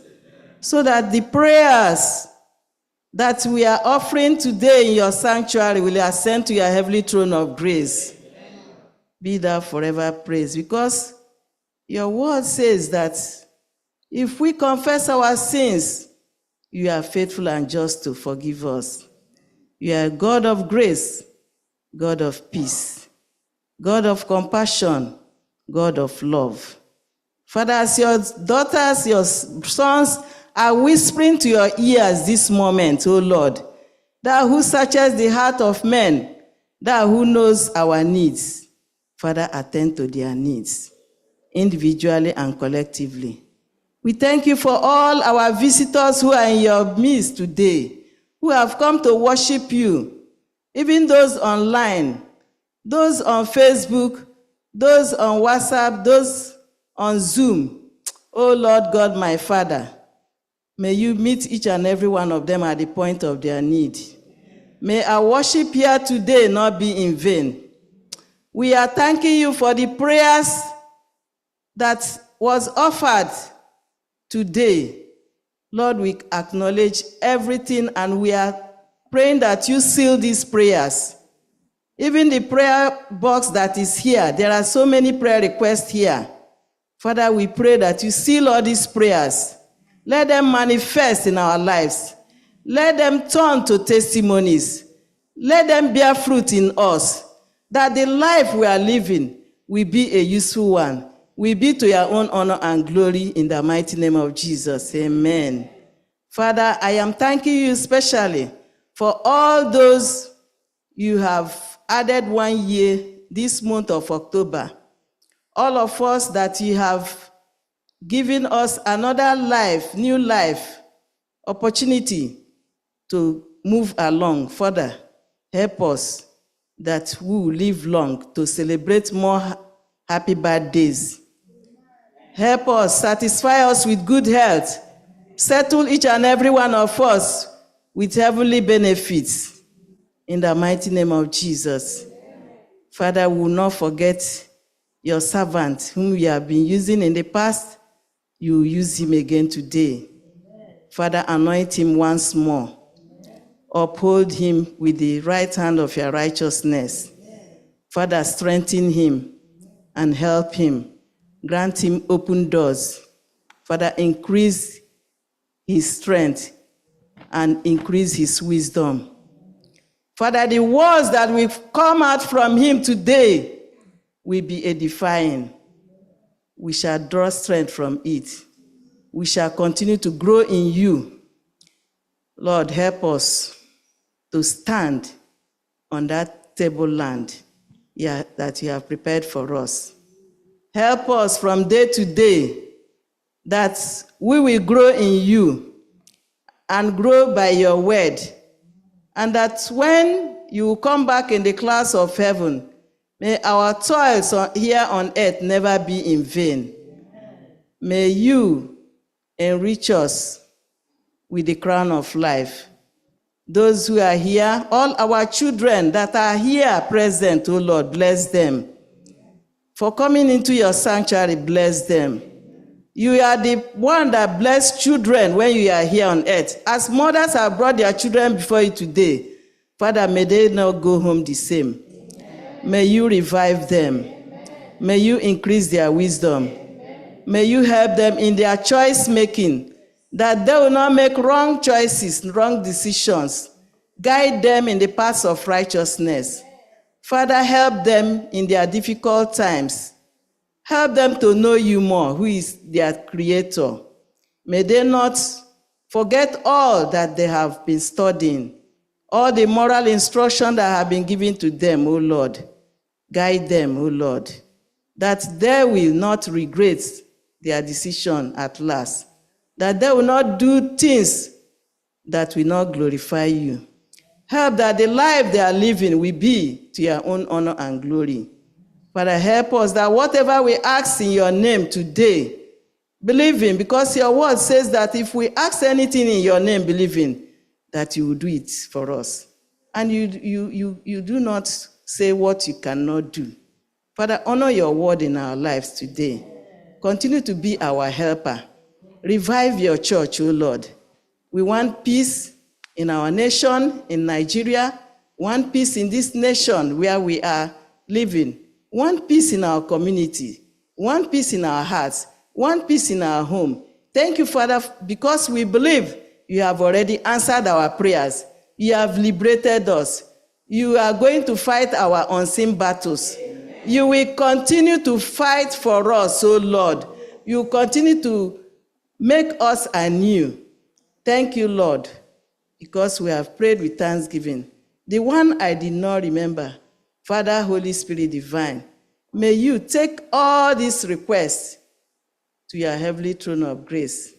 so that the prayers that we are offering today in your sanctuary will ascend to your heavenly throne of grace. Be thou forever praised, because your word says that If we confess our sins, you are faithful and just to forgive us. You are a God of grace, God of peace, God of compassion, God of love. Father, as your daughters, your sons are whispering to your ears this moment, O Lord, thou who searches the heart of men, thou who knows our needs, Father, attend to their needs, individually and collectively. We thank you for all our visitors who are in your midst today, who have come to worship you, even those online, those on Facebook, those on WhatsApp, those on Zoom. Oh Lord God, my Father, may you meet each and every one of them at the point of their need. May our worship here today not be in vain. We are thanking you for the prayers that was offered today. Lord, we acknowledge everything and we are praying that you seal these prayers. Even the prayer box that is here, there are so many prayer requests here. Father, we pray that you seal all these prayers. Let them manifest in our lives. Let them turn to testimonies. Let them bear fruit in us, that the life we are living will be a useful one, will be to your own honor and glory in the mighty name of Jesus. Amen. Father, I am thanking you especially for all those you have added 1 year this month of October. All of us that you have given us another life, new life, opportunity to move along further. Help us that we will live long to celebrate more happy birthdays. Help us, satisfy us with good health. Settle each and every one of us with heavenly benefits. In the mighty name of Jesus. Father, we will not forget your servant whom we have been using in the past. You will use him again today. Father, anoint him once more. Uphold him with the right hand of your righteousness. Father, strengthen him and help him. Grant him open doors. Father, increase his strength and increase his wisdom. Father, the words that will come out from him today will be edifying. We shall draw strength from it. We shall continue to grow in you. Lord, help us to stand on that tableland that you have prepared for us. Help us from day to day that we will grow in you and grow by your word, and that when you come back in the clouds of heaven, may our toils here on earth never be in vain. May you enrich us with the crown of life. Those who are here, all our children that are here present, oh Lord, bless them. For coming into your sanctuary, bless them. You are the one that bless children when you are here on earth. As mothers have brought their children before you today, Father, may they not go home the same. May you revive them. May you increase their wisdom. May you help them in their choice making, that they will not make wrong choices, wrong decisions. Guide them in the paths of righteousness. Father, help them in their difficult times. Help them to know you more, who is their creator. May they not forget all that they have been studying, all the moral instruction that have been given to them, O Lord. Guide them, O Lord, that they will not regret their decision at last, that they will not do things that will not glorify you. Help that the life they are living will be to your own honor and glory. Father, help us that whatever we ask in your name today, believing, because your word says that if we ask anything in your name, believing, that you will do it for us. And you do not say what you cannot do. Father, honor your word in our lives today. Continue to be our helper. Revive your church, O Lord. We want peace in our nation, in Nigeria. We want peace in this nation where we are living. We want peace in our community. We want peace in our hearts. We want peace in our home. Thank you, Father, because we believe you have already answered our prayers. You have liberated us. You are going to fight our unseen battles. You will continue to fight for us, O Lord. You continue to make us anew. Thank you, Lord, because we have prayed with thanksgiving. The one I did not remember, Father, Holy Spirit divine, may you take all these requests to your heavenly throne of grace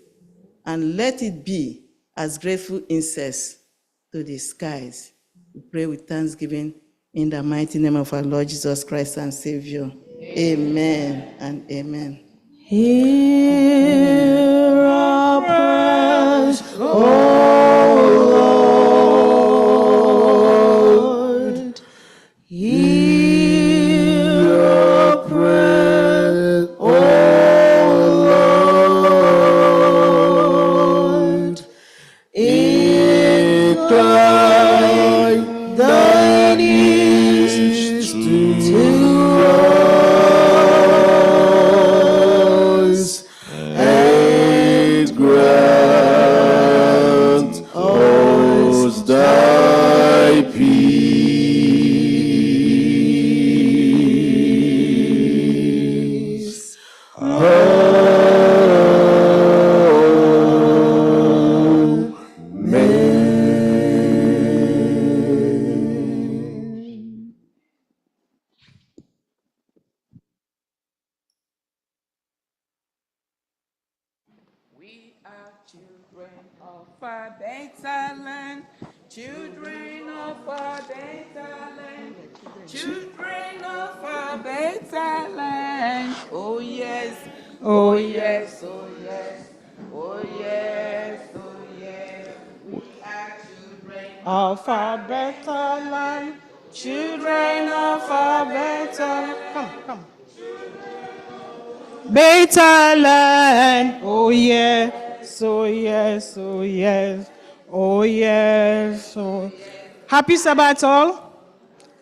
and let it be as grateful incense to the skies. We pray with thanksgiving in the mighty name of our Lord Jesus Christ and Savior. Amen and amen. Hear our prayers, O Lord. Hear our prayers, O Lord. Incline thine ears to us, and grant us thy peace. We are children of a better land, children of a better land, children of a better land. Oh yes, oh yes, oh yes, oh yes, oh yes. We are children of a better land, children of a better. Come. Better land, oh yes, oh yes, oh yes, oh yes, oh. Happy Sabbath all.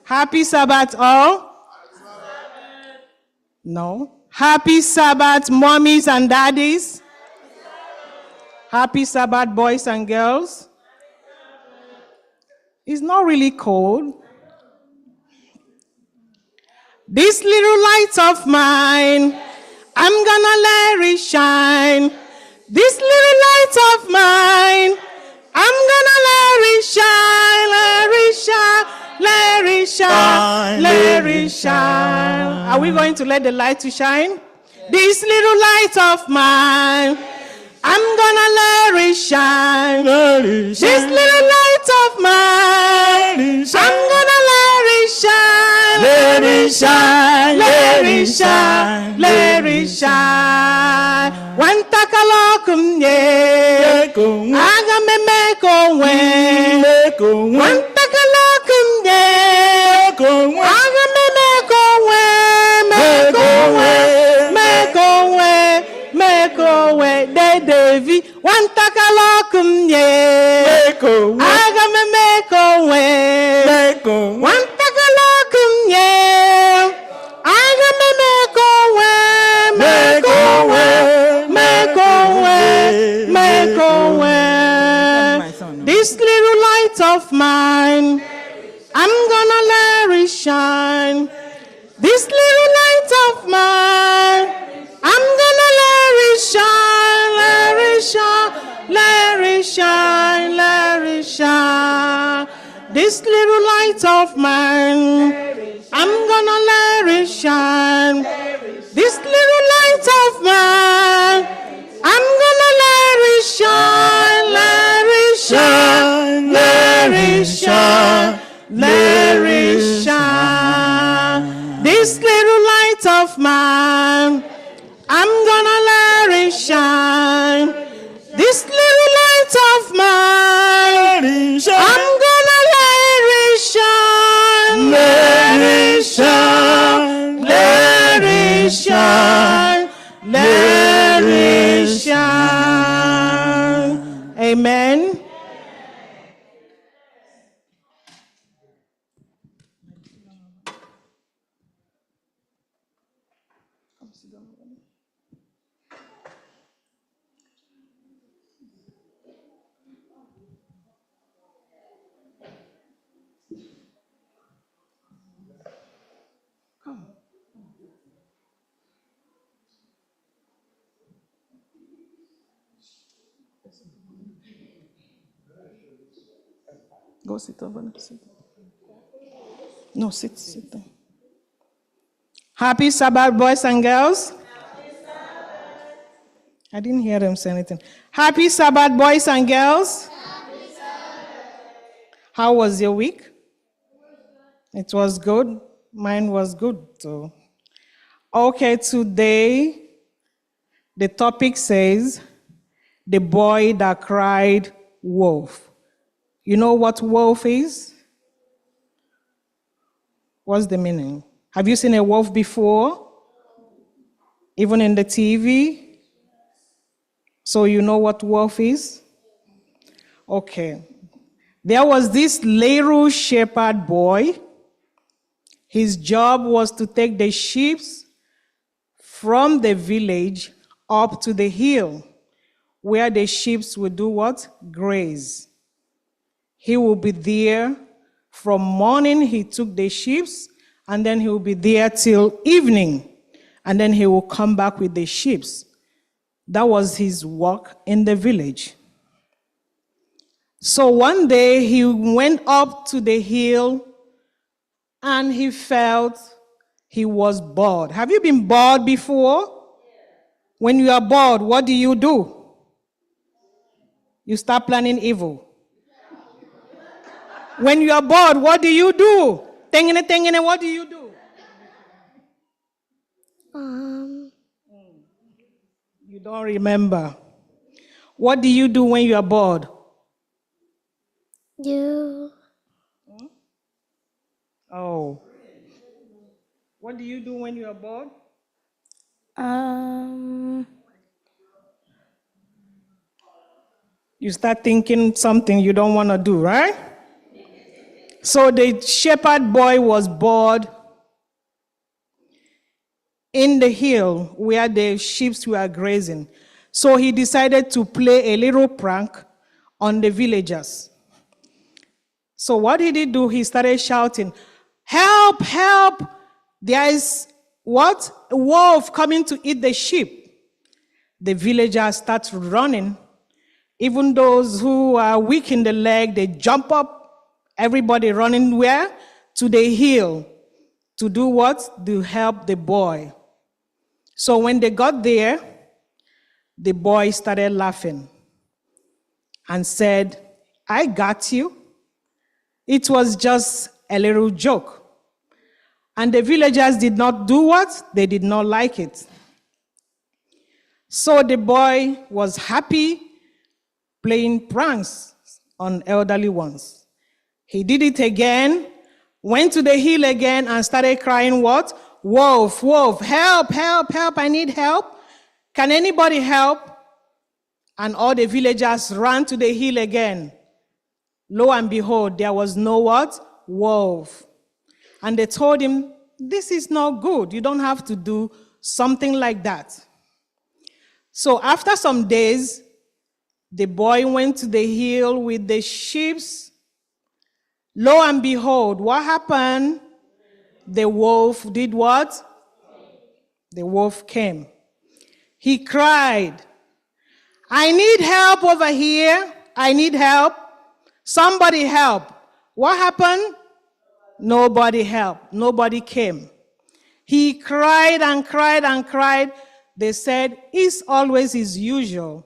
Happy Sabbath all. No. Happy Sabbath mommies and daddies. Happy Sabbath boys and girls. It's not really cold. This little light of mine, I'm gonna let it shine. This little light of mine, I'm gonna let it shine, let it shine, let it shine, let it shine. Are we going to let the light to shine? This little light of mine, I'm gonna let it shine. This little light of mine, I'm gonna let it shine. Let it shine, let it shine, let it shine. One takalokum ye, aga me meko we. One takalokum ye, aga me meko we, meko we, meko we, meko we. De Devi, one takalokum ye, aga me meko we, one takalokum ye, aga me meko we, meko we, meko we, meko we. This little light of mine, I'm gonna let it shine. This little light of mine, I'm gonna let it shine, let it shine, let it shine, let it shine. This little light of mine, I'm gonna let it shine. This little light of mine, I'm gonna let it shine, let it shine, let it shine, let it shine. This little light of mine, I'm gonna let it shine. This little light of mine, I'm gonna let it shine, let it shine, let it shine, let it shine. Amen. Go sit over there. Sit. No, sit down. Happy Sabbath, boys and girls. I didn't hear them say anything. Happy Sabbath, boys and girls. How was your week? It was good. Mine was good too. Okay, today the topic says the boy that cried wolf. You know what wolf is? What's the meaning? Have you seen a wolf before? Even in the TV? So you know what wolf is? Okay. There was this little shepherd boy. His job was to take the sheep from the village up to the hill where the sheep would do what? Graze. He will be there from morning. He took the sheep, and then he will be there till evening, and then he will come back with the sheep. That was his work in the village. So one day he went up to the hill and he felt he was bored. Have you been bored before? When you are bored, what do? You start planning evil. When you are bored, what do? Tengene, what do? You don't remember. What do you do when you are bored? Oh. What do you do when you are bored? You start thinking something you don't want to do, right? So the shepherd boy was bored in the hill where the sheep were grazing. So he decided to play a little prank on the villagers. So what did he do? He started shouting, "Help, help! There is what? A wolf coming to eat the sheep." The villagers start running. Even those who are weak in the leg, they jump up. Everybody running where? To the hill. To do what? To help the boy. So when they got there, the boy started laughing and said, "I got you. It was just a little joke." And the villagers did not do what? They did not like it. So the boy was happy playing pranks on elderly ones. He did it again, went to the hill again and started crying what? "Wolf, wolf, help, help, help, I need help. Can anybody help?" And all the villagers ran to the hill again. Lo and behold, there was no what? Wolf. And they told him, "This is not good. You don't have to do something like that." So after some days, the boy went to the hill with the sheep. Lo and behold, what happened? The wolf did what? The wolf came. He cried, "I need help over here. I need help. Somebody help." What happened? Nobody helped. Nobody came. He cried and cried and cried. They said it's always his usual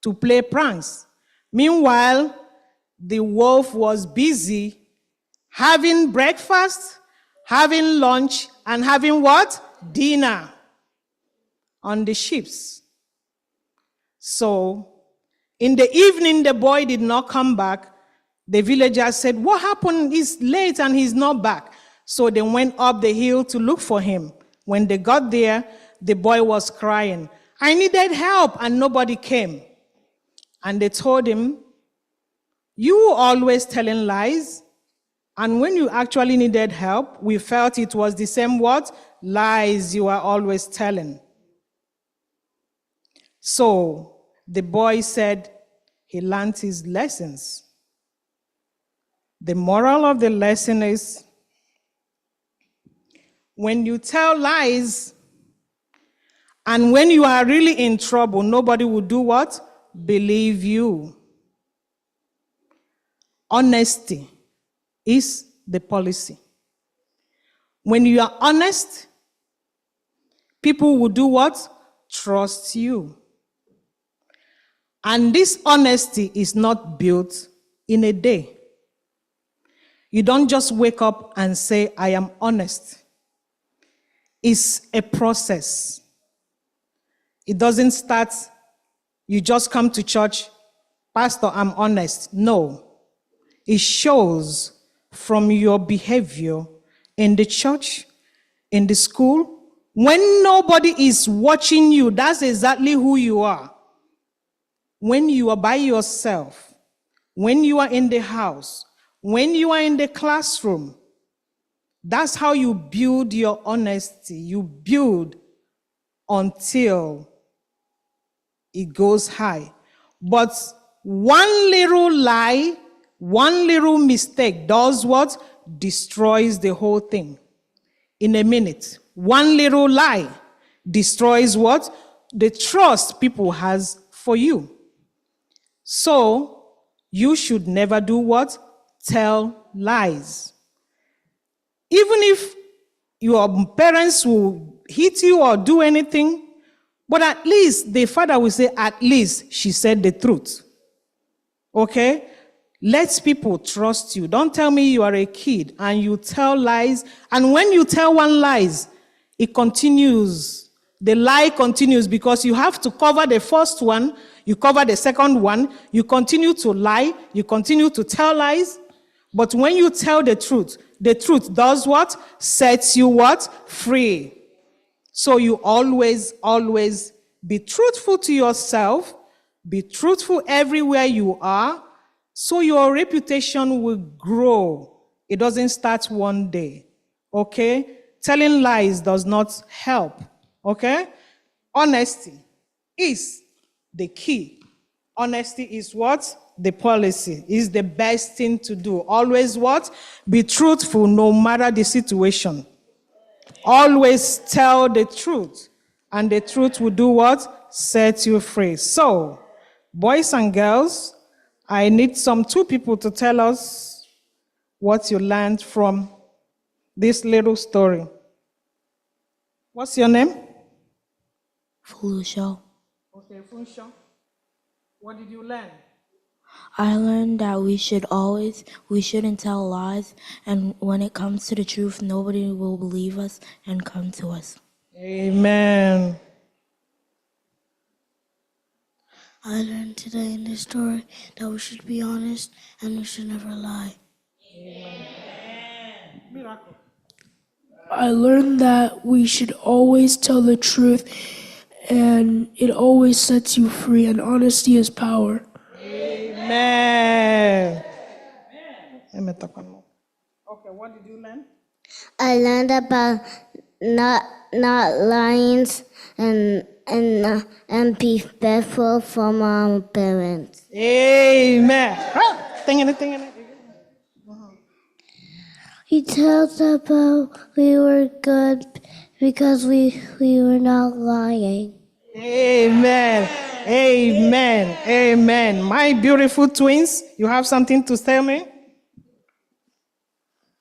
to play pranks. Meanwhile, the wolf was busy having breakfast, having lunch, and having what? Dinner on the sheep. So in the evening, the boy did not come back. The villagers said, "What happened? It's late and he's not back." So they went up the hill to look for him. When they got there, the boy was crying, "I needed help," and nobody came. And they told him, "You were always telling lies. And when you actually needed help, we felt it was the same what? Lies you were always telling." So the boy said he learned his lessons. The moral of the lesson is, when you tell lies and when you are really in trouble, nobody will do what? Believe you. honesty is the policy. When you are honest, people will do what? Trust you. And this honesty is not built in a day. You don't just wake up and say, I am honest. It's a process. It doesn't start, you just come to church, Pastor, I'm honest. No. It shows from your behavior in the church, in the school. When nobody is watching you, that's exactly who you are. When you are by yourself, when you are in the house, when you are in the classroom, that's how you build your honesty. You build until it goes high. But one little lie, one little mistake does what? Destroys the whole thing. In a minute, one little lie destroys what? The trust people has for you. So, you should never do what? Tell lies. Even if your parents will hit you or do anything, but at least the father will say, at least she said the truth. Okay? Let people trust you. Don't tell me you are a kid and you tell lies. And when you tell one lies, it continues. The lie continues because you have to cover the first one, you cover the second one, you continue to lie, you continue to tell lies. But when you tell the truth does what? Sets you what? Free. So you always be truthful to yourself, be truthful everywhere you are, so your reputation will grow. It doesn't start one day, okay? Telling lies does not help, okay? Honesty is the key. Honesty is what? The policy. Is the best thing to do. Always what? Be truthful no matter the situation. Always tell the truth. And the truth will do what? Set you free. So, boys and girls, I need two people to tell us what you learned from this little story. What's your name? Felicia. Okay, Felicia. What did you learn? I learned that we shouldn't tell lies, and when it comes to the truth, nobody will believe us and come to us. Amen. I learned today in this story that we should be honest and we should never lie. Miracle. I learned that we should always tell the truth and it always sets you free, and honesty is power. Amen. Okay, what did you learn? I learned about not lying and be faithful from our parents. Amen. He tells about we were good because we were not lying. Amen. Amen. Amen. My beautiful twins, you have something to tell me?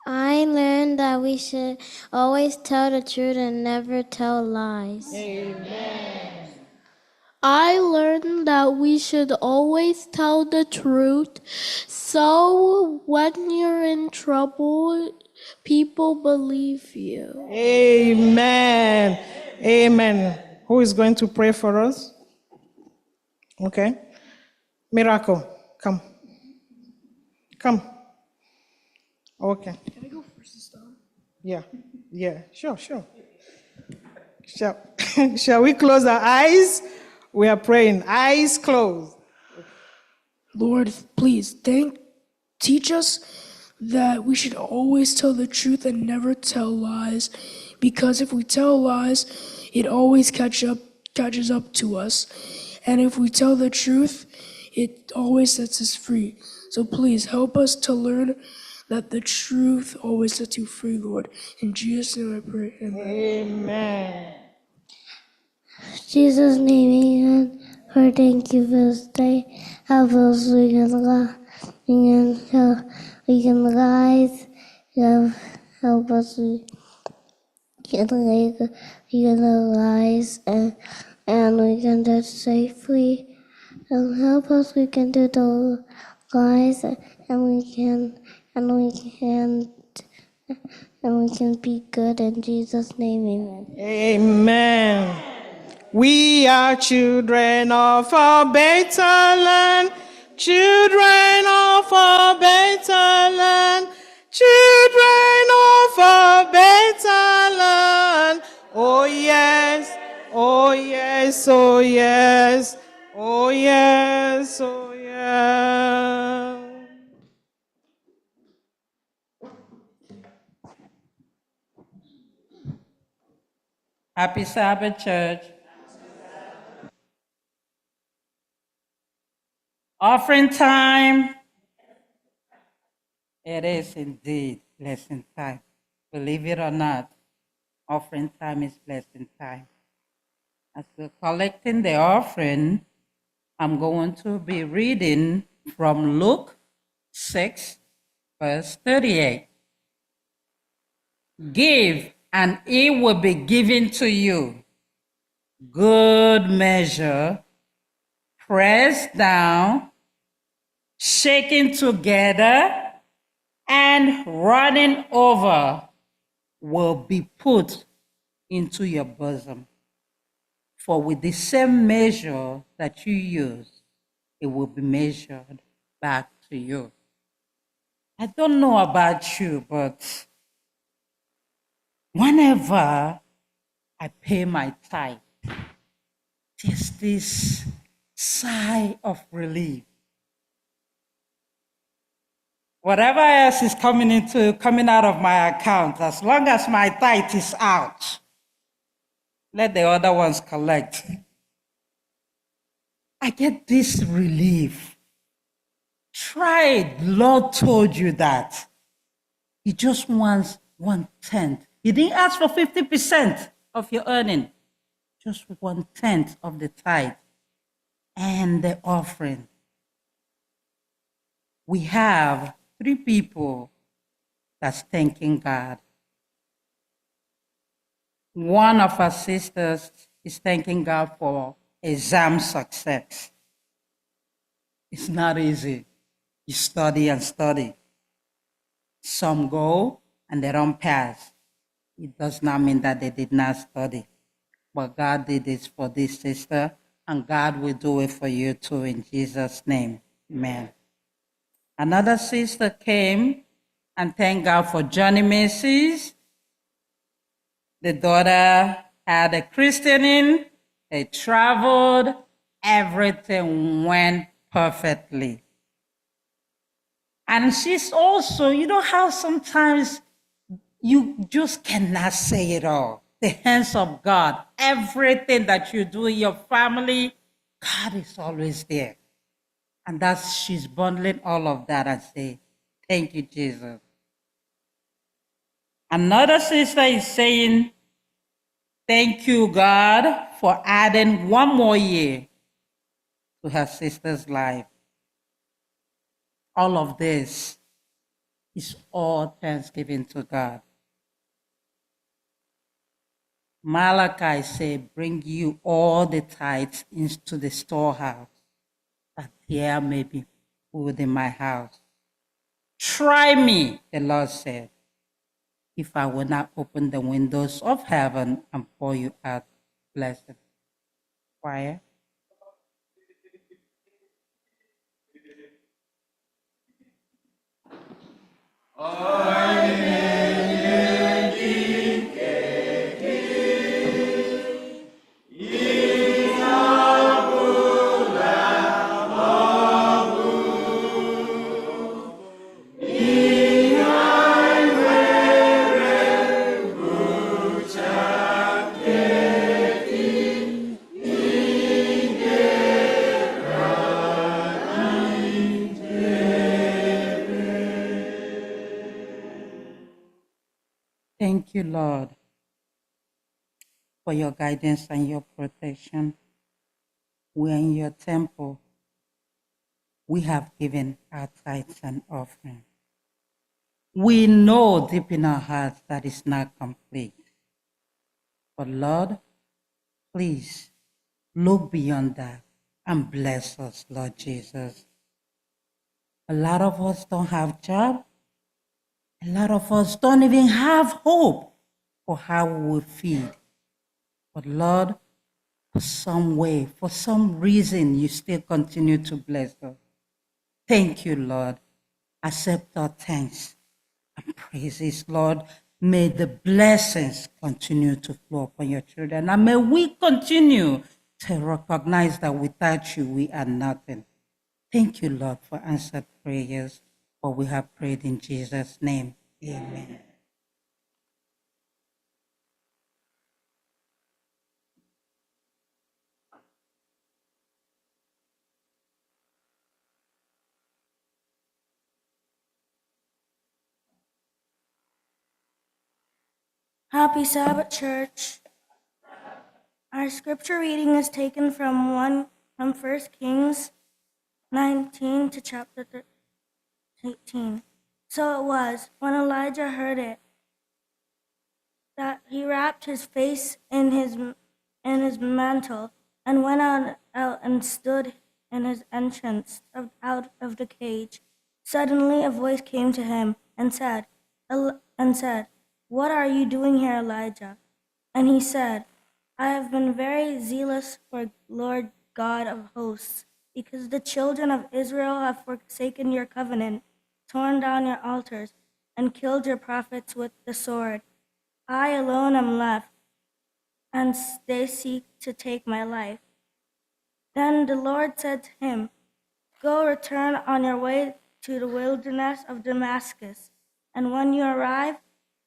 I learned that we should always tell the truth and never tell lies. Amen. I learned that we should always tell the truth, so when you're in trouble, people believe you. Amen. Amen. Who is going to pray for us? Okay. Miracle, come. Come. Okay. Can I go first this time? Yeah, sure. Shall we close our eyes? We are praying. Eyes closed. Lord, please teach us that we should always tell the truth and never tell lies, because if we tell lies, it always catches up to us. And if we tell the truth, it always sets us free. So please help us to learn that the truth always sets you free, Lord. In Jesus' name I pray. Amen. Amen. Jesus' name, amen. Lord, thank you for this day. Help us, we can we can rise, help us, we can rise and we can do it safely, and help us, we can do the rise and we can be good in Jesus' name, amen. Amen. We are children of a better land, children of a better land, children of a better land. Oh yes, oh yes, oh yes, oh yes, oh yes. Happy Sabbath, church. Offering time. It is indeed blessing time. Believe it or not, offering time is blessing time. As we're collecting the offering, I'm going to be reading from Luke 6, verse 38. Give, and it will be given to you. Good measure, pressed down, shaken together, and running over will be put into your bosom. For with the same measure that you use, it will be measured back to you. I don't know about you, but whenever I pay my tithe, there's this sigh of relief. Whatever else is coming out of my account, as long as my tithe is out, let the other ones collect. I get this relief. Try it. Lord told you that. He just wants 1/10. He didn't ask for 50% of your earning, just 1/10 of the tithe and the offering. We have 3 people that's thanking God. One of our sisters is thanking God for exam success. It's not easy. You study and study. Some go and they don't pass. It does not mean that they did not study. But God did this for this sister, and God will do it for you too in Jesus' name. Amen. Another sister came and thanked God for Johnny Macy's. The daughter had a christening, they traveled, everything went perfectly. And she's also, you know how sometimes you just cannot say it all. The hands of God, everything that you do in your family, God is always there. And she's bundling all of that and say, thank you, Jesus. Another sister is saying, thank you, God, for adding 1 more year to her sister's life. All of this is all thanksgiving to God. Malachi said, bring you all the tithes into the storehouse, that there may be food in my house. Try me, the Lord said, if I will not open the windows of heaven and pour you out blessing. Choir. Thank you, Lord, for your guidance and your protection. We're in your temple. we have given our tithes and offering. We know deep in our hearts that it's not complete. But Lord, please look beyond that and bless us, Lord Jesus. A lot of us don't have job. A lot of us don't even have hope for how we will feed. But Lord, for some way, for some reason, you still continue to bless us. Thank you, Lord. Accept our thanks and praises, Lord. May the blessings continue to flow upon your children. And may we continue to recognize that without you, we are nothing. Thank you, Lord, for answered prayers. For we have prayed in Jesus' name. Amen. Happy Sabbath, church. Our scripture reading is taken from 1 Kings 19 to chapter 18. So it was, when Elijah heard it, that he wrapped his face in his mantle and went out and stood in his entrance out of the cage. Suddenly a voice came to him and said, "What are you doing here, Elijah?" And he said, "I have been very zealous for Lord God of hosts, because the children of Israel have forsaken your covenant, torn down your altars, and killed your prophets with the sword. I alone am left, and they seek to take my life." Then the Lord said to him, "Go, return on your way to the wilderness of Damascus, and when you arrive,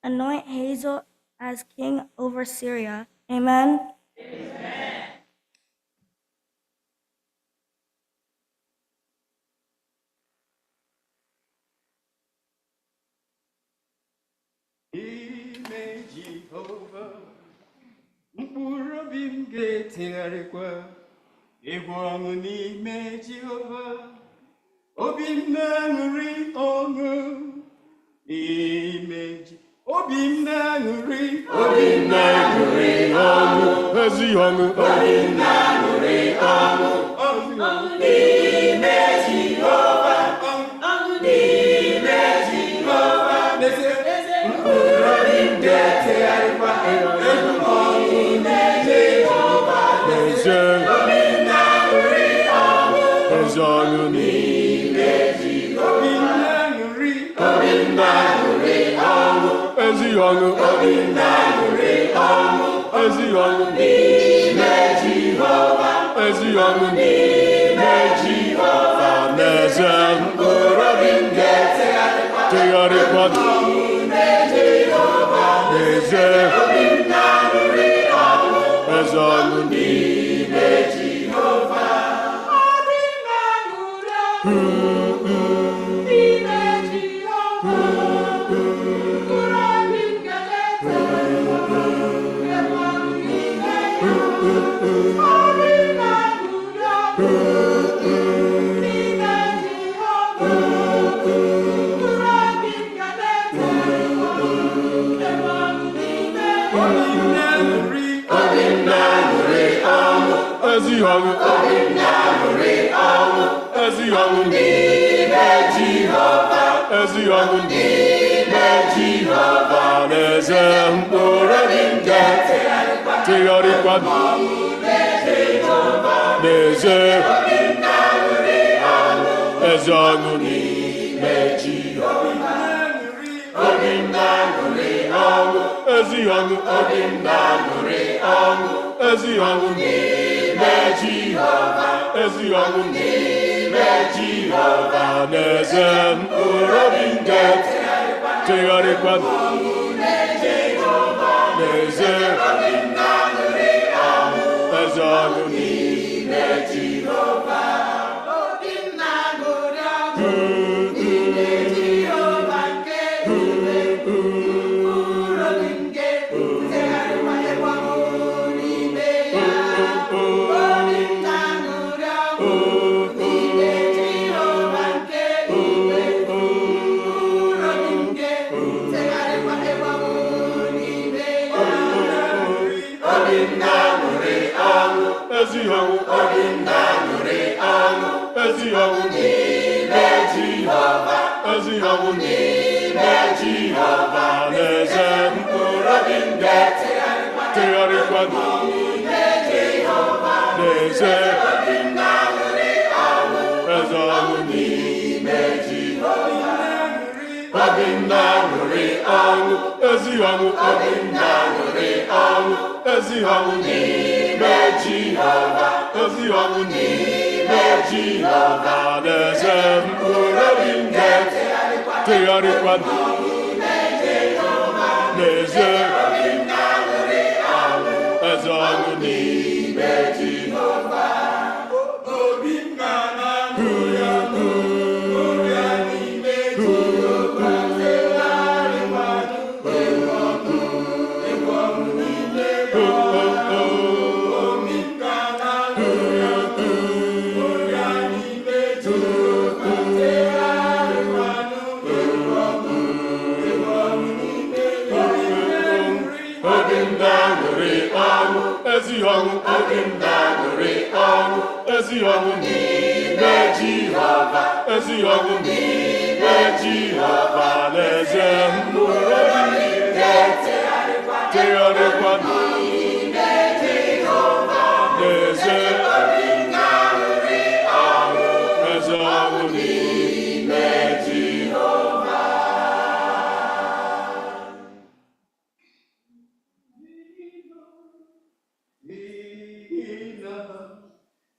anoint Hazael as king over Syria." Amen. N'ime Jehova, mkpụrụ obi m ga-etegharịkwa egwu ọṅụ n'ime Jehova, obi m na-aṅụrị ọṅụ n'ime obi m na-aṅụrị ọṅụ, ezi ọṅụ, obi m na-aṅụrị ọṅụ n'ime Jehova, ọṅụ n'ime Jehova, mkpụrụ obi m ga-etegharịkwa egwu ọṅụ n'ime Jehova, obi m na-aṅụrị ọṅụ, ezi ọṅụ n'ime Jehova, obi m na-aṅụrị ọṅụ, ezi ọṅụ, obi m na-aṅụrị ọṅụ, ezi ọṅụ n'ime Jehova, ezi ọṅụ n'ime Jehova, n'eze mkpụrụ obi m ga-etegharịkwa n'ime Jehova, n'eze obi m na-aṅụrị ọṅụ, ezi ọṅụ n'ime Jehova, obi m na-aṅụrị ọṅụ n'ime Jehova. Ezi ọṅụ, obi m na-aṅụrị ọṅụ, ezi ọṅụ n'ime Jehova, ezi ọṅụ n'ime Jehova, n'eze mkpụrụ obi m ga-etegharịkwa n'ime Jehova, n'eze obi m na-aṅụrị ọṅụ, ezi ọṅụ n'ime Jehova, obi m na-aṅụrị ọṅụ, ezi ọṅụ, obi m na-aṅụrị ọṅụ, ezi ọṅụ n'ime Jehova, ezi ọṅụ n'ime Jehova, n'eze mkpụrụ obi m ga-etegharịkwa n'ime Jehova, n'eze obi m na-aṅụrị ọṅụ, ezi ọṅụ n'ime Jehova, obi m na-aṅụrị ọṅụ n'ime Jehova, nke ume mkpụrụ obi m ga-etegharịkwa n'ime ya, obi m na-aṅụrị ọṅụ n'ime Jehova. ezi ọṅụ ezi ọṅụ n'ime Jehova ezi ọṅụ n'ime Jehova n'eze mkpụrụ obi m ga-etegharịkwa n'ime Jehova n'eze obi m na-aṅụrị ọṅụ ezi ọṅụ n'ime Jehova obi m na-aṅụrị ọṅụ ezi ọṅụ obi m na-aṅụrị ọṅụ ezi ọṅụ n'ime Jehova ezi ọṅụ n'ime Jehova n'eze mkpụrụ obi m ga-etegharịkwa n'ime Jehova n'eze obi m na-aṅụrị ọṅụ ezi ọṅụ n'ime Jehova obi m na-aṅụrị ọṅụ ya n'ime Jehova tegharịkwa ezi ọṅụ obi m na-aṅụrị ọṅụ ezi ọṅụ n'ime Jehova ezi ọṅụ n'ime Jehova n'eze mkpụrụ obi m ga-etegharịkwa n'ime Jehova n'eze obi m na-aṅụrị ọṅụ ezi ọṅụ n'ime Jehova.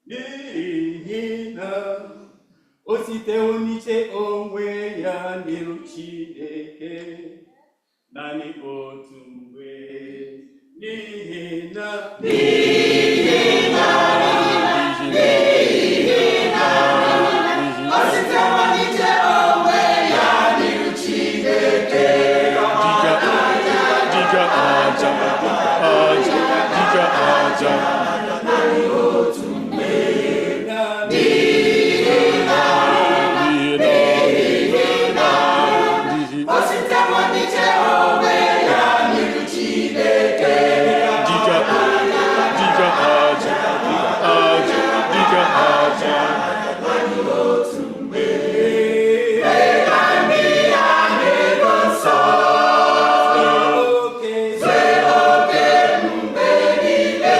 N'ihi na o sitewo n'iche onwe ya n'iru Chineke naanị otu mgbe n'ihi na o sitewo n'iche onwe ya n'iru Chineke dịka aja naanị otu mgbe o sitewo n'iche onwe ya n'iru Chineke dịka aja naanị otu mgbe ka ndị ya na-edo nsọ zue oke mgbe niile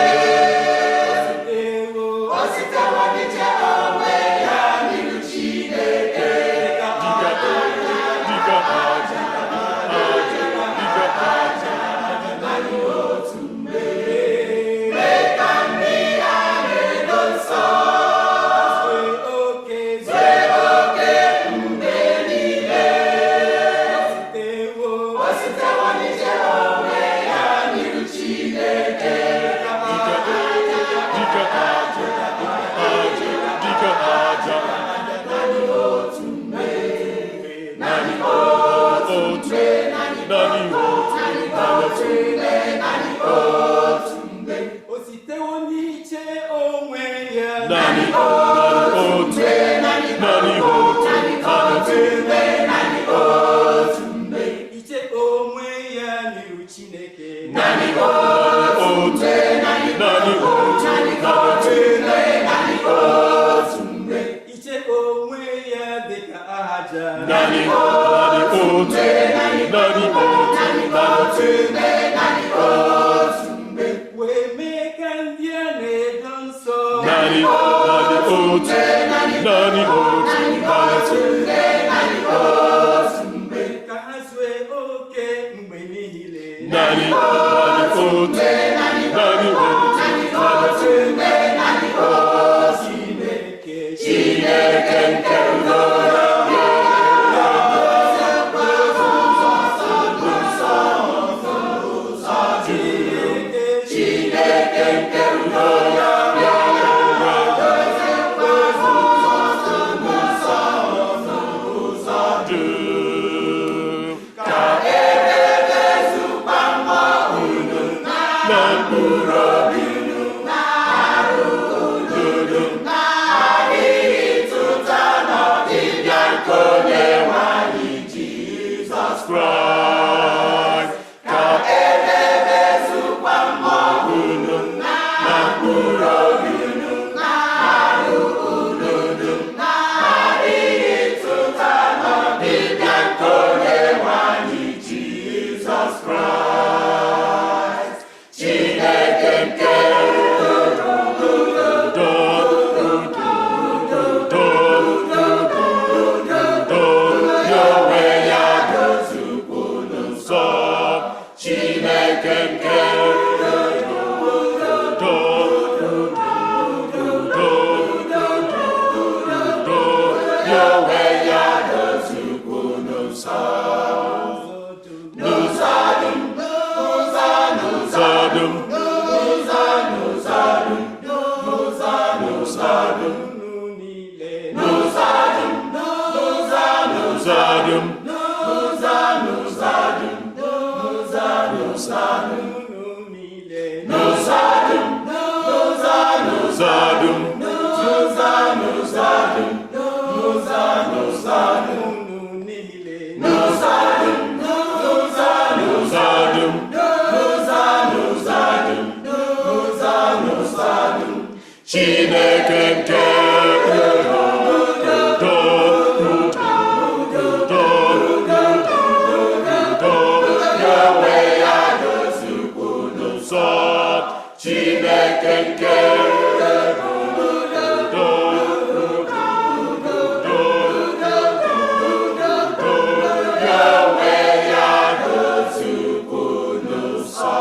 o sitewo n'iche onwe ya n'iru Chineke dịka aja naanị otu mgbe ka ndị ya na-edo nsọ zue oke mgbe niile o sitewo n'iche onwe ya n'iru Chineke dịka aja naanị otu mgbe naanị otu mgbe naanị otu mgbe o sitewo n'iche onwe ya naanị otu mgbe naanị otu mgbe iche onwe ya n'iru Chineke naanị otu mgbe naanị otu mgbe iche onwe ya dịka aja naanị otu mgbe wee mee ka ndị a na-edo nsọ naanị otu mgbe ka ha zue oke mgbe niile naanị otu Chineke nke udo na Chineke nke udo, udo, udo, ya onwe ya dozikwu n'ụzọ dum, n'ụzọ dum, n'ụzọ dum, n'ụzọ dum, n'ụzọ dum, n'ụzọ dum, n'ụzọ dum, Chineke nke udo, udo, udo, ya onwe ya dozikwu n'ụzọ. Chineke nke udo, udo, ya onwe ya dozikwu n'ụzọ.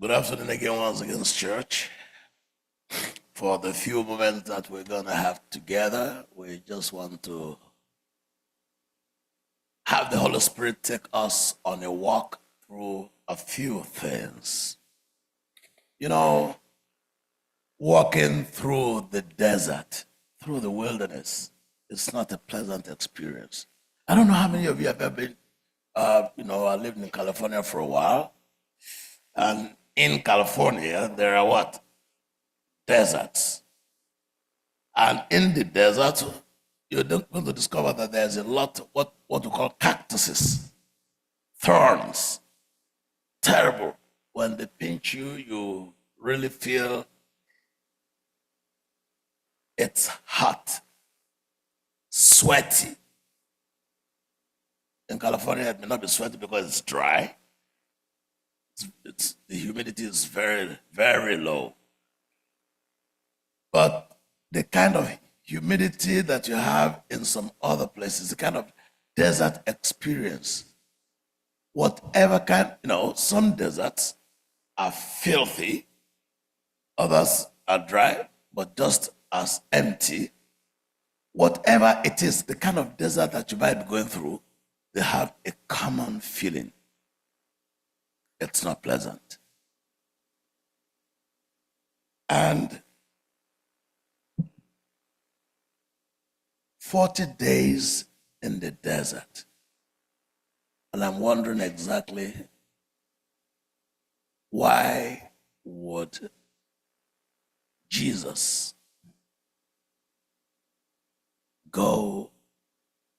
Good afternoon again, once again, church. For the few moments that we're going to have together, we just want to have the Holy Spirit take us on a walk through a few things. You know, walking through the desert, through the wilderness, it's not a pleasant experience. I don't know how many of you have ever been, I lived in California for a while, and in California, there are what? Deserts. And in the desert, you're going to discover that there's a lot of what we call cactuses, thorns. Terrible. When they pinch you, you really feel it's hot, sweaty. In California, it may not be sweaty because it's dry. The humidity is very, very low. But the kind of humidity that you have in some other places, the kind of desert experience, whatever kind, some deserts are filthy, others are dry, but just as empty. Whatever it is, the kind of desert that you might be going through, they have a common feeling. It's not pleasant. And 40 days in the desert. And I'm wondering exactly why would Jesus go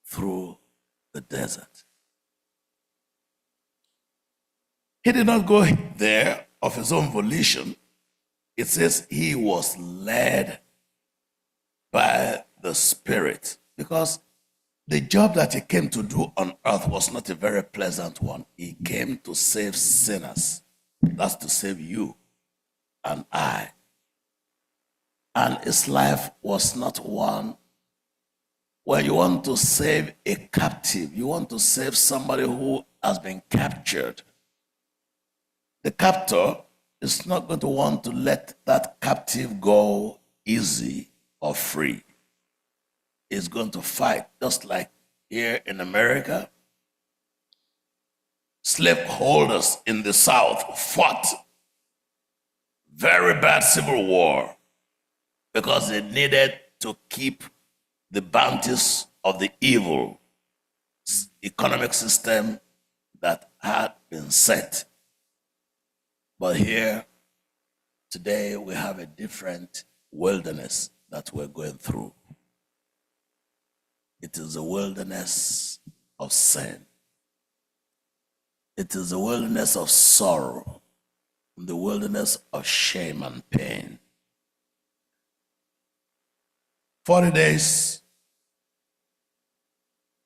through the desert? He did not go there of his own volition. It says he was led by the Spirit, because the job that he came to do on earth was not a very pleasant one. He came to save sinners. That's to save you and I. And his life was not one where you want to save a captive. You want to save somebody who has been captured. The captor is not going to want to let that captive go easy or free. He's going to fight, just like here in America. Slaveholders in the South fought very bad civil war because they needed to keep the bounties of the evil economic system that had been set. But here, today, we have a different wilderness that we're going through. It is a wilderness of sin. It is a wilderness of sorrow, the wilderness of shame and pain. 40 days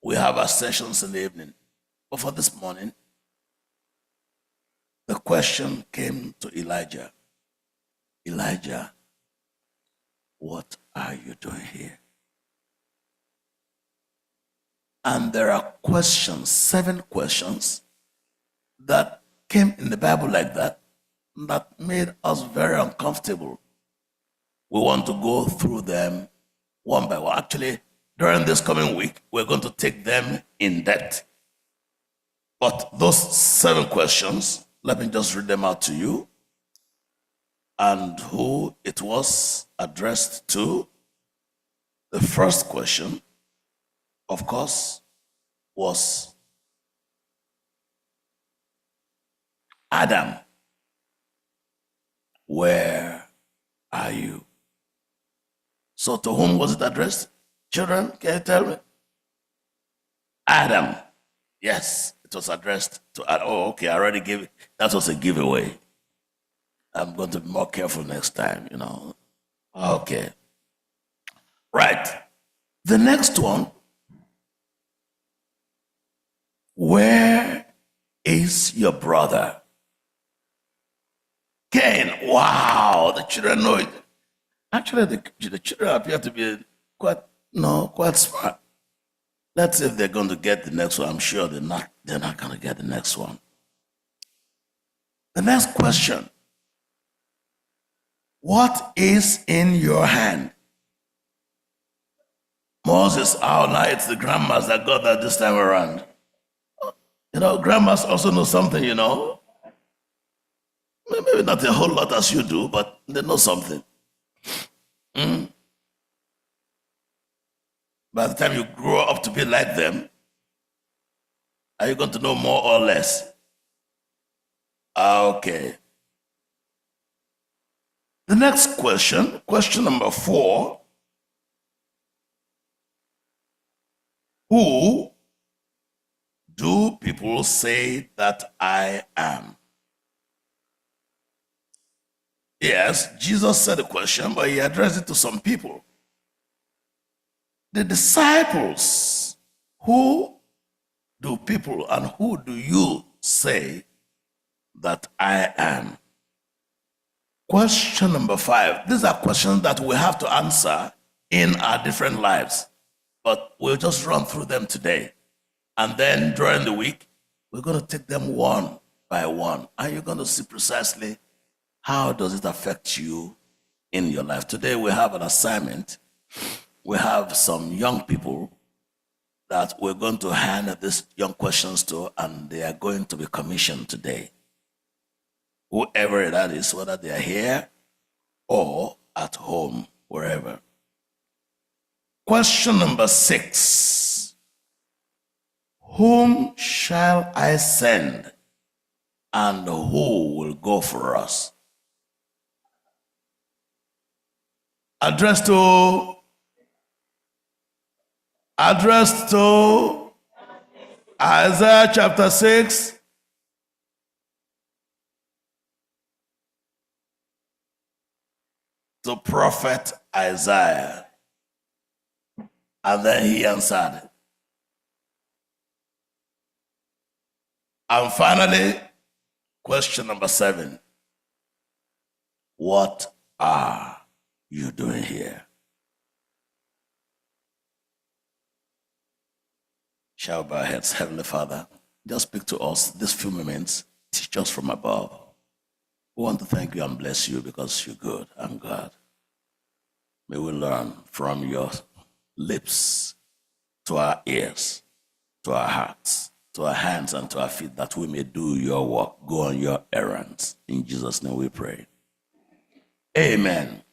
we have our sessions in the evening. But for this morning, the question came to Elijah. Elijah, what are you doing here? And there are questions, 7 questions that came in the Bible like that made us very uncomfortable. We want to go through them one by one. Actually, during this coming week, we're going to take them in depth. But those 7 questions, let me just read them out to you. And who it was addressed to. The first question, of course, was Adam, where are you? So to whom was it addressed? Children, can you tell me? Adam. Yes, it was addressed to Adam. Oh, okay, I already gave it. That was a giveaway. I'm going to be more careful next time, you know. Okay. Right. The next one. Where is your brother? Cain. Wow, the children know it. Actually, the children appear to be quite smart. Let's see if they're going to get the next one. I'm sure they're not going to get the next one. The next question. What is in your hand? Moses, now it's the grandmas that got that this time around. You know, grandmas also know something, you know. Maybe not a whole lot as you do, but they know something. By the time you grow up to be like them, are you going to know more or less? Okay. The next question, question number 4. Who do people say that I am? Yes, Jesus said the question, but he addressed it to some people. The disciples, who do people and who do you say that I am? Question number 5. These are questions that we have to answer in our different lives, but we'll just run through them today. And then during the week, we're going to take them one by one, and you're going to see precisely how does it affect you in your life. Today we have an assignment. We have some young people that we're going to hand these young questions to, and they are going to be commissioned today. Whoever that is, whether they are here or at home, wherever. Question number 6. Whom shall I send, and who will go for us? Addressed to Isaiah chapter 6. To prophet Isaiah. And then he answered. And finally, question number 7. What are you doing here? Shall we bow our heads? Heavenly Father, just speak to us this few moments. Teach us from above. We want to thank you and bless you because you're good and God. May we learn from your lips to our ears, to our hearts, to our hands, and to our feet, that we may do your work, go on your errands. In Jesus' name we pray. Amen.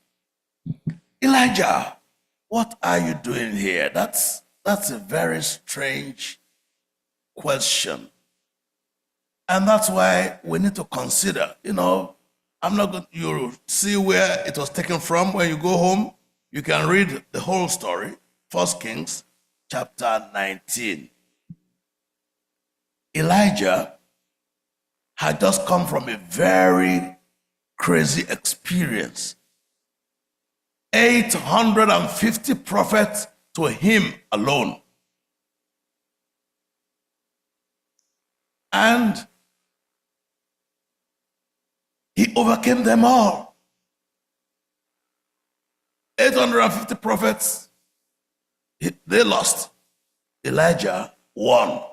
Elijah, what are you doing here? That's a very strange question. And that's why we need to consider, I'm not going you see where it was taken from. When you go home, you can read the whole story. 1 Kings chapter 19. Elijah had just come from a very crazy experience. 850 prophets to him alone. And he overcame them all. 850 prophets, they lost. Elijah won.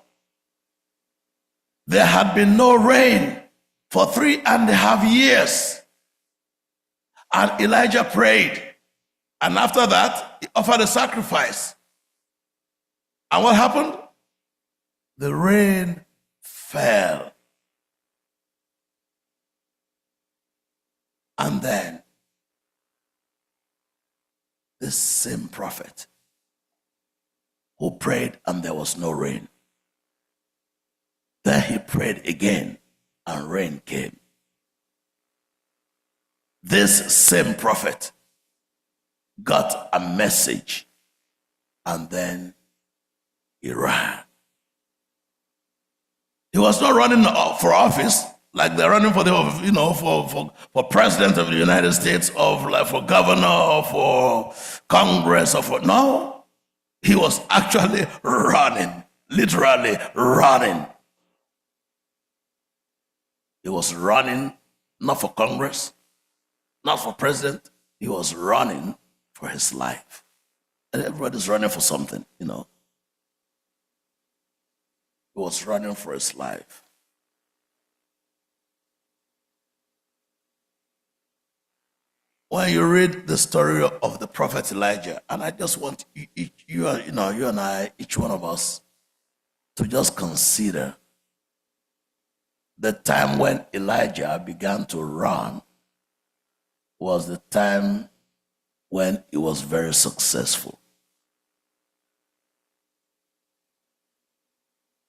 There had been no rain for 3.5 years. And Elijah prayed. And after that, he offered a sacrifice. And what happened? The rain fell. And then, this same prophet who prayed and there was no rain, then he prayed again and rain came. This same prophet got a message and then he ran. He was not running for office like they're running for the, for president of the United States, or like for governor, or for Congress, or for, no. He was actually running, literally running. He was running not for Congress, not for president. He was running for his life. And everybody's running for something, He was running for his life. When you read the story of the prophet Elijah, and I just want you and I, each one of us, to just consider the time when Elijah began to run was the time when he was very successful.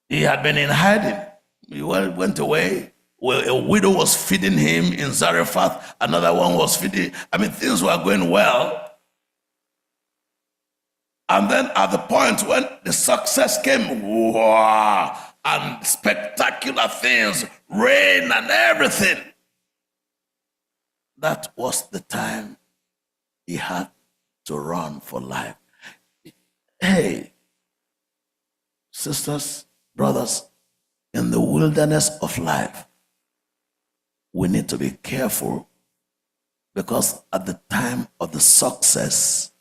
He had been in hiding. He went away. Well, a widow was feeding him in Zarephath. Another one was feeding. Things were going well. And then at the point when the success came, wow, and spectacular things, rain and everything, that was the time he had to run for life. Hey, sisters, brothers, in the wilderness of life, we need to be careful, because at the time of the success,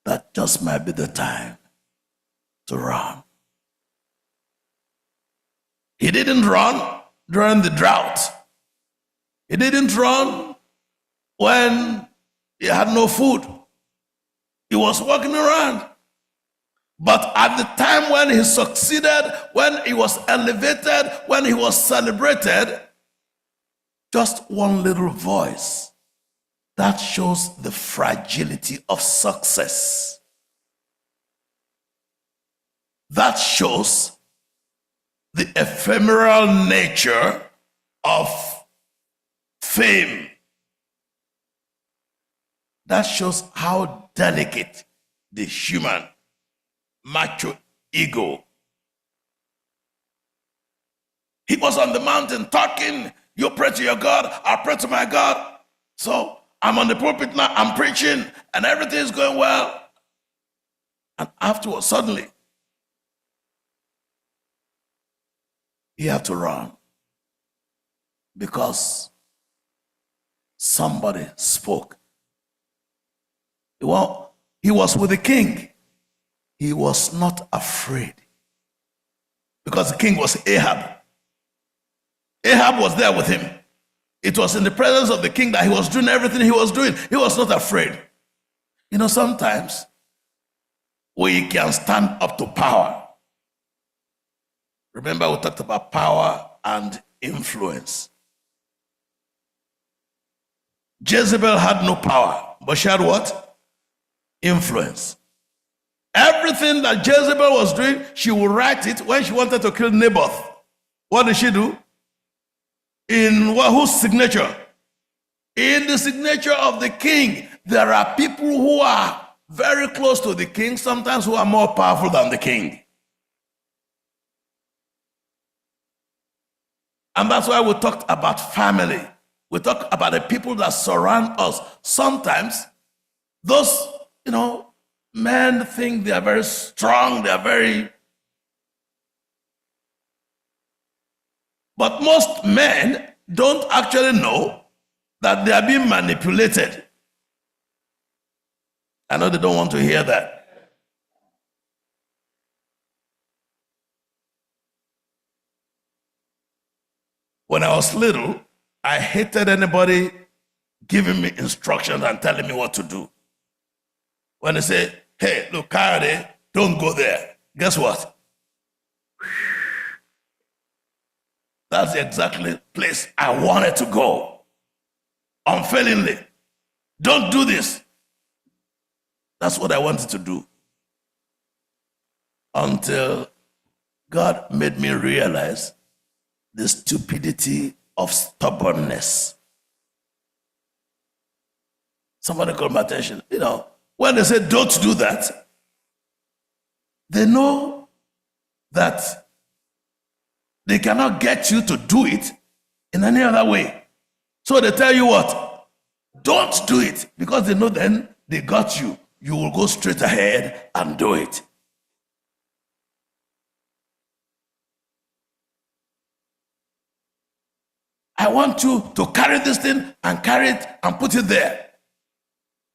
that just might be the time to run. He didn't run during the drought. He didn't run when he had no food. He was walking around. But at the time when he succeeded, when he was elevated, when he was celebrated, just one little voice, that shows the fragility of success. That shows the ephemeral nature of fame. That shows how delicate the human macho ego. He was on the mountain talking, you pray to your God, I pray to my God. So I'm on the pulpit now, I'm preaching, and everything is going well. And afterwards, suddenly, you have to run because somebody spoke. Well, he was with the king. He was not afraid because the king was Ahab. Ahab was there with him. It was in the presence of the king that he was doing everything he was doing. He was not afraid. Sometimes we can stand up to power. Remember, we talked about power and influence. Jezebel had no power, but she had what? Influence. Everything that Jezebel was doing, she would write it when she wanted to kill Naboth. What did she do? In whose signature? In the signature of the king. There are people who are very close to the king, sometimes who are more powerful than the king. And that's why we talked about family. We talk about the people that surround us. Sometimes those, men think they are very strong, they are very... But most men don't actually know that they are being manipulated. I know they don't want to hear that. When I was little, I hated anybody giving me instructions and telling me what to do. When they say, hey, look, Kayode, don't go there. Guess what? That's the exactly place I wanted to go. Unfailingly. Don't do this. That's what I wanted to do. Until God made me realize the stupidity of stubbornness. Somebody called my attention. You know, when they say don't do that, they know that they cannot get you to do it in any other way. So they tell you what? Don't do it, because they know then they got you. You will go straight ahead and do it. I want you to carry this thing and carry it and put it there.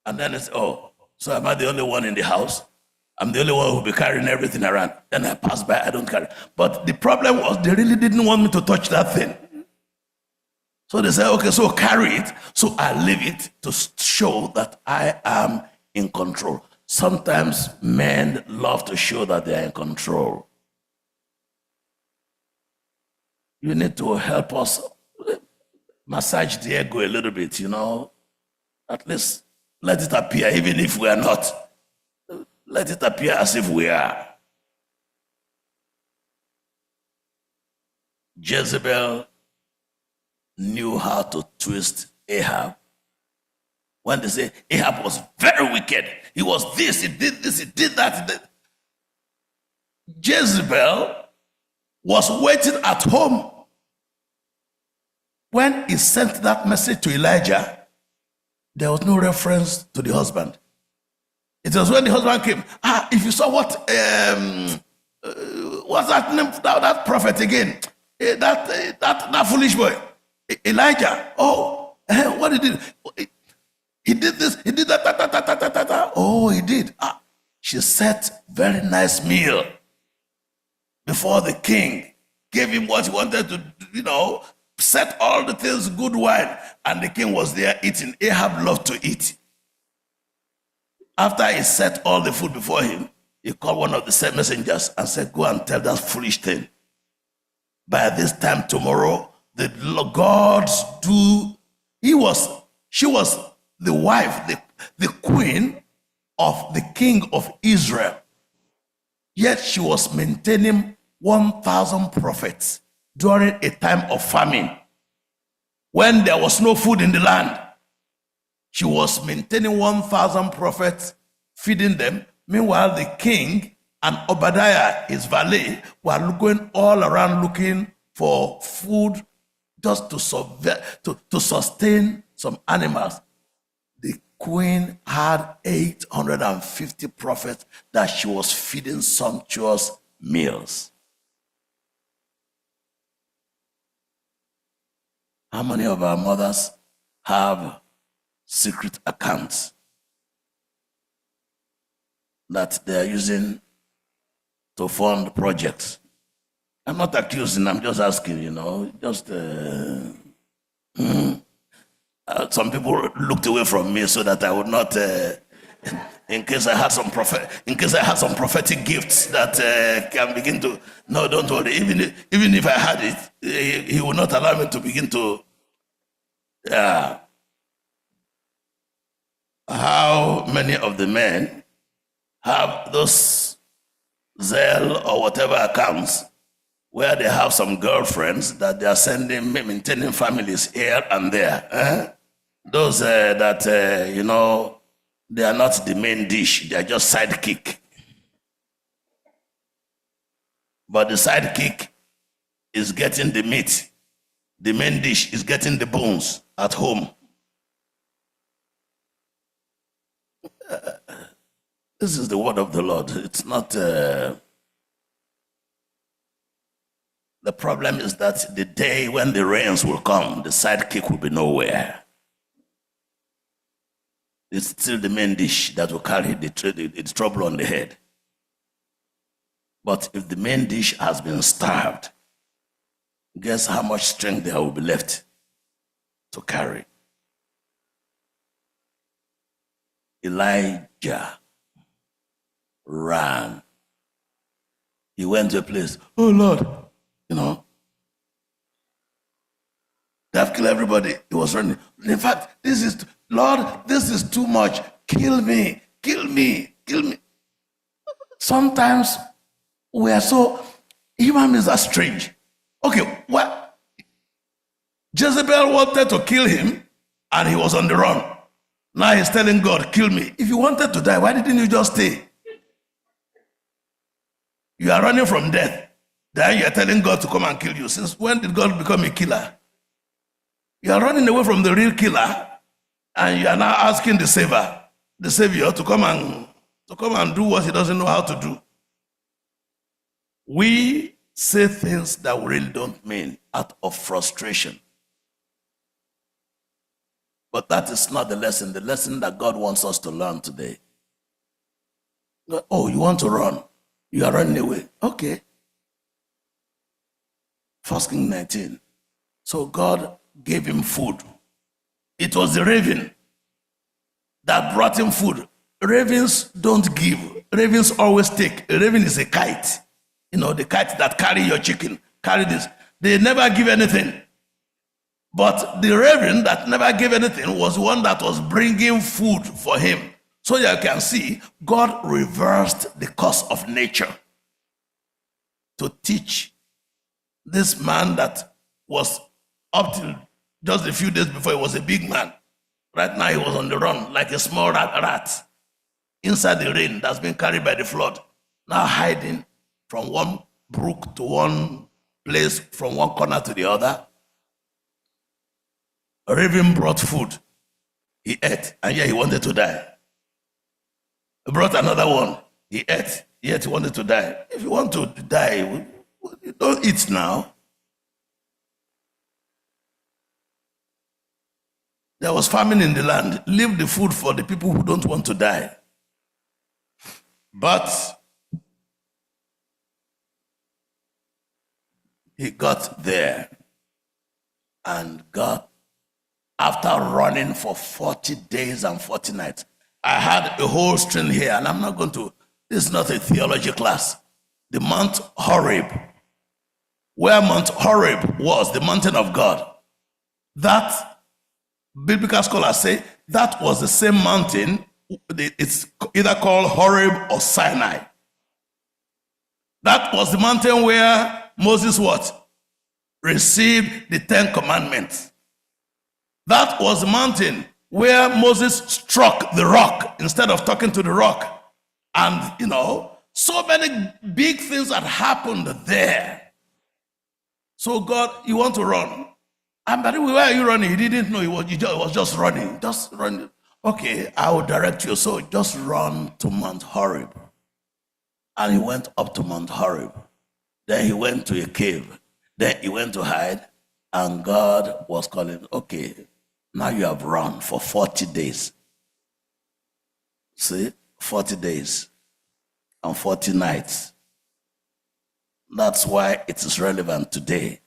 And then it's, oh, so am I the only one in the house? I'm the only one who will be carrying everything around. Then I pass by, I don't carry. But the problem was they really didn't want me to touch that thing. So they said, okay, so carry it. So I leave it to show that I am in control. Sometimes men love to show that they are in control. You need to help us massage the ego a little bit, you know. At least let it appear, even if we are not. Let it appear as if we are. Jezebel knew how to twist Ahab. When they say Ahab was very wicked, he was this, he did this, he did that. He did. Jezebel was waiting at home. When he sent that message to Elijah, there was no reference to the husband. It was when the husband came. If you saw what's that name? That prophet again? That foolish boy, Elijah. Oh, what did he? He did this. He did that. Oh, he did. She set very nice meal before the king. Gave him what he wanted to, you know. Set all the things, good wine, and the king was there eating. Ahab loved to eat. After he set all the food before him, he called one of the messengers and said, go and tell that foolish thing. By this time tomorrow, the gods do. She was the wife, the queen of the king of Israel. Yet she was maintaining 1,000 prophets during a time of famine, when there was no food in the land. She was maintaining 1,000 prophets, feeding them. Meanwhile, the king and Obadiah, his valet, were going all around looking for food just to sustain some animals. The queen had 850 prophets that she was feeding sumptuous meals. How many of our mothers have secret accounts that they're using to fund projects? I'm not accusing, I'm just asking, you know, just some people looked away from me so that I would not, in case I had some prophetic gifts that can begin to. No, don't worry. Even if I had it, he would not allow me to begin to. How many of the men have those Zelle or whatever accounts where they have some girlfriends that they are sending, maintaining families here and there? Those that, you know, they are not the main dish, they are just sidekick. But the sidekick is getting the meat. The main dish is getting the bones at home. This is the word of the Lord. It's not. The problem is that the day when the rains will come, the sidekick will be nowhere. It's still the main dish that will carry the trouble on the head. But if the main dish has been starved, guess how much strength there will be left to carry? Elijah ran. He went to a place, oh Lord, they have killed everybody. He was running. In fact, Lord, this is too much. Kill me, kill me, kill me. Sometimes we are so, human beings are strange. Okay, well, Jezebel wanted to kill him and he was on the run. Now he's telling God, kill me. If you wanted to die, why didn't you just stay? You are running from death. Then you are telling God to come and kill you. Since when did God become a killer? You are running away from the real killer, and you are now asking the Savior, to come and do what he doesn't know how to do. We say things that we really don't mean out of frustration. But that is not the lesson that God wants us to learn today. Oh, you want to run? You are running away. Okay. 1 Kings 19. So God gave him food. It was the raven that brought him food. Ravens don't give. Ravens always take. A raven is a kite. The kite that carry your chicken, carry this. They never give anything. But the raven that never gave anything was one that was bringing food for him. So you can see, God reversed the course of nature to teach this man that was up till just a few days before he was a big man. Right now he was on the run like a small rat inside the rain that's been carried by the flood, now hiding from one brook to one place, from one corner to the other. A raven brought food. He ate, and yet he wanted to die. He brought another one. He ate, yet he wanted to die. If you want to die, don't eat now. There was famine in the land. Leave the food for the people who don't want to die. But he got there, and God, after running for 40 days and 40 nights, I had a whole string here, and I'm not going to, this is not a theology class. The Mount Horeb, where Mount Horeb was, the mountain of God, that biblical scholars say that was the same mountain. It's either called Horeb or Sinai. That was the mountain where Moses what? Received the 10 Commandments. That was the mountain where Moses struck the rock instead of talking to the rock. And, so many big things had happened there. So God, you want to run. And by the way, why are you running? He didn't know he was just running. Just running. Okay, I will direct you. So just run to Mount Horeb. And he went up to Mount Horeb. Then he went to a cave. Then he went to hide. And God was calling, okay, now you have run for 40 days. See, 40 days and 40 nights. That's why it is relevant today.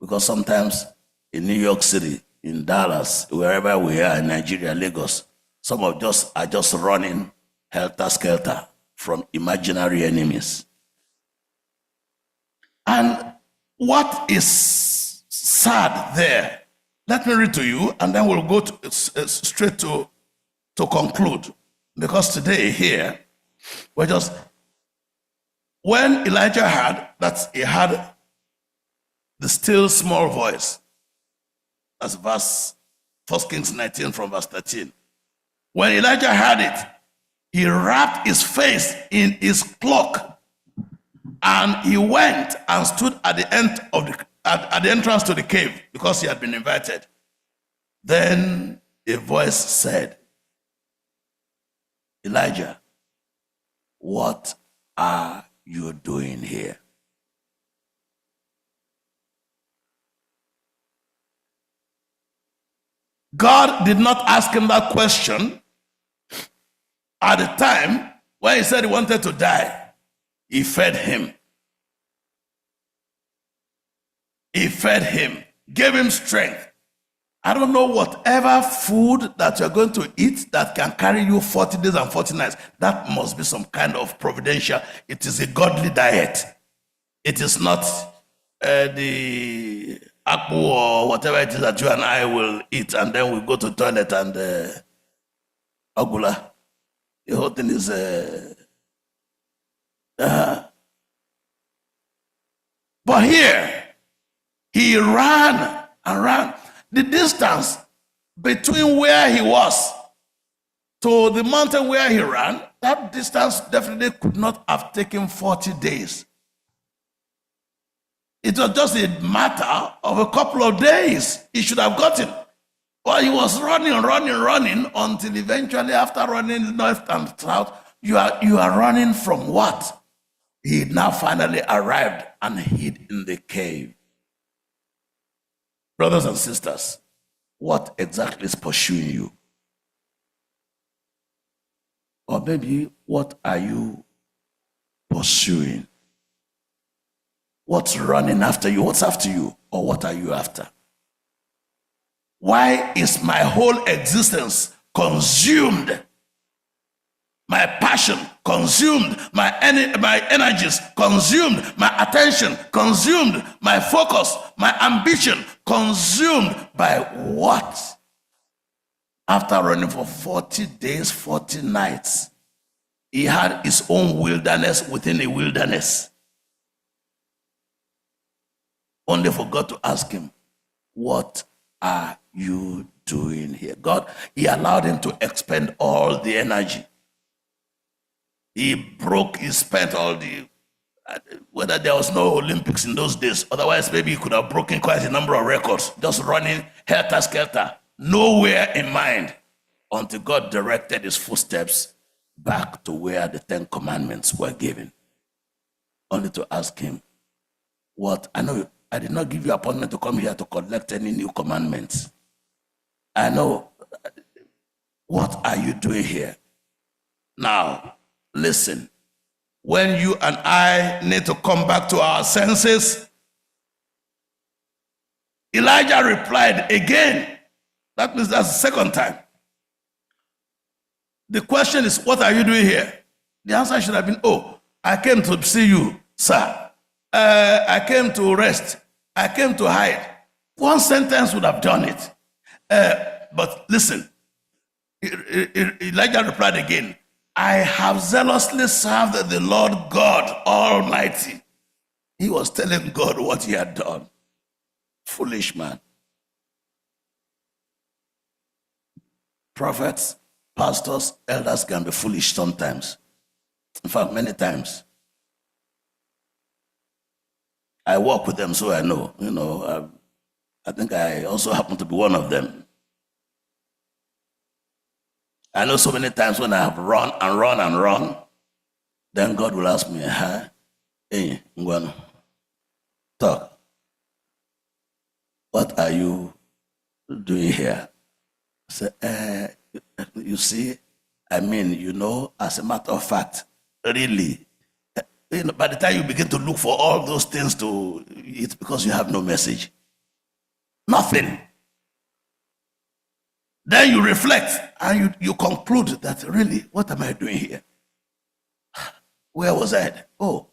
Because sometimes in New York City, in Dallas, wherever we are in Nigeria, Lagos, some of us are just running helter-skelter from imaginary enemies. And what is sad there? Let me read to you, and then we'll go straight to conclude. Because today here, we're just, when Elijah heard that he had the still small voice, that's verse 1 Kings 19 from verse 13. When Elijah heard it, he wrapped his face in his cloak, and he went and stood at the end of at the entrance to the cave because he had been invited. Then a voice said, Elijah, what are you doing here? God did not ask him that question at the time when he said he wanted to die. He fed him. He fed him, gave him strength. I don't know whatever food that you're going to eat that can carry you 40 days and 40 nights. That must be some kind of providential. It is a godly diet. It is not the akpu or whatever it is that you and I will eat, and then we go to the toilet and agula. The whole thing is but here he ran and ran. The distance between where he was to the mountain where he ran, that distance definitely could not have taken 40 days. It was just a matter of a couple of days he should have gotten. But he was running until eventually, after running north and south, you are running from what? He now finally arrived and hid in the cave. Brothers and sisters, what exactly is pursuing you? Or maybe, what are you pursuing? What's running after you? What's after you? Or what are you after? Why is my whole existence consumed? My passion consumed, my energies consumed, my attention consumed, my focus, my ambition consumed by what? After running for 40 days, 40 nights, he had his own wilderness within a wilderness. Only for God to ask him, what are you doing here? God, he allowed him to expend all the energy. He spent all the, whether there was no Olympics in those days, otherwise maybe he could have broken quite a number of records, just running helter-skelter, nowhere in mind, until God directed his footsteps back to where the 10 Commandments were given. Only to ask him, what? I know I did not give you appointment to come here to collect any new commandments. I know. What are you doing here? Now, listen. When you and I need to come back to our senses, Elijah replied again. That means that's the second time. The question is, what are you doing here? The answer should have been, oh, I came to see you, sir. I came to rest. I came to hide. One sentence would have done it. But listen, Elijah replied again, I have zealously served the Lord God Almighty. He was telling God what he had done. Foolish man. Prophets, pastors, elders can be foolish sometimes. In fact, many times. I work with them, so I know. I think I also happen to be one of them. I know so many times when I have run and run and run, then God will ask me, hey, Ngwanu, talk. What are you doing here? I say, you see, as a matter of fact, really, by the time you begin to look for all those things it's because you have no message. Nothing. Then you reflect and you conclude that really, what am I doing here? Where was I? Oh,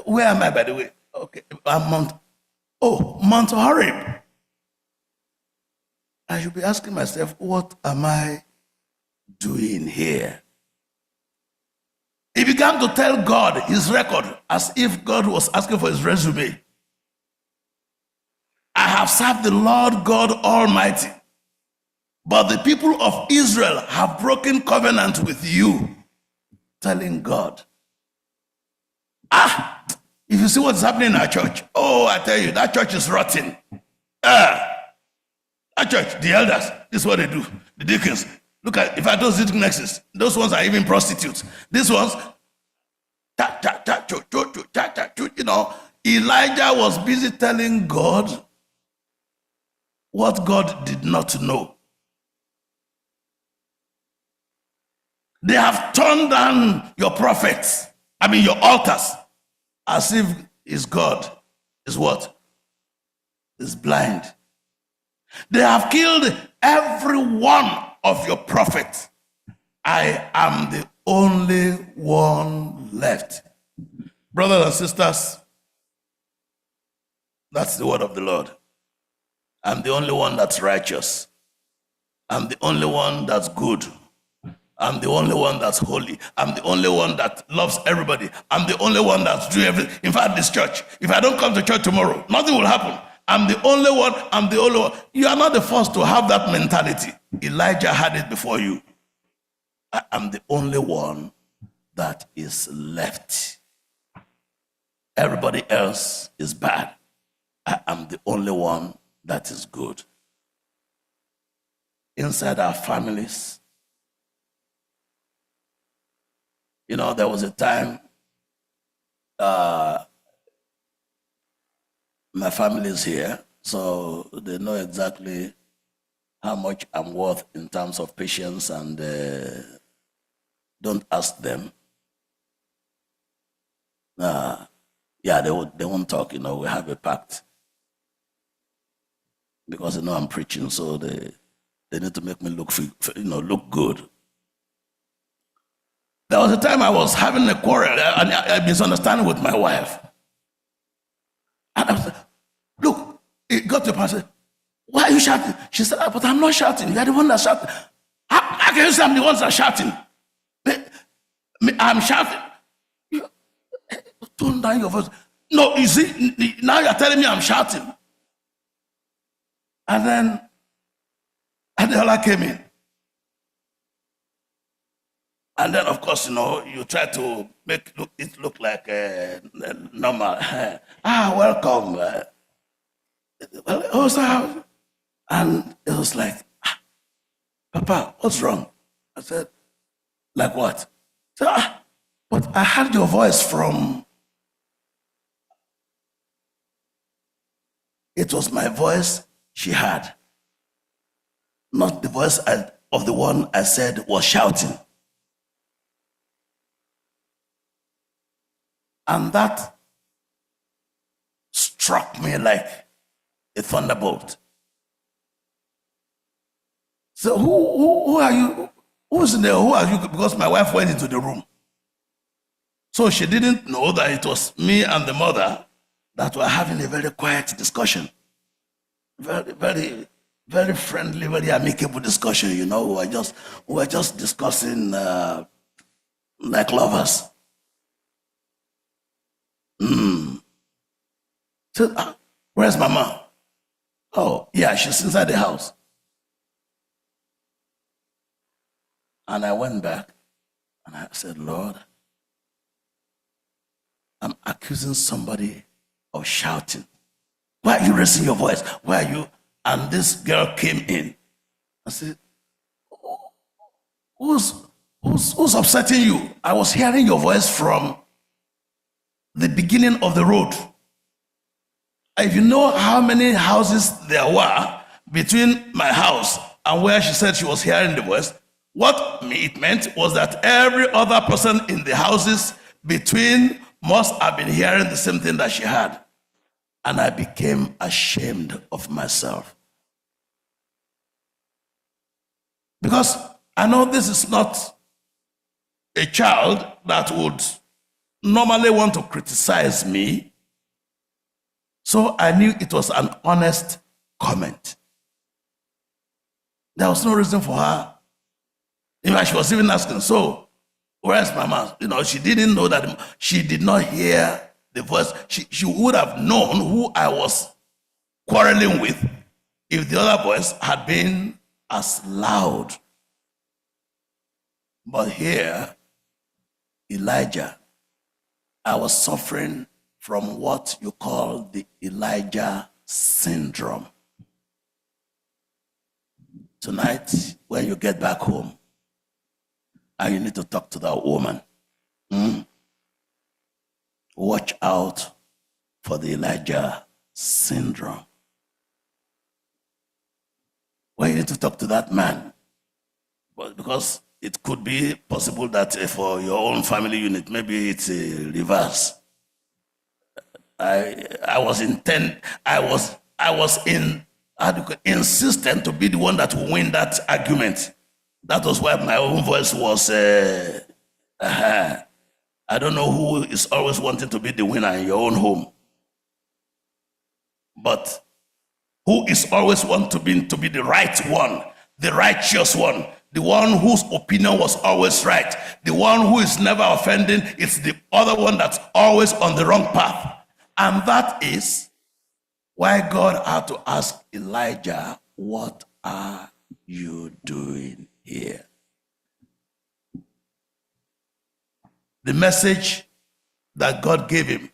where am I, by the way? Okay, I'm Mount Horeb. I should be asking myself, what am I doing here? He began to tell God his record as if God was asking for his resume. I have served the Lord God Almighty, but the people of Israel have broken covenant with you. Telling God, if you see what's happening in our church, I tell you, that church is rotten. That church, the elders, this is what they do. The deacons, look at, if I those deaconesses, those ones are even prostitutes. These ones, Elijah was busy telling God what God did not know. They have torn down your prophets, your altars, as if is God is what? Is blind. They have killed every one of your prophets. I am the only one left. Brothers and sisters, that's the word of the Lord. I'm the only one that's righteous. I'm the only one that's good. I'm the only one that's holy. I'm the only one that loves everybody. I'm the only one that's doing everything. In fact, this church, if I don't come to church tomorrow, nothing will happen. I'm the only one. I'm the only one. You are not the first to have that mentality. Elijah had it before you. I am the only one that is left. Everybody else is bad. I am the only one that is good. Inside our families, there was a time my family is here, so they know exactly how much I'm worth in terms of patience, and don't ask them. They won't talk, we have a pact. Because they know I'm preaching, so they need to make me look good. There was a time I was having a quarrel, a misunderstanding with my wife. And I was like, look, it got to a point, I said, why are you shouting? She said, but I'm not shouting. You're the one that's shouting. How can you say I'm the one that's shouting? I'm shouting. Tone down your voice. No, you see, now you're telling me I'm shouting. And then Adela came in. And then, of course, you try to make it look like normal. Welcome. And it was like, Papa, what's wrong? I said, like what? He said, but I heard your voice from... It was my voice she had, not the voice of the one I said was shouting. And that struck me like a thunderbolt. So who are you? Who's in there? Who are you? Because my wife went into the room. So she didn't know that it was me and the mother that were having a very quiet discussion. Very, very, very friendly, very amicable discussion, We were just discussing like lovers. So, where's Mama? Oh, yeah, she's inside the house. And I went back and I said, Lord, I'm accusing somebody of shouting. Why are you raising your voice? Why are you? And this girl came in. I said, who's upsetting you? I was hearing your voice from the beginning of the road. If you know how many houses there were between my house and where she said she was hearing the voice, what it meant was that every other person in the houses between must have been hearing the same thing that she had. And I became ashamed of myself. Because I know this is not a child that would normally want to criticize me. So I knew it was an honest comment. There was no reason for her. In fact, she was even asking, so where's Mama? She didn't know that she did not hear the voice. She would have known who I was quarreling with if the other voice had been as loud. But here, Elijah, I was suffering from what you call the Elijah syndrome. Tonight, when you get back home, and you need to talk to that woman, watch out for the Elijah syndrome. Well, you need to talk to that man. But because it could be possible that for your own family unit, maybe it's a reverse. I was insistent to be the one that will win that argument. That was why my own voice was, I don't know who is always wanting to be the winner in your own home. But who is always want to be the right one, the righteous one, the one whose opinion was always right, the one who is never offending, it's the other one that's always on the wrong path. And that is why God had to ask Elijah, what are you doing here? The message that God gave him.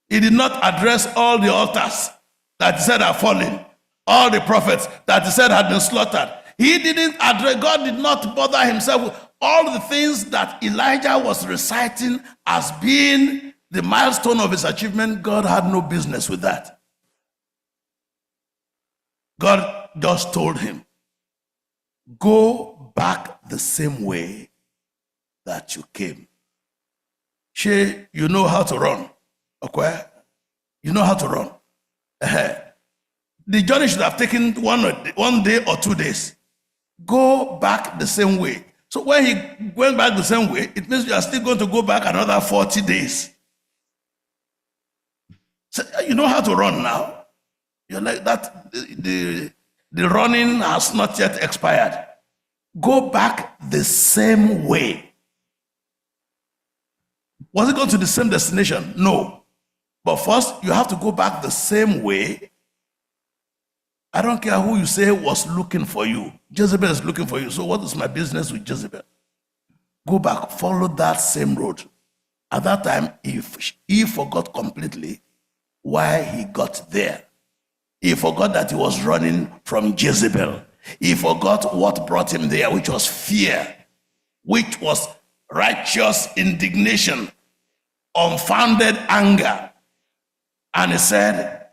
He did not address all the altars that he said are fallen, all the prophets that he said had been slaughtered. He didn't address, God did not bother himself with all the things that Elijah was reciting as being the milestone of his achievement. God had no business with that. God just told him, go back the same way that you came. She, you know how to run. Okay? You know how to run. The journey should have taken one day or 2 days. Go back the same way. So when he went back the same way, it means you are still going to go back another 40 days. So you know how to run now. You're like that. The running has not yet expired. Go back the same way. Was it going to the same destination? No. But first, you have to go back the same way. I don't care who you say was looking for you. Jezebel is looking for you. So what is my business with Jezebel? Go back, follow that same road. At that time, he forgot completely why he got there. He forgot that he was running from Jezebel. He forgot what brought him there, which was fear, which was righteous indignation, unfounded anger. And he said,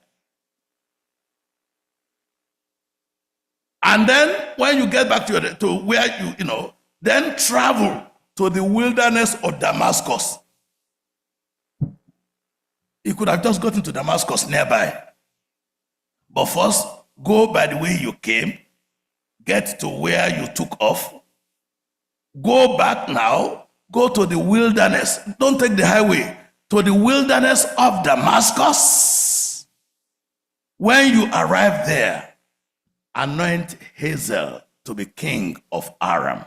and then when you get back to where you know, then travel to the wilderness of Damascus. You could have just gotten to Damascus nearby. But first, go by the way you came, get to where you took off, go back now, go to the wilderness. Don't take the highway, to the wilderness of Damascus. When you arrive there, anoint Hazael to be king of Aram,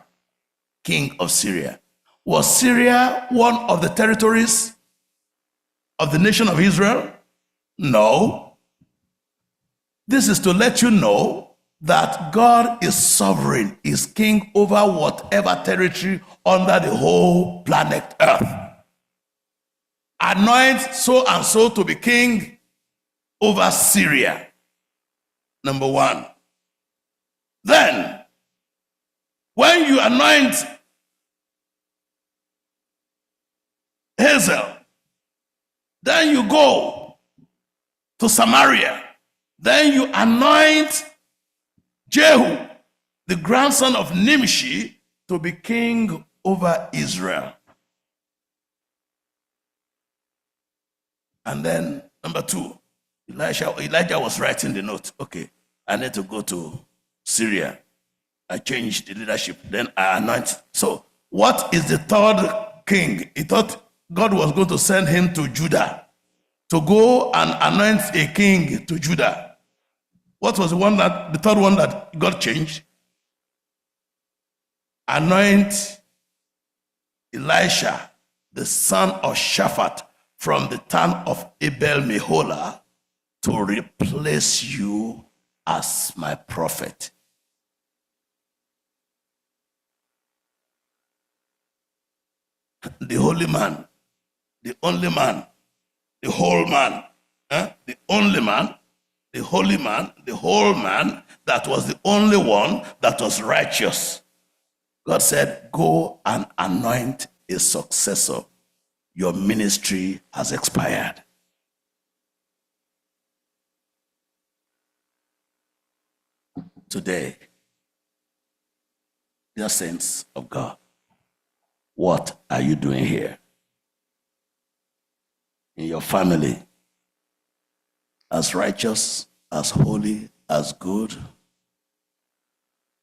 king of Syria. Was Syria one of the territories of the nation of Israel? No. This is to let you know that God is sovereign, is king over whatever territory under the whole planet Earth. Anoint so and so to be king over Syria. Number one. Then, when you anoint Hazael, then you go to Samaria. Then you anoint Jehu, the grandson of Nimshi, to be king over Israel. And then, number two, Elijah was writing the note. Okay, I need to go to Syria. I changed the leadership. Then I anoint. So, what is the third king? He thought God was going to send him to Judah to go and anoint a king to Judah. What was the third one that God changed? Anoint Elisha, the son of Shaphat, from the town of Abel Meholah, to replace you as my prophet. The holy man, the only man, the whole man, the only man, the holy man, the whole man, that was the only one that was righteous. God said, go and anoint a successor. Your ministry has expired. today, dear saints of God, what are you doing here? In your family, as righteous, as holy, as good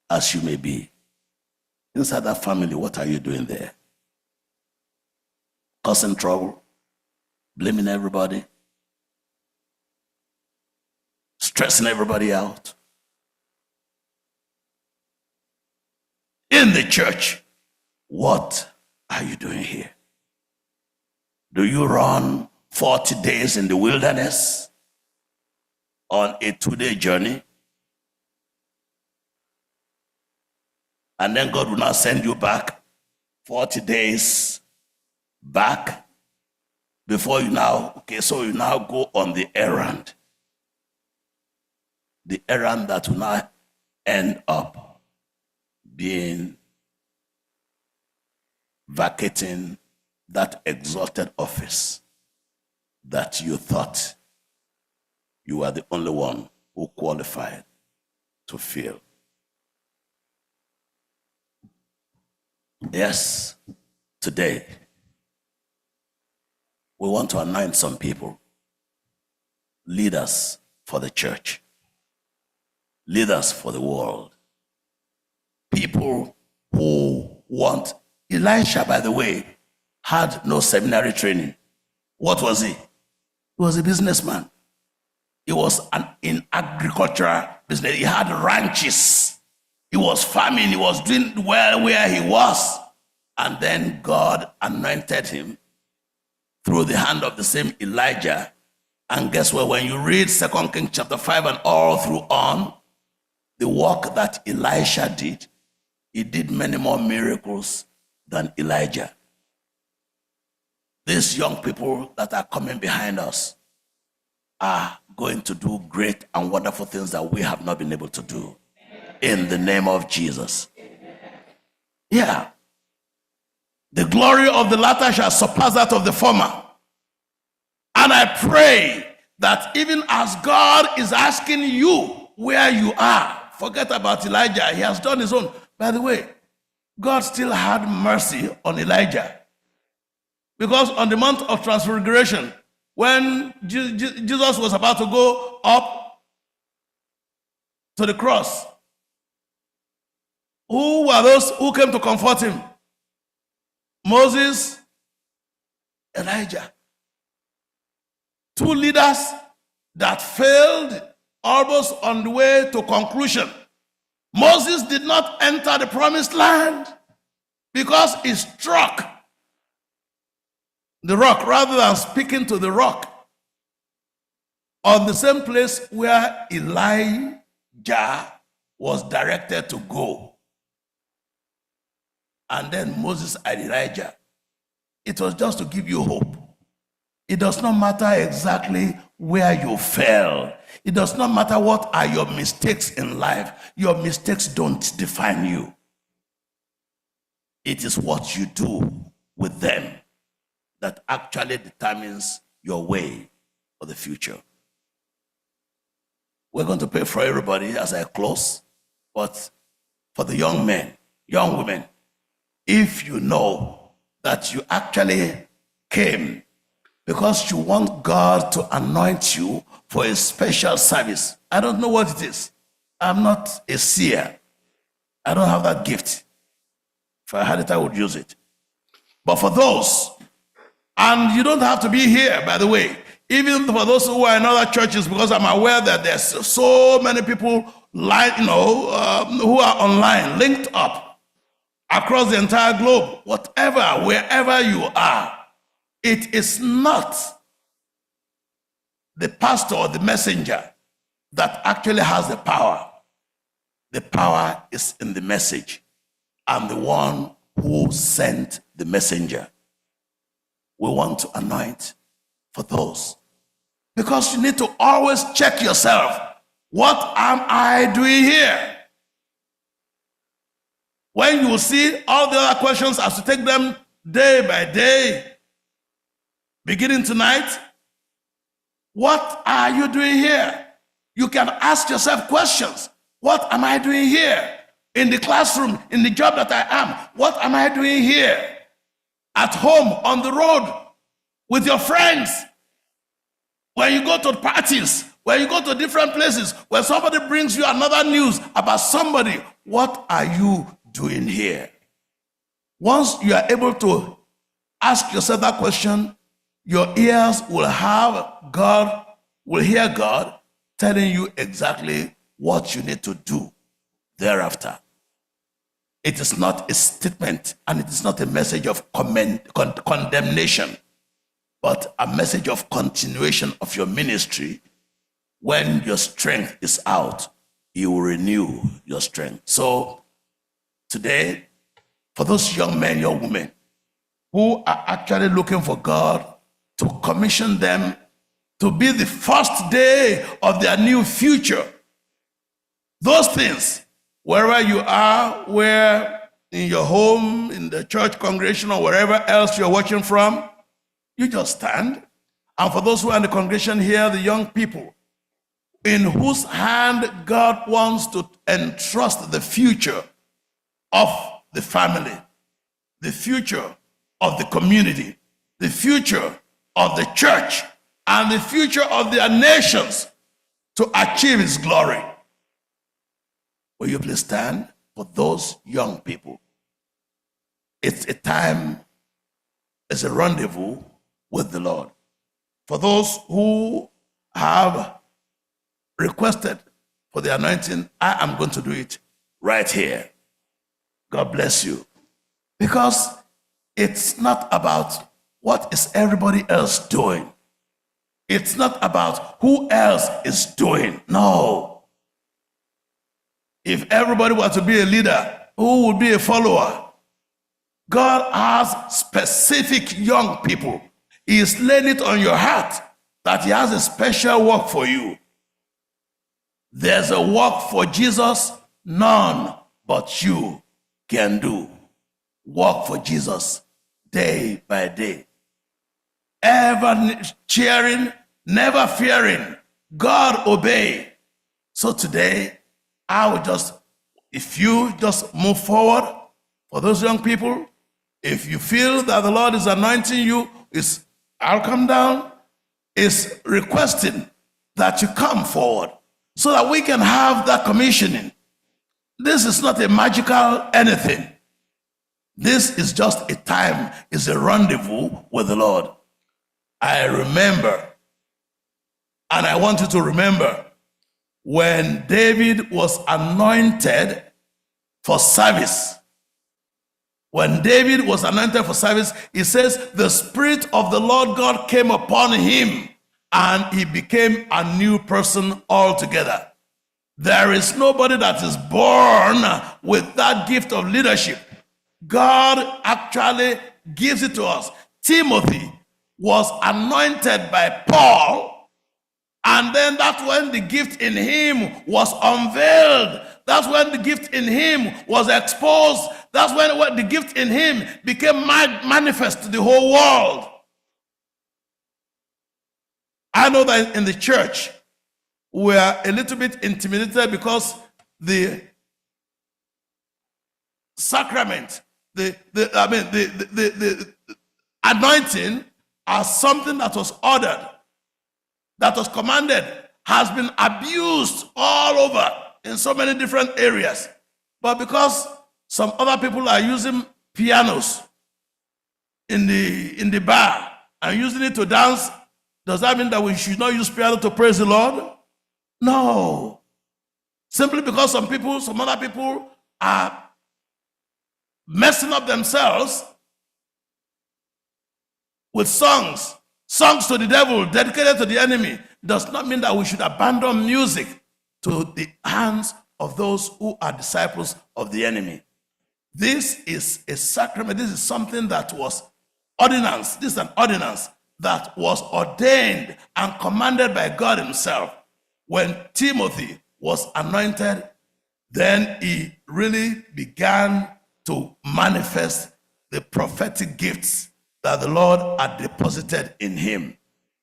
as you may be. Inside that family, what are you doing there? Causing trouble, blaming everybody, stressing everybody out. In the church, what are you doing here? Do you run 40 days in the wilderness on a 2-day journey? And then God will now send you back 40 days back before you now, so you now go on the errand. The errand that will now end up being vacating that exalted office that you thought you were the only one who qualified to fill. Yes, today we want to anoint some people, leaders for the church, leaders for the world, people who want. Elisha, by the way, had no seminary training. What was he? He was a businessman. He was in agricultural business. He had ranches. He was farming. He was doing well where he was. And then God anointed him through the hand of the same Elijah. And guess what? When you read 2 Kings chapter 5 and all through on, the work that Elisha did, he did many more miracles than Elijah. These young people that are coming behind us are going to do great and wonderful things that we have not been able to do. In the name of Jesus. Yeah. The glory of the latter shall surpass that of the former. And I pray that even as God is asking you where you are, forget about Elijah. He has done his own. By the way, God still had mercy on Elijah. Because on the Mount of Transfiguration, when Jesus was about to go up to the cross, who were those who came to comfort him? Moses, Elijah. Two leaders that failed almost on the way to conclusion. Moses did not enter the promised land because he struck the rock rather than speaking to the rock on the same place where Elijah was directed to go. And then Moses and Elijah, it was just to give you hope. It does not matter exactly where you fell. It does not matter what are your mistakes in life. Your mistakes don't define you. It is what you do with them that actually determines your way for the future. We're going to pray for everybody as I close, but for the young men, young women, if you know that you actually came because you want God to anoint you for a special service. I don't know what it is. I'm not a seer. I don't have that gift. If I had it, I would use it. But for those, and you don't have to be here, by the way, even for those who are in other churches, because I'm aware that there's so many people who are online, linked up across the entire globe, whatever, wherever you are. It is not the pastor or the messenger that actually has the power. The power is in the message and the one who sent the messenger. We want to anoint for those. Because you need to always check yourself. What am I doing here? When you see all the other questions, as to take them day by day, beginning tonight, what are you doing here? You can ask yourself questions. What am I doing here? In the classroom, in the job that I am, what am I doing here? At home, on the road, with your friends, when you go to parties, when you go to different places, when somebody brings you another news about somebody, what are you doing here? Once you are able to ask yourself that question, your ears will hear God telling you exactly what you need to do thereafter. It is not a statement and it is not a message of condemnation, but a message of continuation of your ministry. When your strength is out, you will renew your strength. So today, for those young men, young women who are actually looking for God to commission them to be the first day of their new future, those things, wherever you are, where in your home, in the church congregation, or wherever else you're watching from, you just stand. And for those who are in the congregation here, the young people, in whose hand God wants to entrust the future of the family, the future of the community, the future of the church, and the future of their nations to achieve His glory. Will you please stand for those young people? It's a time, it's a rendezvous with the Lord. For those who have requested for the anointing, I am going to do it right here. God bless you. Because it's not about what is everybody else doing. It's not about who else is doing. No. If everybody were to be a leader, who would be a follower? God has specific young people. He is laying it on your heart that He has a special work for you. There's a work for Jesus none but you can do. Work for Jesus day by day. Ever cheering, never fearing. God obey. So today, I would if you just move forward for those young people, if you feel that the Lord is anointing you, I'll come down, is requesting that you come forward so that we can have that commissioning. This is not a magical anything. This is just a time, it's a rendezvous with the Lord. I remember, and I want you to remember, when David was anointed for service. When David was anointed for service, he says, the Spirit of the Lord God came upon him and he became a new person altogether. There is nobody that is born with that gift of leadership. God actually gives it to us. Timothy was anointed by Paul, and then that's when the gift in him was unveiled. That's when the gift in him was exposed. That's when the gift in him became manifest to the whole world. I know that in the church, we are a little bit intimidated because the sacrament, the anointing as something that was ordered, that was commanded, has been abused all over in so many different areas. But because some other people are using pianos in the bar and using it to dance, does that mean that we should not use piano to praise the Lord? No. Simply because some other people are messing up themselves with songs to the devil, dedicated to the enemy, does not mean that we should abandon music to the hands of those who are disciples of the enemy. This is a sacrament. This is something that was ordinance. This is an ordinance that was ordained and commanded by God himself. When Timothy was anointed, then he really began to manifest the prophetic gifts that the Lord had deposited in him.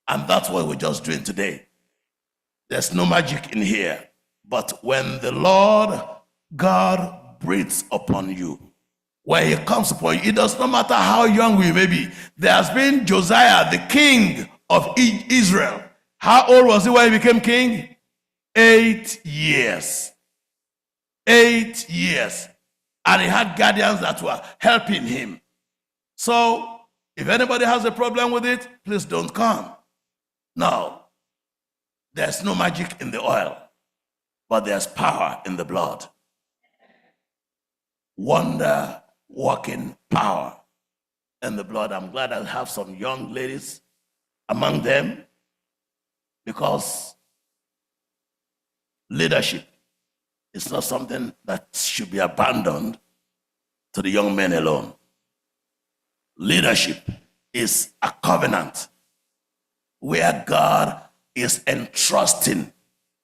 And that's what we're just doing today. There's no magic in here. But when the Lord God breathes upon you, when he comes upon you, it does not matter how young you may be. There has been Josiah, the king of Israel. How old was he when he became king? 8 years. 8 years. And he had guardians that were helping him. So, if anybody has a problem with it, please don't come. No. There's no magic in the oil, but there's power in the blood. Wonder working power in the blood. I'm glad I have some young ladies among them, because leadership is not something that should be abandoned to the young men alone. Leadership is a covenant where God is entrusting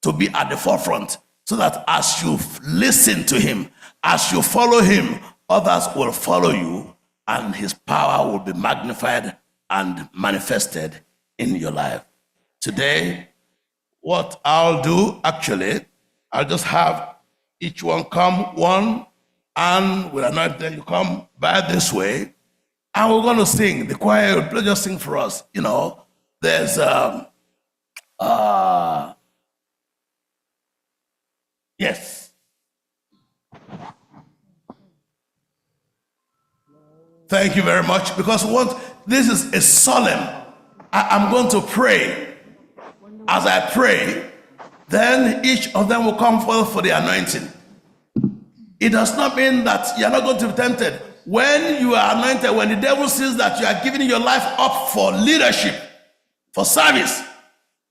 to be at the forefront, so that as you listen to him, as you follow him, others will follow you, and his power will be magnified and manifested in your life. Today, what I'll do, actually, I'll just have each one come one, and with anoint them, you come by this way, and we're going to sing. The choir will just sing for us. You know, there's yes. Thank you very much, because this is a solemn. I'm going to pray. As I pray, then each of them will come forth for the anointing. It does not mean that you're not going to be tempted. When you are anointed, when the devil sees that you are giving your life up for leadership, for service,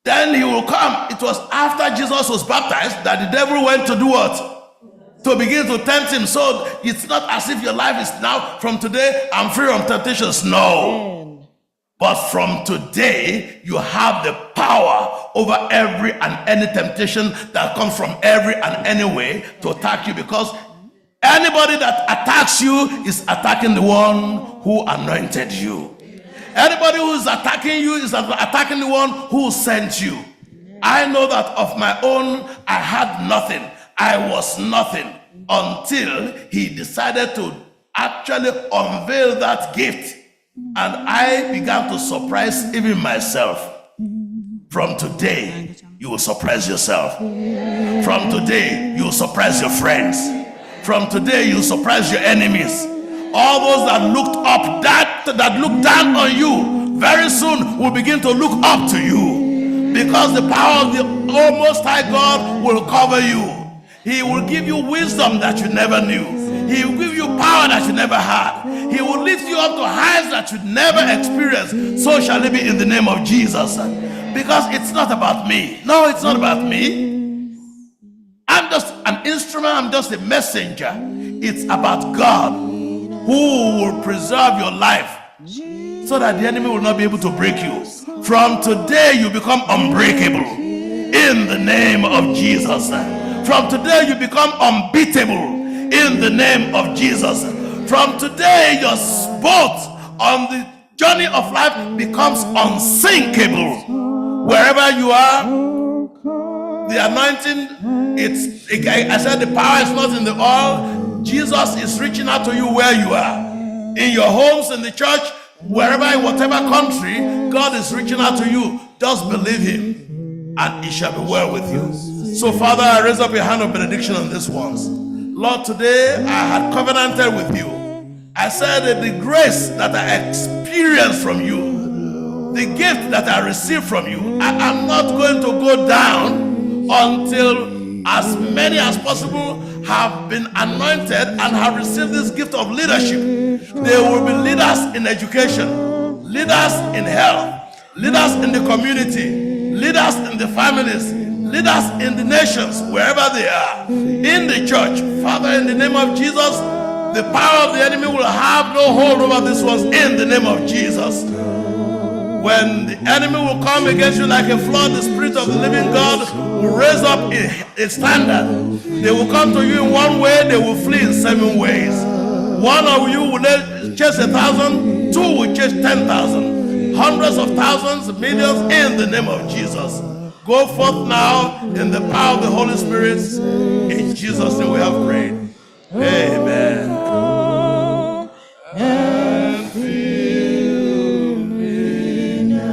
then he will come. It was after Jesus was baptized that the devil went to do what? To begin to tempt him. So it's not as if your life is now, from today, I'm free from temptations. No. But from today, you have the power over every and any temptation that comes from every and any way to attack you, because anybody that attacks you is attacking the one who anointed you. Anybody who is attacking you is attacking the one who sent you. I know that of my own, I had nothing. I was nothing until he decided to actually unveil that gift. And I began to surprise even myself. From today, you will surprise yourself. From today, you will surprise your friends. From today, you will surprise your enemies. All those that looked up, that looked down on you, very soon will begin to look up to you. Because the power of the Most High God will cover you. He will give you wisdom that you never knew. He will give you power that you never had. He will lift you up to heights that you never experienced. So shall it be in the name of Jesus. Because it's not about me. No, it's not about me. I'm just an instrument. I'm just a messenger. It's about God, who will preserve your life so that the enemy will not be able to break you. From today, you become unbreakable in the name of Jesus. From today, you become unbeatable in the name of Jesus. From today, your boat on the journey of life becomes unsinkable. Wherever you are, the anointing, I said the power is not in the oil. Jesus is reaching out to you where you are. In your homes, in the church, wherever, in whatever country, God is reaching out to you. Just believe him, and it shall be well with you. So, Father, I raise up a hand of benediction on these ones. Lord, today I had covenanted with you. I said that the grace that I experienced from you, the gift that I received from you, I am not going to go down until as many as possible have been anointed and have received this gift of leadership. They will be leaders in education, leaders in health, leaders in the community, leaders in the families, leaders in the nations, wherever they are, in the church. Father, in the name of Jesus, the power of the enemy will have no hold over these ones in the name of Jesus. When the enemy will come against you like a flood, the Spirit of the living God will raise up a standard. They will come to you in one way, they will flee in 7 ways. One of you will chase 1,000, 2 will chase 10,000, hundreds of thousands, millions in the name of Jesus. Go forth now in the power of the Holy Spirit. In Jesus' name we have prayed. Amen. And fill me now.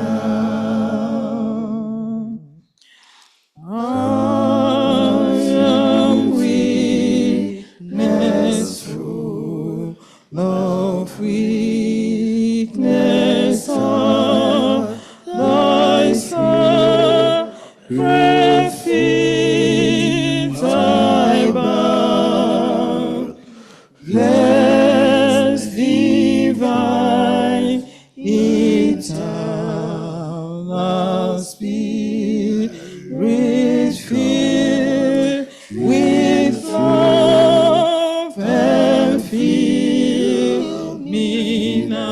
I am weakness, full of weakness. Of thy sacred feet I bow. Blessed divine, eternal Spirit, fill with love and fill me now.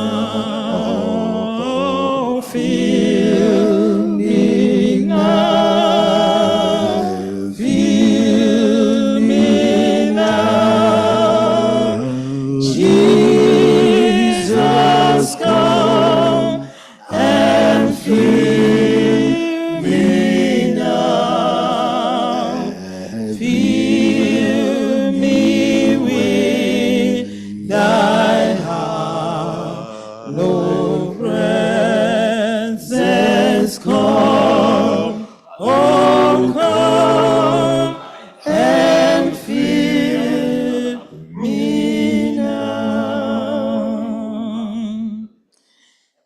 Fill me now. Fill me now. Jesus, come and fill me now. Fill me with thy hallowed presence. Come, oh come and fill me now.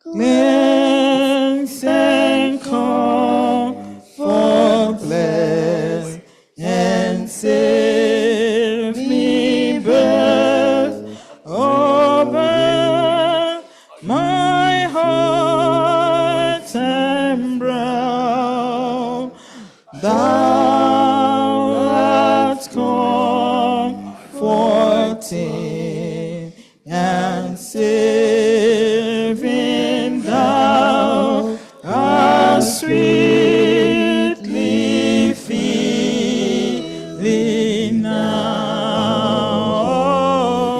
Cleanse and comfort, bless and save me, birth over my heart and brow. Thou art comforting and saving, thou art sweetly feeling now.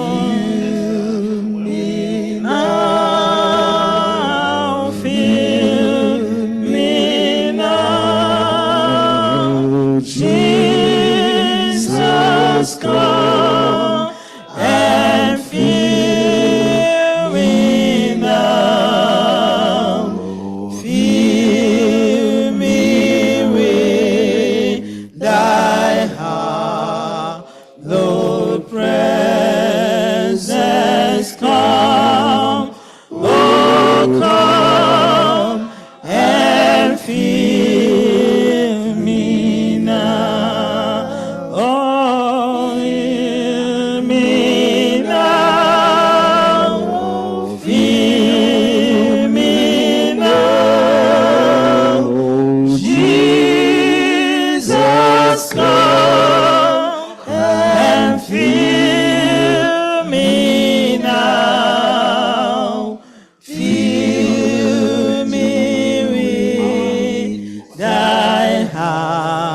Fill me now. Fill me now. Jesus, come and fill me now. Fill me with thy hallowed presence. Come, oh come and fill me now. Oh, fill me now. Fill me now. Jesus, come and fill me now. Fill me with thy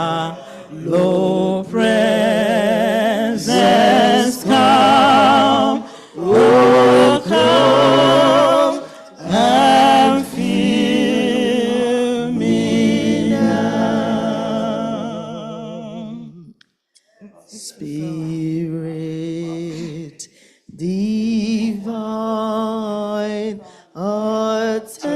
hallowed presence. Come, oh come and fill me now. Spirit divine, attend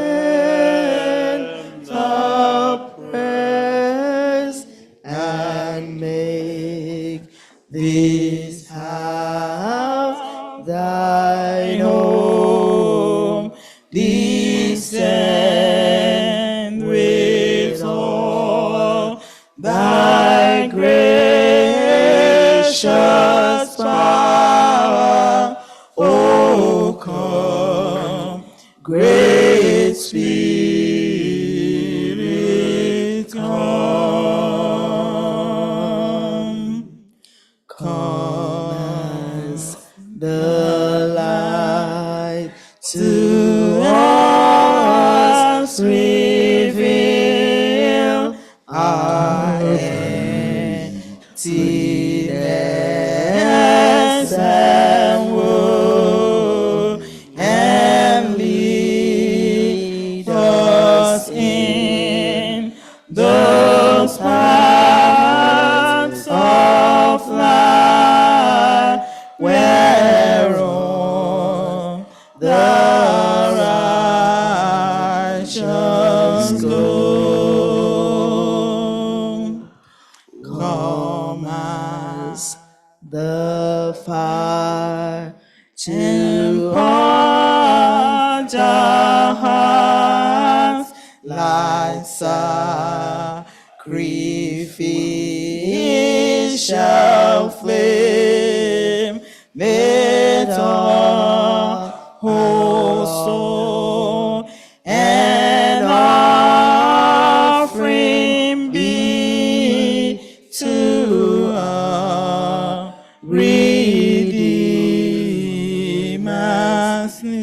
the prayers and make this house thine home. Descend with all thy gracious power. Oh, come, great Spirit, come. Come as the light to us reveal our emptiness and woe, and lead us in the hearts like sacrificial flame, made our whole soul an offering be to our Redeemer's name.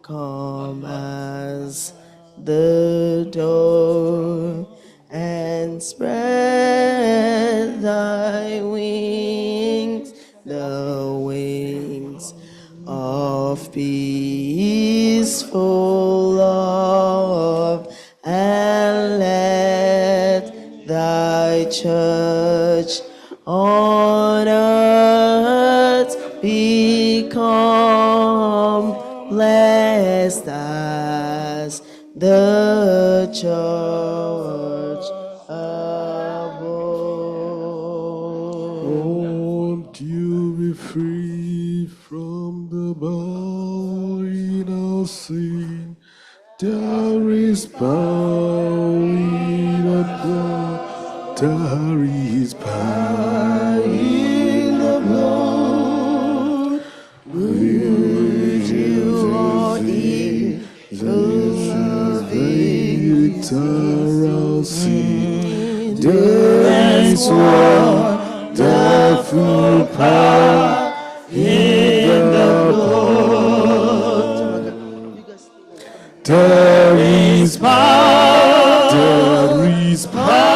Come as the dove and spread thy wings, the wings of peaceful love, and let thy church on earth become blessed as the church above. Won't you be free from the binding of sin? There is power in the blood. There is power in the blood. With your Jesus victor of sin. There is wonderful power in the blood. There is power. There is power.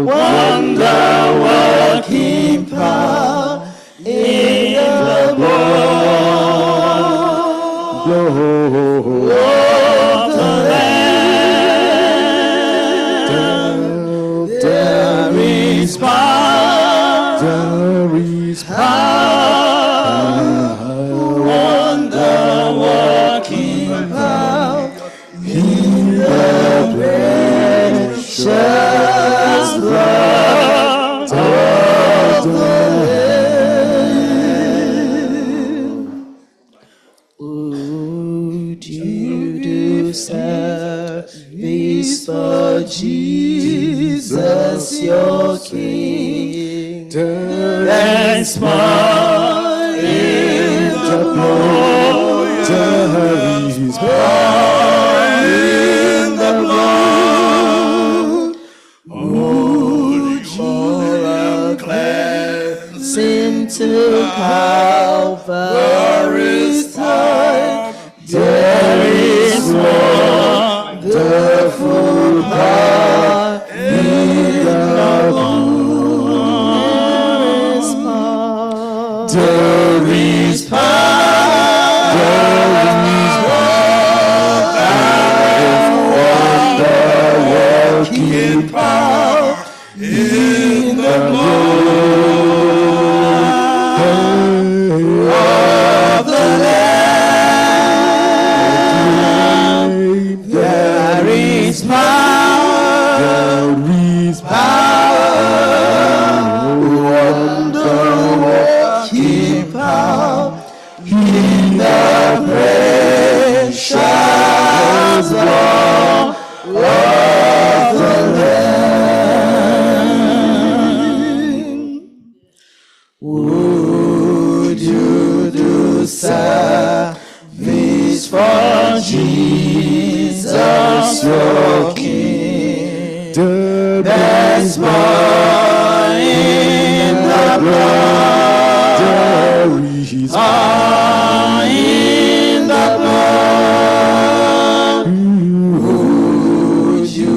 Wonder-working power in the blood of the Lamb. There is power. There is power. Wonder-working power in the precious blood of the Lamb. Would you do service for Jesus your King? There's power in the blood. There is power in the blood. Would you cleansing to Calvary's time? There is wonderful power in the blood. There is power. There is wonder-working power in the blood of the Lamb. There is power. There is power. Wonder-working power in the precious blood of the Lamb. Would you do service for Jesus your King? There's more in the blood. There is more in the blood. Would you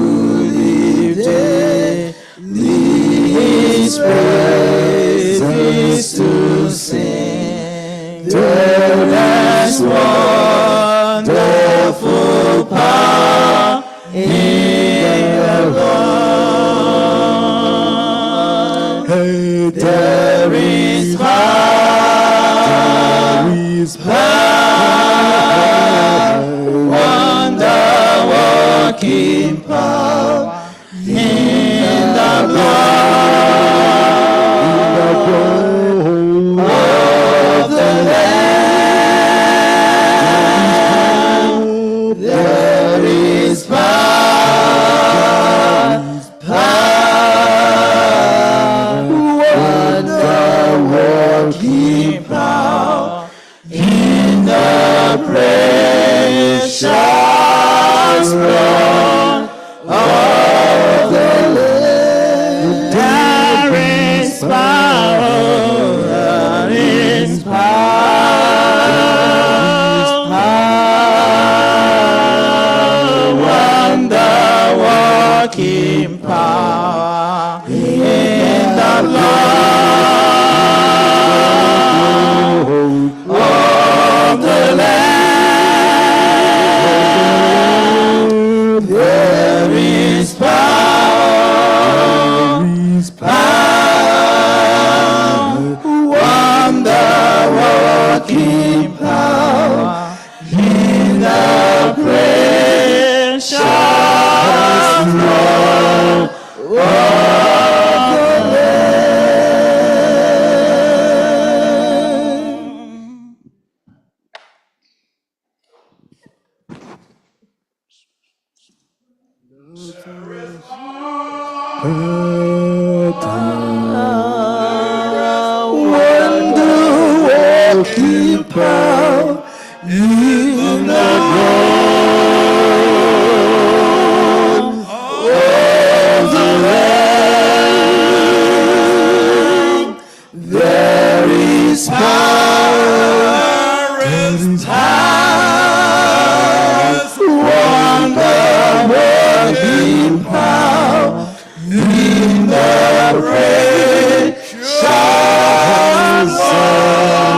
live daily His praises to sing? There's wonderful power in the blood. Hey, there is power. There is power. Wonder-working power in the blood of working power in the precious blood of the Lamb. There is power, there is power, wonder-working power in the blood of the Lamb. There is power, wonder-working power in the precious blood of the Lamb. Wonder-working power in the blood of the Lamb. There is power, wonder-working power in the precious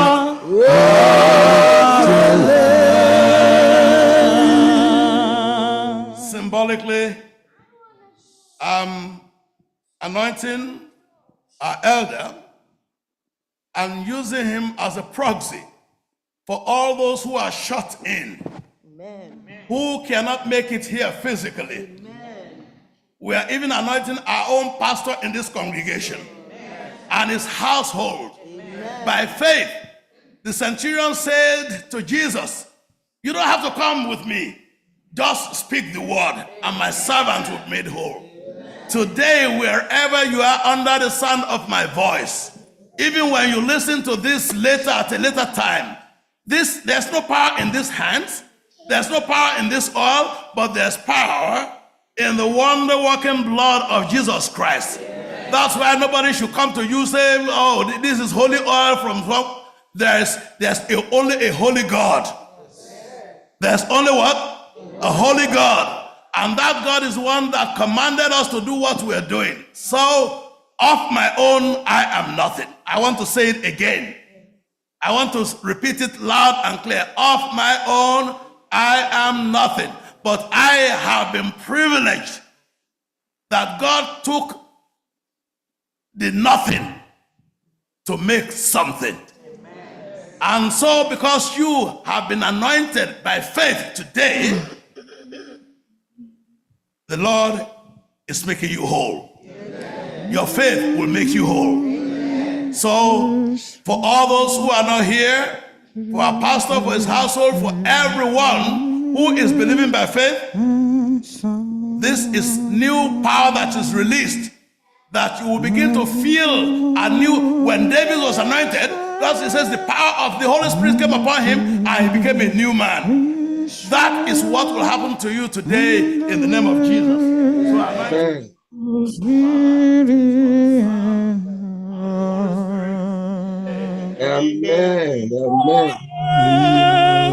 blood of the Lamb. Symbolically, I'm anointing our elder and using him as a proxy for all those who are shut in, who cannot make it here physically. We are even anointing our own pastor in this congregation and his household. By faith, the centurion said to Jesus, "You don't have to come with me. Just speak the word, and my servant will be made whole." Today, wherever you are under the sound of my voice, even when you listen to this later at a later time, there's no power in these hands, there's no power in this oil, but there's power in the wonder-working blood of Jesus Christ. That's why nobody should come to you saying, "Oh, this is holy oil from." There's only a holy God. There's only what? A holy God. And that God is one that commanded us to do what we're doing. So, of my own, I am nothing. I want to say it again. I want to repeat it loud and clear. Of my own, I am nothing. But I have been privileged that God took the nothing to make something. And so, because you have been anointed by faith today, the Lord is making you whole. Your faith will make you whole. So, for all those who are not here, for our pastor, for his household, for everyone who is believing by faith, this is new power that is released, that you will begin to feel anew. When David was anointed, thus it says the power of the Holy Spirit came upon him and he became a new man. That is what will happen to you today in the name of Jesus. Amen. Amen.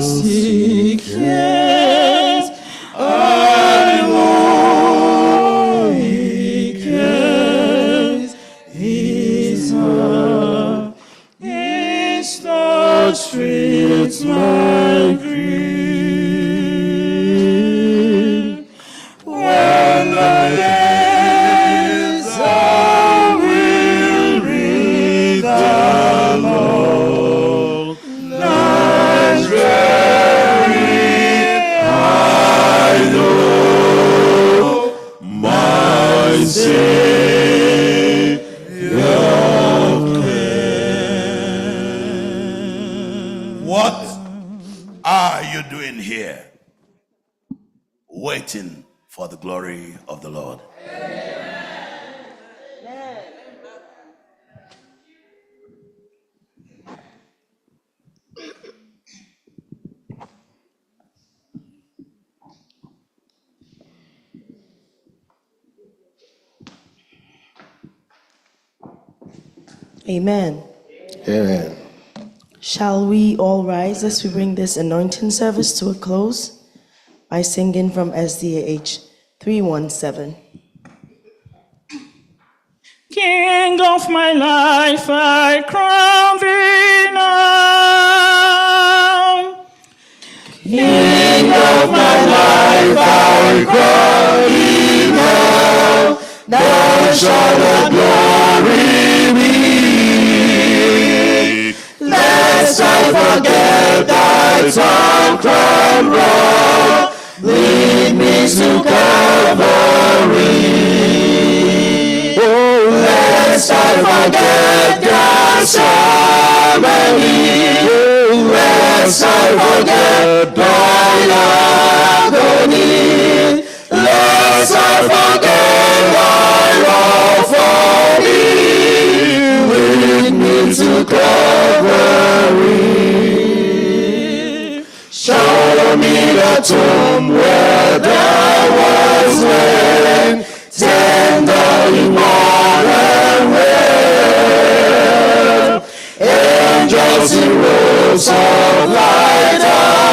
Seek yes, I know He cares. His heart is the streets my grief. When the days are weary, the Lord lies buried. I know my Savior cares. What are you doing here? Waiting for the glory of the Lord. Amen. Amen. Shall we all rise as we bring this anointing service to a close by singing from SDAH 317. King of my life, I crown thee now. King of my life, I crown thee now. Thou shalt the glory be. Lest I forget thy tongue crown roll, lead me to Calvary. Lest I forget Gethsemane, lest I forget thine agony, lest I forget thy love for me, lead me to Calvary. Show me the tomb where thou wast slain, tenderly born and well. Angels in robes of light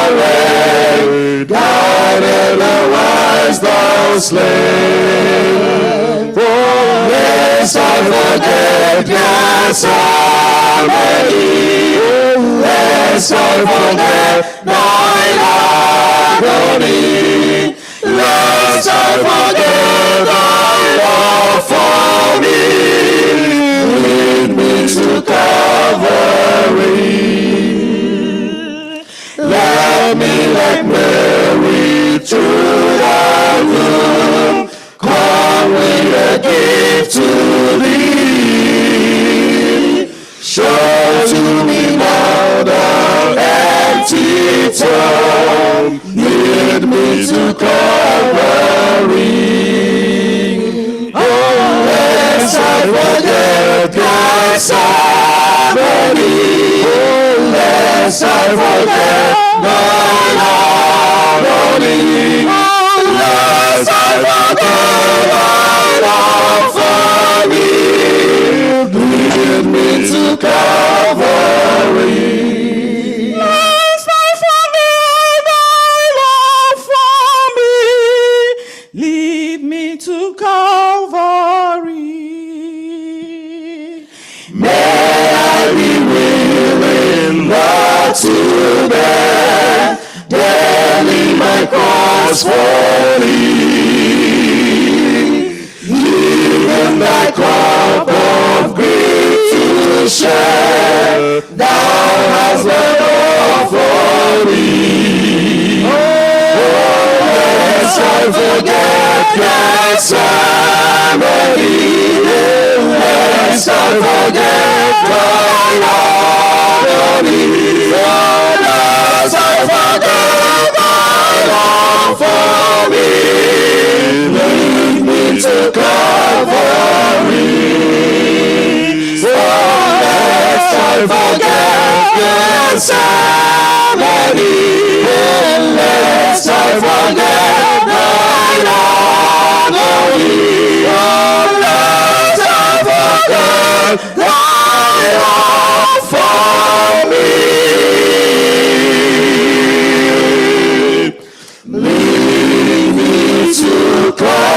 array, guided the wise thou slain. Oh, lest I forget Gethsemane, lest I forget thine agony, lest I forget thy love for me, lead me to Calvary. Let me, like Mary, through the gloom, come with a gift to thee. Show to me now the empty tomb, lead me to Calvary. Oh, lest I forget Gethsemane, oh, lest I forget thine agony, oh, lest I forget thy love for me, lead me to Calvary. Lest I forget thy love for me, lead me to Calvary. May I be willing not to bear daily my cross for thee, even thy cup of grief to share, thou hast laid off for me. Oh, lest I forget Gethsemane, lest I forget thine agony, lest I forget thy love for me, lead me to Calvary. Oh, lest I forget Gethsemane, lest I forget thine agony, oh, lest I forget thy love for me, lead me to Calvary.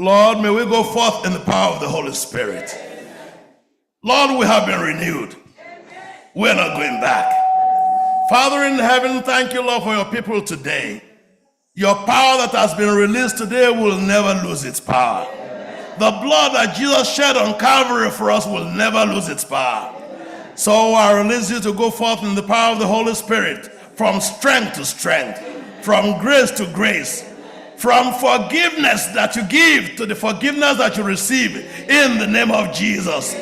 Lord, may we go forth in the power of the Holy Spirit. Lord, we have been renewed. We're not going back. Father in heaven, thank you, Lord, for your people today. Your power that has been released today will never lose its power. The blood that Jesus shed on Calvary for us will never lose its power. So I release you to go forth in the power of the Holy Spirit, from strength to strength, from grace to grace, from forgiveness that you give to the forgiveness that you receive in the name of Jesus.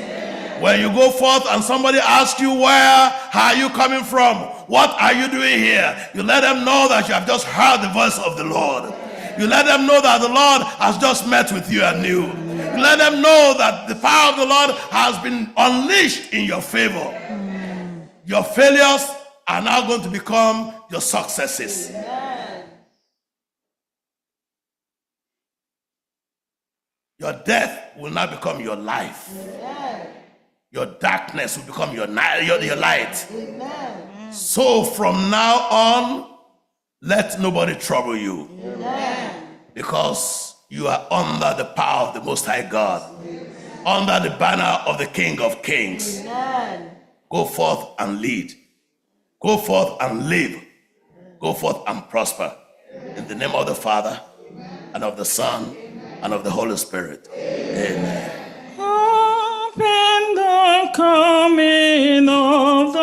When you go forth and somebody asks you, where are you coming from? What are you doing here? You let them know that you have just heard the voice of the Lord. You let them know that the Lord has just met with you anew. You let them know that the power of the Lord has been unleashed in your favor. Your failures are now going to become your successes. Your death will now become your life. Your darkness will become your light. So from now on, let nobody trouble you. Because you are under the power of the Most High God. Under the banner of the King of Kings. Go forth and lead. Go forth and live. Go forth and prosper. In the name of the Father, and of the Son, and of the Holy Spirit. Amen. Open the coming of the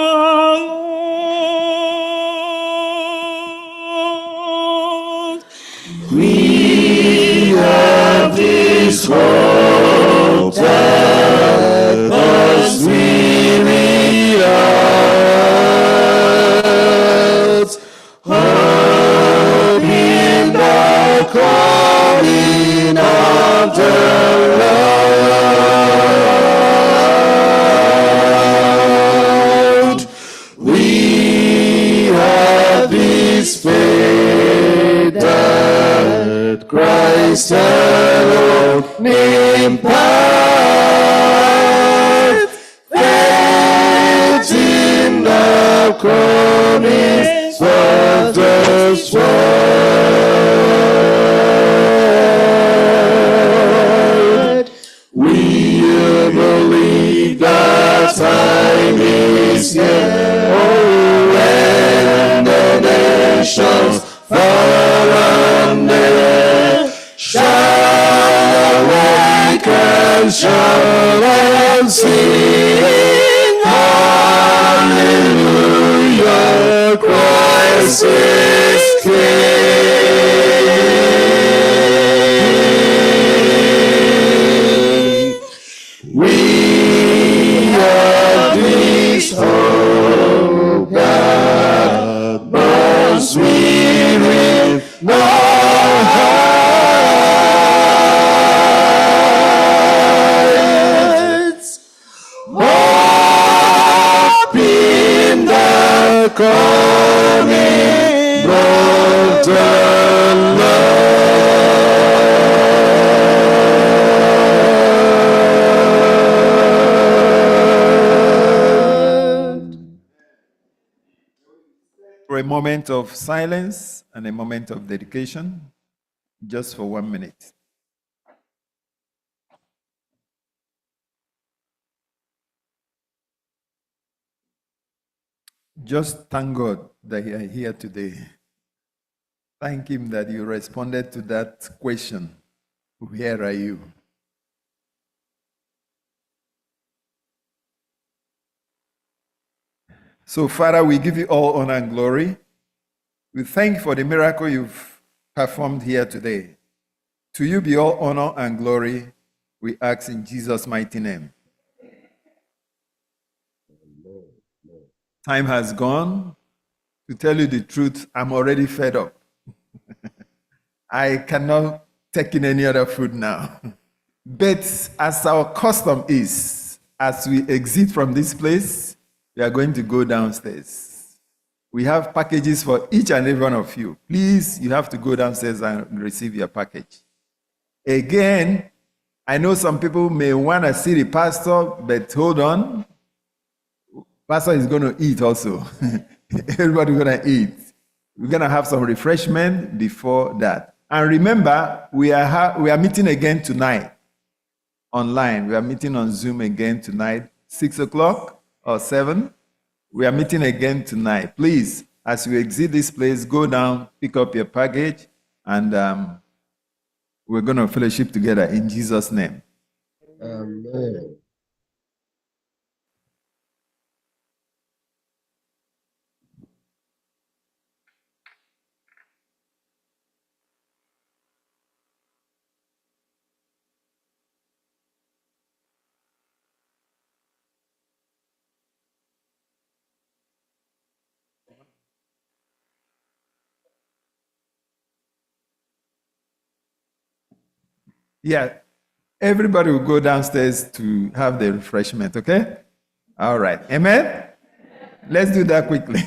Lord. We have this hope that the Spirit out. Hope in the coming of the Lord. We have this faith that Christ alone impart. Faith in the promise of the Word. We believe that time is here. Oh, when the nations far and near shall awake and shout and sing, Hallelujah, Christ is King. We have this hope that burns within our hearts. Hope in the coming of the Lord. For a moment of silence and a moment of dedication, just for 1 minute. Just thank God that you are here today. Thank Him that you responded to that question, where are you? So, Father, we give you all honor and glory. We thank you for the miracle you've performed here today. To you be all honor and glory, we ask in Jesus' mighty name. Time has gone. To tell you the truth, I'm already fed up. I cannot take in any other food now. But as our custom is, as we exit from this place, we are going to go downstairs. We have packages for each and every one of you. Please, you have to go downstairs and receive your package. Again, I know some people may want to see the pastor, but hold on. Pastor is going to eat also. Everybody's going to eat. We're going to have some refreshment before that. And remember, we are meeting again tonight online. We are meeting on Zoom again tonight, 6 o'clock or 7. We are meeting again tonight. Please, as you exit this place, go down, pick up your package, and we're going to fellowship together in Jesus' name. Amen. Yeah, everybody will go downstairs to have the refreshment, okay? All right. Amen? Let's do that quickly.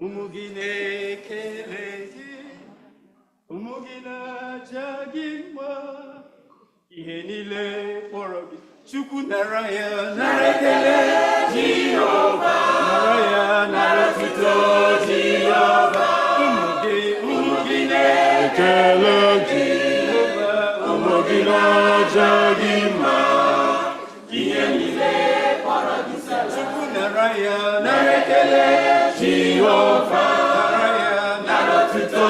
ụmụ gị na-ekele gị, ụmụ gị na-aja gị mma, ihe niile kpọrọ gị. Chukwu nara ya, nara ekele Jehova, nara ya, nara otuto Jehova. Ụmụ gị na-ekele Jehova, ụmụ gị na-aja gị mma, ihe niile kpọrọ gị sala. Chukwu nara ya, nara ekele Jehova, nara ya, nara otuto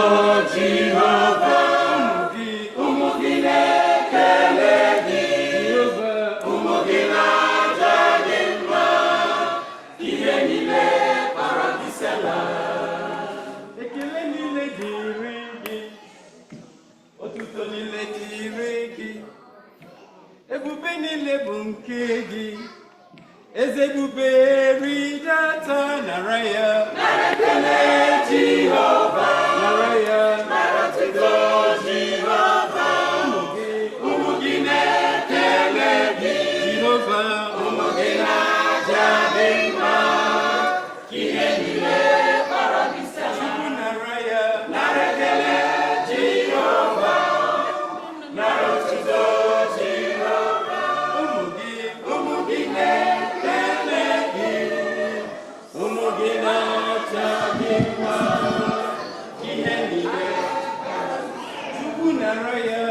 Jehova. Ụmụ gị na-ekele gị, ụmụ gị na-aja gị mma, ihe niile kpọrọ gị sala. Ekele niile dịrị gị, otuto niile dịrị gị, ebube niile bụ nke gị. Eze ebube ridata, nara ya, nara ekele Jehova, nara ya, nara otuto Jehova. Ụmụ gị na-ekele gị, Jehova, ụmụ gị na-aja gị mma, ihe niile kpọrọ gị sala. Chukwu nara ya, nara ekele Jehova, nara otuto Jehova. Ụmụ gị na-ekele gị, ụmụ gị na-aja gị mma, ihe niile. Chukwu nara ya.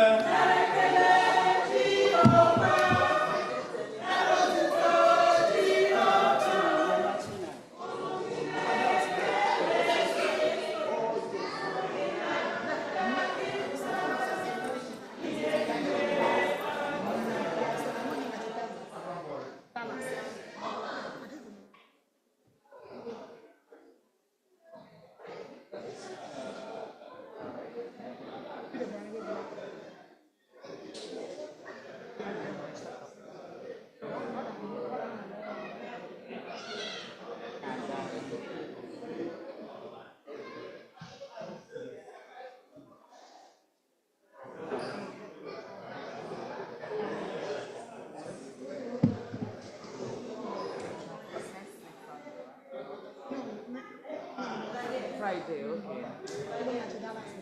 Friday, okay.